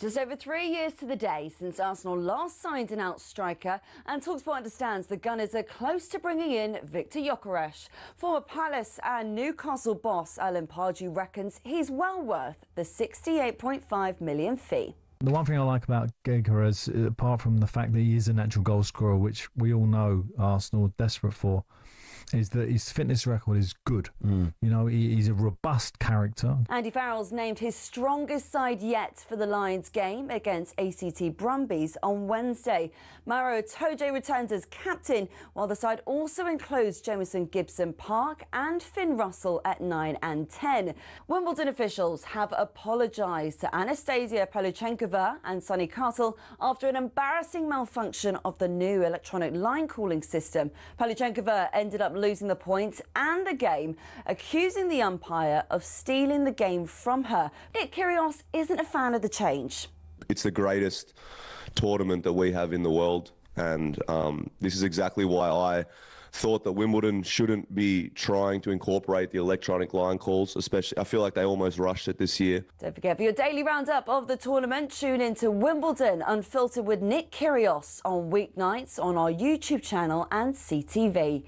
Just over 3 years to the day since Arsenal last signed an out striker, and talkSPORT understands the Gunners are close to bringing in Victor Gyökeres. Former Palace and Newcastle boss Alan Pardew reckons he's well worth the £68.5 million fee. The one thing I like about Gyökeres, apart from the fact that he is a natural goal scorer, which we all know Arsenal are desperate for, is that his fitness record is good. You know, he's a robust character. Andy Farrell's named his strongest side yet for the Lions game against ACT Brumbies on Wednesday. Maro Itoje returns as captain, while the side also includes Jamison Gibson-Park and Finn Russell at 9 and 10. Wimbledon officials have apologised to Anastasia Paluchenkova and Sonny Castle after an embarrassing malfunction of the new electronic line calling system. Paluchenkova ended up losing the points and the game, accusing the umpire of stealing the game from her. Nick Kyrgios isn't a fan of the change. It's the greatest tournament that we have in the world, and this is exactly why I thought that Wimbledon shouldn't be trying to incorporate the electronic line calls, especially. I feel like they almost rushed it this year. Don't forget, for your daily roundup of the tournament, tune into Wimbledon Unfiltered with Nick Kyrgios on weeknights on our YouTube channel and CTV.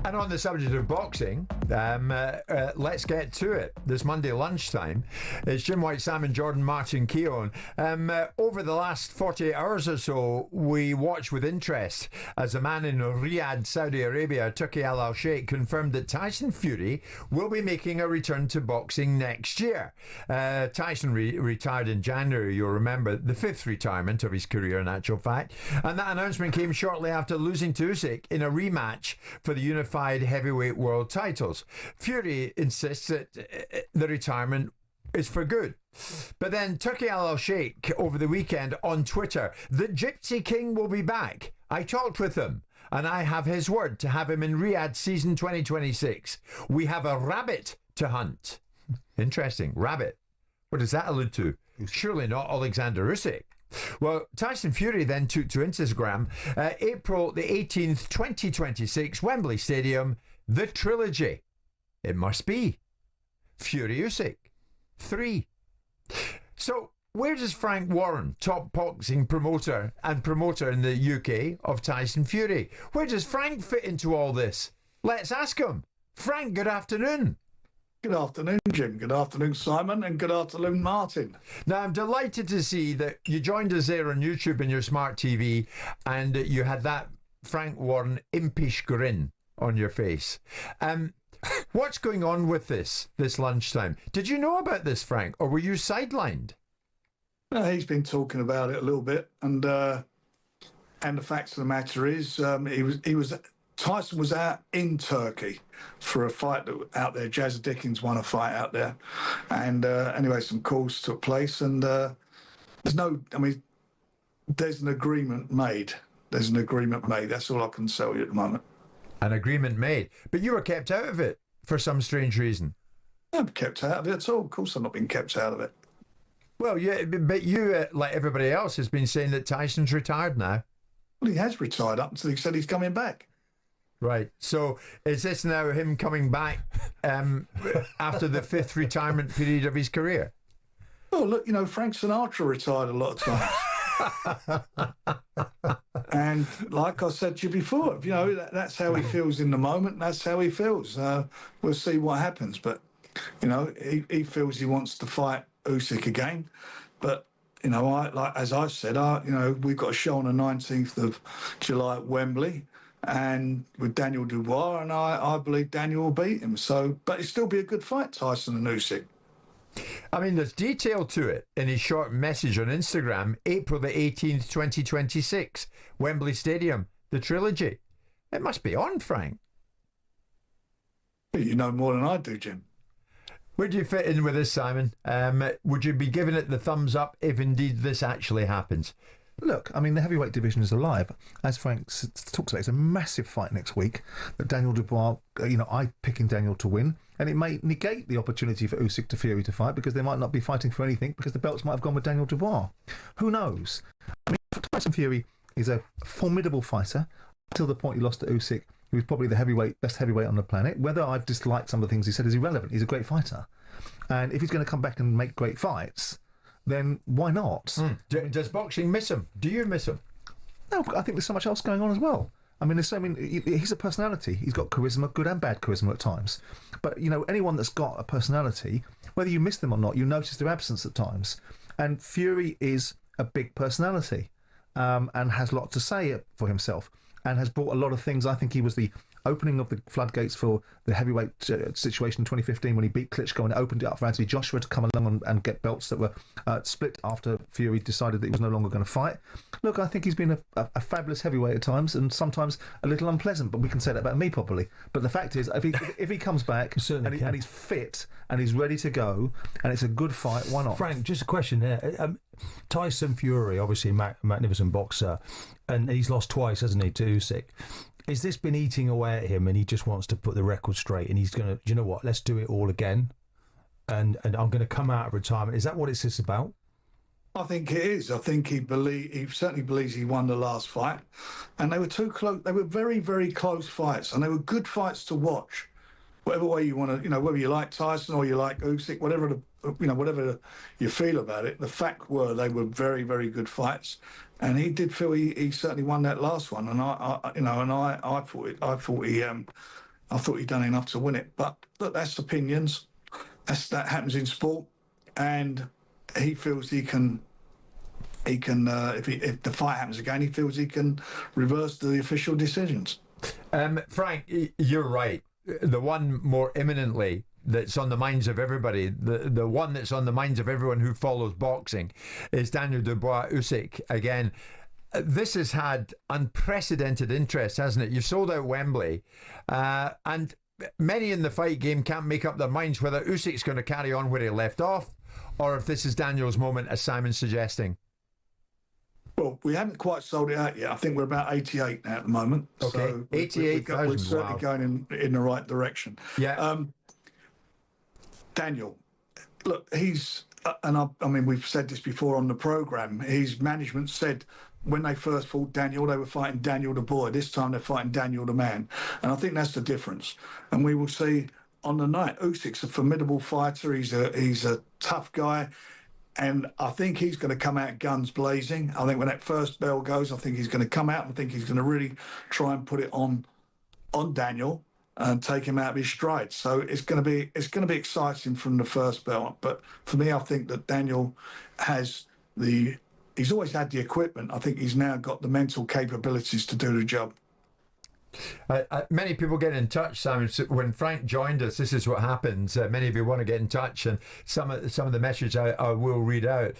And on the subject of boxing, let's get to it. This Monday lunchtime, it's Jim White, Simon Jordan, Martin Keown. Over the last 48 hours or so, we watched with interest as a man in Riyadh, Saudi Arabia, Turki Al Sheikh, confirmed that Tyson Fury will be making a return to boxing next year. Tyson retired in January, you'll remember, the fifth retirement of his career in actual fact. And that announcement came shortly after losing to Usyk in a rematch for the unified heavyweight world titles. Fury insists that the retirement is for good. But then Turki Al Sheikh over the weekend on Twitter, the Gypsy King will be back. I talked with him and I have his word to have him in Riyadh season 2026. We have a rabbit to hunt. Interesting, rabbit. What does that allude to? Surely not Alexander Usyk. Well, Tyson Fury then took to Instagram April the 18th, 2026, Wembley Stadium, the trilogy. It must be Fury Usyk 3. So, where does Frank Warren, top boxing promoter and promoter in the UK of Tyson Fury, where does Frank fit into all this? Let's ask him. Frank, good afternoon. Good afternoon, Jim. Good afternoon, Simon. And good afternoon, Martin. Now, I'm delighted to see that you joined us there on YouTube and your smart TV, and you had that Frank Warren impish grin on your face. What's going on with this lunchtime? Did you know about this, Frank, or were you sidelined? He's been talking about it a little bit, and the fact of the matter is, Tyson was out in Turkey for a fight out there. Jazz Dickens won a fight out there. And anyway, some calls took place, and there's an agreement made. There's an agreement made. That's all I can tell you at the moment. An agreement made. But you were kept out of it for some strange reason. I'm kept out of it at all. Of course I've not been kept out of it. Well, yeah, but you, like everybody else, has been saying that Tyson's retired now. Well, he has retired up until he said he's coming back. Right. So is this now him coming back after the fifth retirement period of his career? Oh, look, Frank Sinatra retired a lot of times. And like I said to you before, that's how he feels in the moment. That's how he feels. We'll see what happens. But, he feels he wants to fight Usyk again. But you know, as I said, you know, we've got a show on the 19th of July at Wembley, and with Daniel Dubois, and I believe Daniel will beat him. So, but it'll still be a good fight, Tyson and Usyk. I mean, there's detail to it in his short message on Instagram, April the 18th, 2026, Wembley Stadium, the trilogy. It must be on, Frank. You know more than I do, Jim. Where do you fit in with this, Simon? Would you be giving it the thumbs up if indeed this actually happens? Look, I mean, the heavyweight division is alive. As Frank talks about, it's a massive fight next week that Daniel Dubois, you know, I'm picking Daniel to win. And it may negate the opportunity for Usyk to Fury to fight because they might not be fighting for anything because the belts might have gone with Daniel Dubois. Who knows? I mean, Tyson Fury is a formidable fighter until the point he lost to Usyk, who was probably the best heavyweight on the planet. Whether I've disliked some of the things he said is irrelevant. He's a great fighter. And if he's going to come back and make great fights, then why not? Does boxing miss him? Do you miss him? No, I think there's so much else going on as well. I mean, he's a personality. He's got charisma, good and bad charisma at times. But, you know, anyone that's got a personality, whether you miss them or not, you notice their absence at times. And Fury is a big personality and has a lot to say for himself and has brought a lot of things. I think he was the opening of the floodgates for the heavyweight situation in 2015 when he beat Klitschko and opened it up for Anthony Joshua to come along and get belts that were split after Fury decided that he was no longer going to fight. Look, I think he's been a fabulous heavyweight at times and sometimes a little unpleasant, but we can say that about me probably. But the fact is, if he comes back and he's fit and he's ready to go and it's a good fight, why not? Frank, just a question here. Tyson Fury, obviously magnificent boxer, and he's lost twice, hasn't he, to Usyk? Has this been eating away at him and he just wants to put the record straight and he's going to, you know what, let's do it all again and I'm going to come out of retirement? Is that what it's just about? I think it is. I think he certainly believes he won the last fight. And they were too close. They were very, very close fights and they were good fights to watch. Whatever way you want to, you know, whether you like Tyson or you like Usyk, whatever you feel about it, the fact were they were very, very good fights. And he did feel he certainly won that last one, and I thought he'd done enough to win it. But look, that's opinions. That happens in sport, and he feels he can. If the fight happens again, he feels he can reverse the official decisions. Frank, you're right. The one more imminently that's on the minds of everybody, the one that's on the minds of everyone who follows boxing is Daniel Dubois Usyk again. This has had unprecedented interest, hasn't it? You've sold out Wembley, and many in the fight game can't make up their minds whether Usyk's going to carry on where he left off or if this is Daniel's moment, as Simon's suggesting. Well, we haven't quite sold it out yet. I think we're about 88 now at the moment. Okay, so 88,000. We're certainly going in the right direction. Yeah. Daniel, look, I mean, we've said this before on the programme, his management said when they first fought Daniel, they were fighting Daniel the boy. This time they're fighting Daniel the man. And I think that's the difference. And we will see on the night, Usyk's a formidable fighter. He's a tough guy. And I think he's going to come out guns blazing. I think when that first bell goes, I think he's going to come out and I think he's going to really try and put it on Daniel and take him out of his stride. So it's going to be exciting from the first bell. But for me, I think that Daniel he's always had the equipment. I think he's now got the mental capabilities to do the job. Many people get in touch, Simon. When Frank joined us, this is what happens. Many of you want to get in touch, and some of the messages I will read out.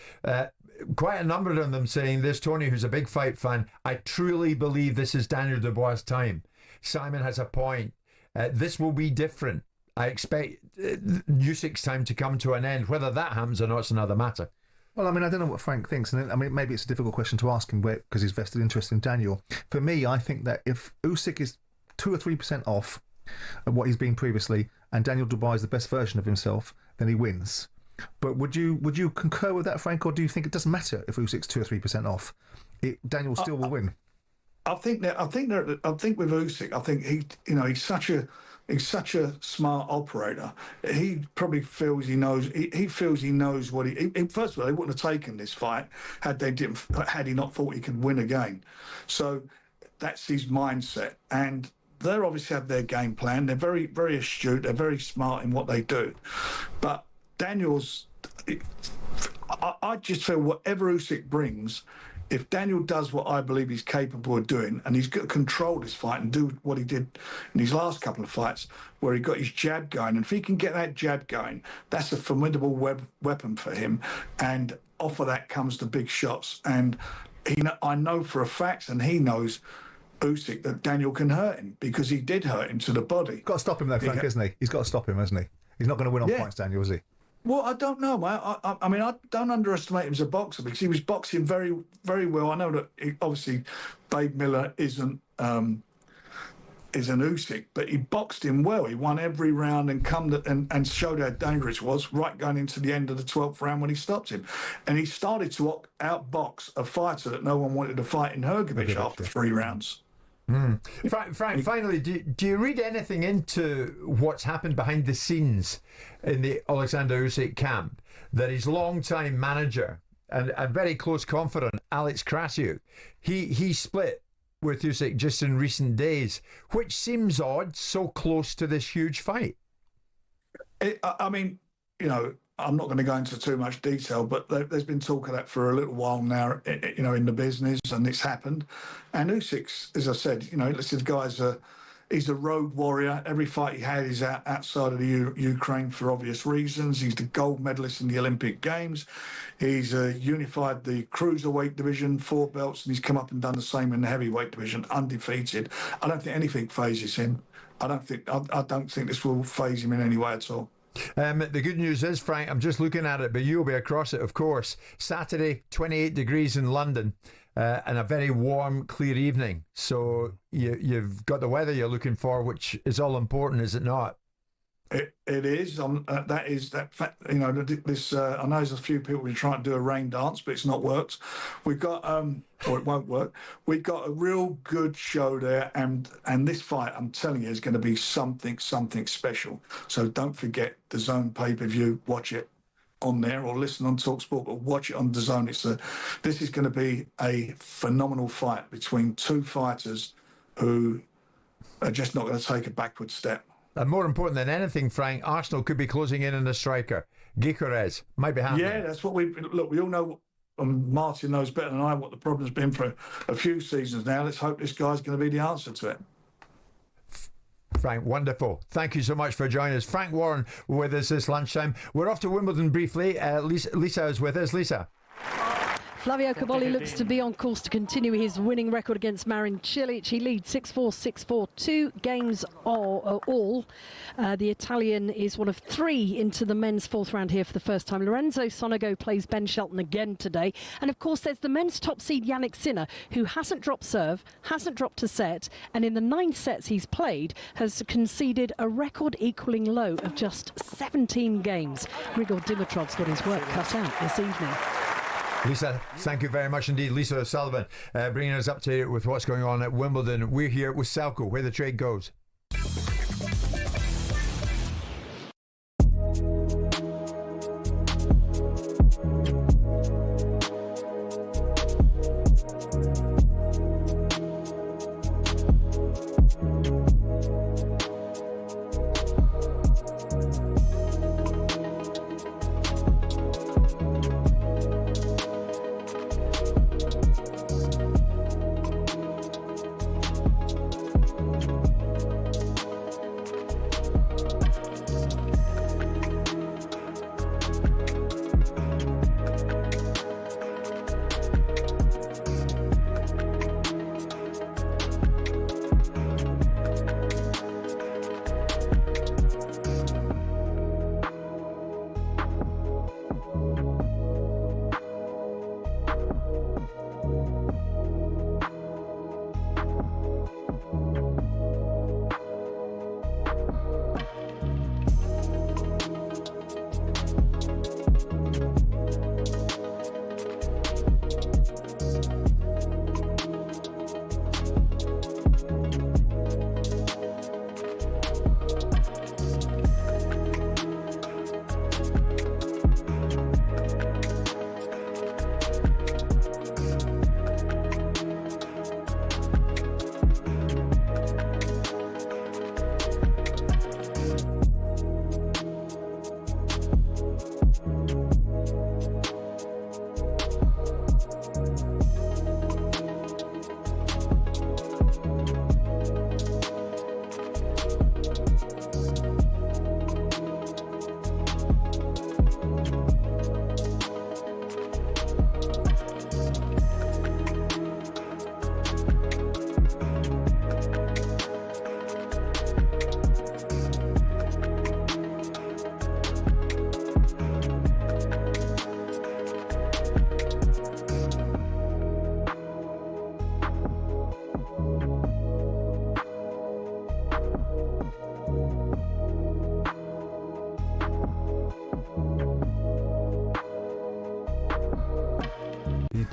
Quite a number of them saying, "There's Tony, who's a big fight fan. I truly believe this is Daniel Dubois' time." Simon has a point. This will be different. I expect Usyk's time to come to an end. Whether that happens or not is another matter. Well, I mean, I don't know what Frank thinks, and I mean, maybe it's a difficult question to ask him because he's vested interest in Daniel. For me, I think that if Usyk is 2 or 3% off of what he's been previously, and Daniel Dubois is the best version of himself, then he wins. But would you concur with that, Frank, or do you think it doesn't matter if Usyk's 2 or 3% off? Daniel still will win. I think with Usyk, I think he's such a smart operator. He probably feels he knows. He feels he knows what he. First of all, they wouldn't have taken this fight had he not thought he could win again. So that's his mindset, and they obviously have their game plan. They're very, very astute. They're very smart in what they do. But Daniel's. I just feel whatever Usyk brings, if Daniel does what I believe he's capable of doing, and he's got to control this fight and do what he did in his last couple of fights, where he got his jab going, and if he can get that jab going, that's a formidable weapon for him. And off of that comes the big shots. And I know for a fact, and he knows, Usyk, that Daniel can hurt him, because he did hurt him to the body. Got to stop him though, Frank, isn't he? He's got to stop him, hasn't he? He's not going to win on points, Daniel, is he? Well, I don't know, mate. I mean, I don't underestimate him as a boxer, because he was boxing very, very well. I know that obviously Dave Miller isn't Usyk, but he boxed him well. He won every round and showed how dangerous it was right going into the end of the 12th round when he stopped him. And he started to outbox a fighter that no one wanted to fight in Hrgovic after 3 rounds. Frank, finally, do you read anything into what's happened behind the scenes in the Alexander Usyk camp, that his long-time manager and very close confidant, Alex Krasiuk, he split with Usyk just in recent days, which seems odd, so close to this huge fight? I mean, you know, I'm not going to go into too much detail, but there's been talk of that for a little while now, you know, in the business, and it's happened. And Usyk, as I said, you know, listen, the guy's he's a road warrior. Every fight he had is outside of the Ukraine for obvious reasons. He's the gold medalist in the Olympic Games. He's unified the cruiserweight division, 4 belts, and he's come up and done the same in the heavyweight division, undefeated. I don't think anything phases him. I don't think this will phase him in any way at all. The good news is, Frank, I'm just looking at it, but you'll be across it, of course. Saturday, 28 degrees in London, and a very warm, clear evening. So you've got the weather you're looking for, which is all important, is it not? It is. That is that fact. You know, this. I know there's a few people who try to do a rain dance, but it's not worked. We've got, or it won't work. We've got a real good show there, and this fight, I'm telling you, is going to be something special. So don't forget the DAZN pay-per-view. Watch it on there, or listen on talkSPORT, but watch it on DAZN. This is going to be a phenomenal fight between 2 fighters who are just not going to take a backward step. And more important than anything, Frank, Arsenal could be closing in on a striker. Gyökeres might be happening. Yeah, that's what we all know. Martin knows better than I what the problem's been for a few seasons now. Let's hope this guy's going to be the answer to it. Frank, wonderful. Thank you so much for joining us. Frank Warren with us this lunchtime. We're off to Wimbledon briefly. Lisa is with us. Lisa. Flavio Cobolli looks to be on course to continue his winning record against Marin Cilic. He leads 6-4, 6-4, 2 games all. The Italian is one of 3 into the men's 4th round here for the first time. Lorenzo Sonego plays Ben Shelton again today. And of course, there's the men's top seed Yannick Sinner, who hasn't dropped serve, hasn't dropped a set, and in the 9 sets he's played has conceded a record equaling low of just 17 games. Grigor Dimitrov's got his work cut out this evening. Lisa, thank you very much indeed. Lisa O'Sullivan bringing us up to date with what's going on at Wimbledon. We're here with Selco, where the trade goes.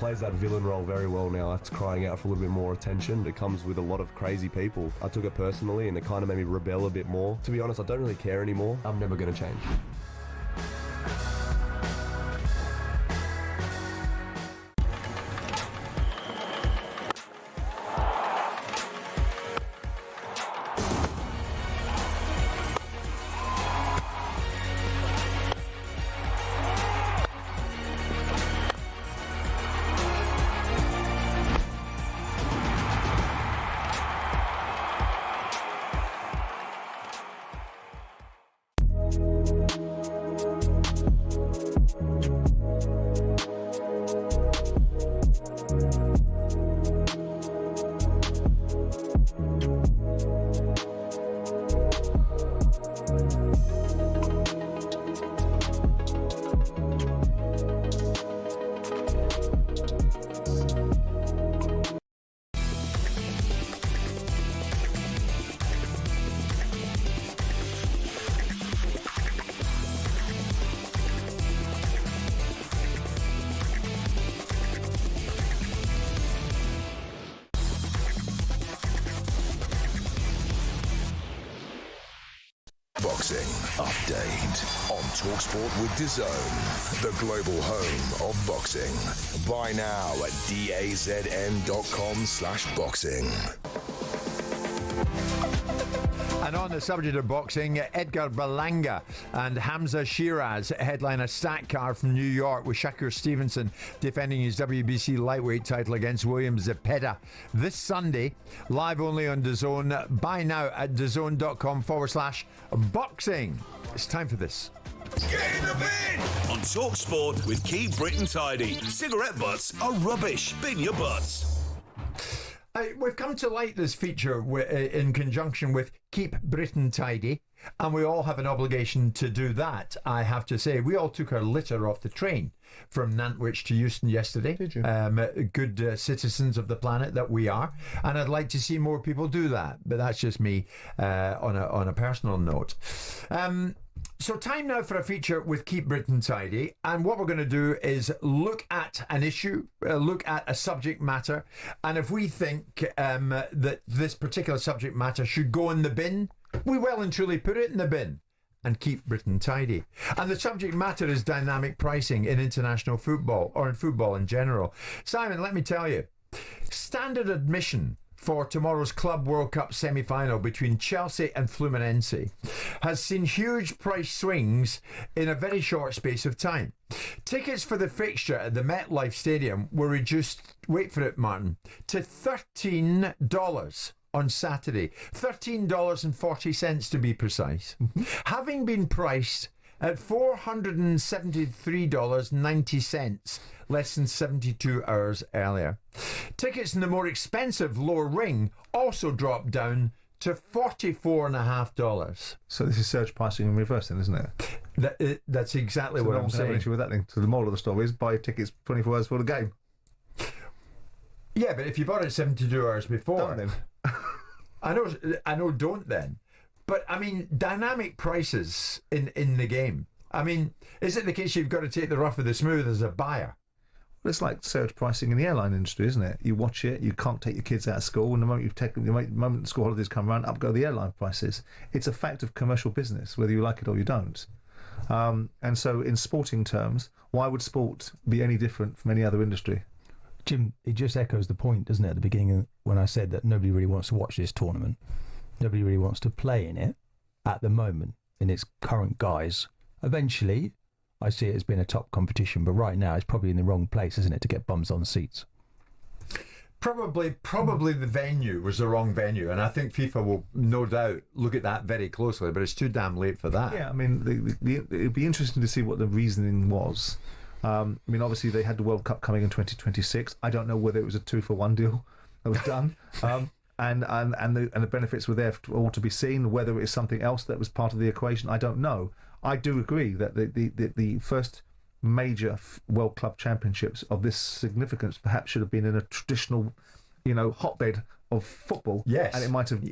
plays that villain role very well now. It's crying out for a little bit more attention. It comes with a lot of crazy people. I took it personally and it kind of made me rebel a bit more. To be honest, I don't really care anymore. I'm never going to change. Boxing update on talkSPORT with DAZN, the global home of boxing. Buy now at dazn.com/boxing. And on the subject of boxing, Edgar Berlanga and Hamza Shiraz headline a stack card from New York with Shakur Stevenson defending his WBC lightweight title against William Zepeda this Sunday, live only on DAZN. Buy now at DAZN.com/boxing. It's time for this. Get in the bin! On talkSPORT with Keep Britain Tidy. Cigarette butts are rubbish. Bin your butts. We've come to like this feature in conjunction with Keep Britain Tidy, and we all have an obligation to do that, I have to say. We all took our litter off the train from Nantwich to Euston yesterday. Did you? Good citizens of the planet that we are, and I'd like to see more people do that, but that's just me on a personal note. So time now for a feature with Keep Britain Tidy, and what we're going to do is look at an issue, look at a subject matter, and if we think that this particular subject matter should go in the bin, we well and truly put it in the bin and keep Britain tidy. And the subject matter is dynamic pricing in international football, or in football in general. Simon, let me tell you, standard admission for tomorrow's Club World Cup semi-final between Chelsea and Fluminense has seen huge price swings in a very short space of time. Tickets for the fixture at the MetLife Stadium were reduced, wait for it Martin, to $13 on Saturday. $13.40 to be precise. Having been priced at $473.90 less than 72 hours earlier. Tickets in the more expensive lower ring also dropped down to $44.50. So this is surge pricing in reverse then, isn't it? That's exactly what I'm saying. Have an issue with that thing. So the moral of the story is buy tickets 24 hours before the game. Yeah, but if you bought it 72 hours before... Don't then. I know don't then. But, I mean, dynamic prices in the game. I mean, is it the case you've got to take the rough with the smooth as a buyer? Well, it's like surge pricing in the airline industry, isn't it? You watch it, you can't take your kids out of school, and the moment school holidays come around, up go the airline prices. It's a fact of commercial business, whether you like it or you don't. And so in sporting terms, why would sport be any different from any other industry? Jim, it just echoes the point, doesn't it, at the beginning when I said that nobody really wants to watch this tournament. Nobody really wants to play in it at the moment in its current guise. Eventually, I see it as being a top competition, but right now it's probably in the wrong place, isn't it, to get bums on seats? Probably the venue was the wrong venue, and I think FIFA will no doubt look at that very closely, but it's too damn late for that. Yeah, I mean, it'd be interesting to see what the reasoning was. I mean, obviously they had the World Cup coming in 2026. I don't know whether it was a 2-for-1 deal that was done. And the benefits were there for all to be seen. Whether it's something else that was part of the equation, I don't know. I do agree that the first major World Club Championships of this significance perhaps should have been in a traditional, hotbed of football. Yes, and it might have.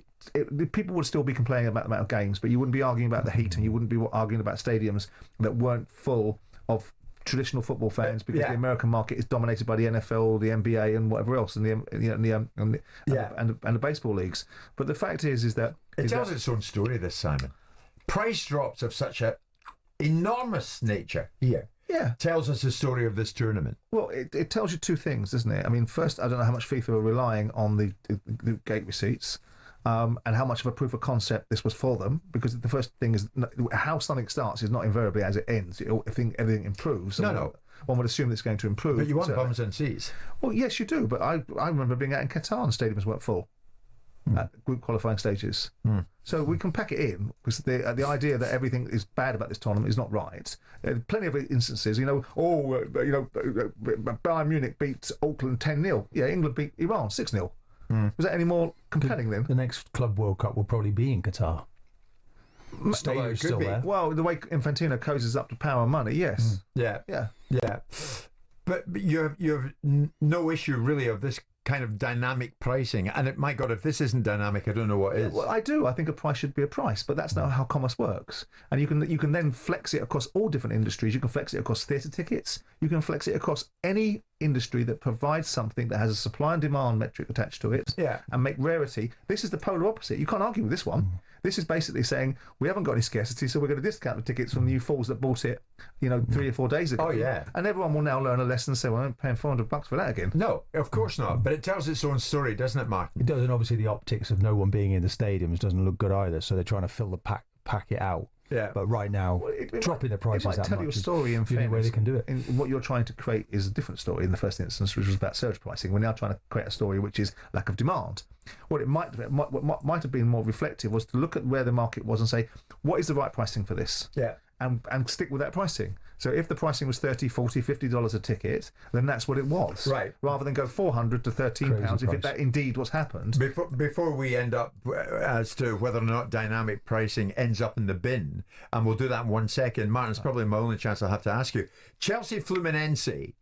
People would still be complaining about the amount of games, but you wouldn't be arguing about the heat, and you wouldn't be arguing about stadiums that weren't full of traditional football fans because the American market is dominated by the NFL, the NBA, and whatever else, and the baseball leagues. But the fact is that it tells its own story. This, Simon, price drops of such a enormous nature here. Yeah, tells us the story of this tournament. Well, it tells you two things, doesn't it? I mean, first, I don't know how much FIFA are relying on the gate receipts. And how much of a proof of concept this was for them, because the first thing is how something starts is not invariably as it ends. If everything improves, one would assume it's going to improve. But you want bums and seats. Well, yes, you do. But I remember being out in Qatar and stadiums weren't full at group qualifying stages. So we can pack it in because the idea that everything is bad about this tournament is not right. Plenty of instances, Bayern Munich beat Auckland 10-0. Yeah, England beat Iran 6-0. Was that any more compelling then? The next Club World Cup will probably be in Qatar. Stadium's still there. Well, the way Infantino cozies up to power and money, yes. Yeah. But you have no issue really of this kind of dynamic pricing. And my God, if this isn't dynamic, I don't know what is. Well, I do. I think a price should be a price, but that's not how commerce works. And you can then flex it across all different industries. You can flex it across theatre tickets. You can flex it across any industry that provides something that has a supply and demand metric attached to it. Yeah. And make rarity. This is the polar opposite. You can't argue with this one. This is basically saying we haven't got any scarcity, so we're going to discount the tickets from you fools that bought it, 3 or 4 days ago. Oh yeah. And everyone will now learn a lesson and say, well, I'm paying $400 for that again. No, of course not. But it tells its own story, doesn't it, Martin? It does, and obviously the optics of no one being in the stadiums doesn't look good either. So they're trying to fill the packet out. Yeah. But right now, dropping the prices that much. It might tell you a story in fairness. The way they can do it. And what you're trying to create is a different story in the first instance, which was about surge pricing. We're now trying to create a story which is lack of demand. What might have been more reflective was to look at where the market was and say, what is the right pricing for this? Yeah. And stick with that pricing. So if the pricing was $30, $40, $50 a ticket, then that's what it was. Right. Rather than go $400 to £13 if that indeed was happened. Before we end up as to whether or not dynamic pricing ends up in the bin, and we'll do that in 1 second. Martin, it's probably my only chance I'll have to ask you. Chelsea Fluminense,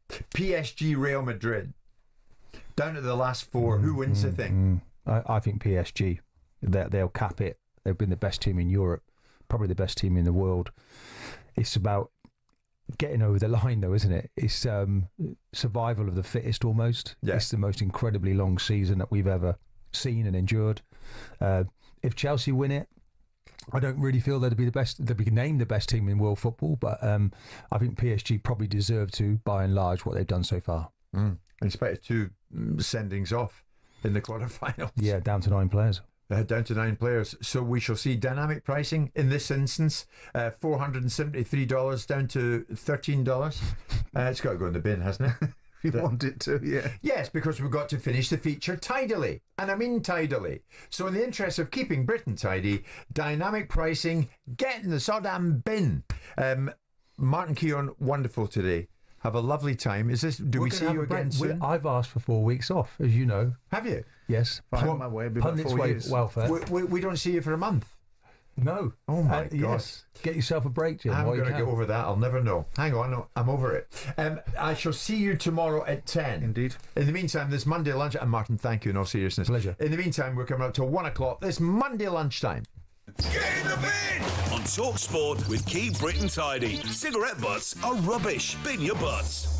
PSG Real Madrid, down to the last 4. Who wins the thing? I think PSG. They'll cap it. They've been the best team in Europe, probably the best team in the world. It's about getting over the line, though, isn't it? It's survival of the fittest almost. Yeah. It's the most incredibly long season that we've ever seen and endured. If Chelsea win it, I don't really feel they'd be the best. They'd be named the best team in world football, but I think PSG probably deserve to, by and large, what they've done so far. In spite of 2 sendings off in the quarterfinals. Yeah, down to 9 players. Down to 9 players. So we shall see dynamic pricing in this instance. $473 down to $13. It's got to go in the bin, hasn't it? You want it to, yeah. Yes, because we've got to finish the feature tidily. And I mean tidily. So in the interest of keeping Britain tidy, dynamic pricing, get in the soddam bin. Martin Keown, wonderful today. Have a lovely time. Do we see you again soon? I've asked for 4 weeks off, as you know. Have you? Yes. My way, pundits' welfare. We don't see you for a month. No. Oh my God. Yes. Get yourself a break, Jim. I'm going to get over that. I'll never know. Hang on, I'm over it. I shall see you tomorrow at 10. Indeed. In the meantime, this Monday lunch, and Martin, thank you in all seriousness. Pleasure. In the meantime, we're coming up till 1 o'clock this Monday lunchtime. Get in the bin on talkSPORT with Keep Britain Tidy. Cigarette butts are rubbish. Bin your butts.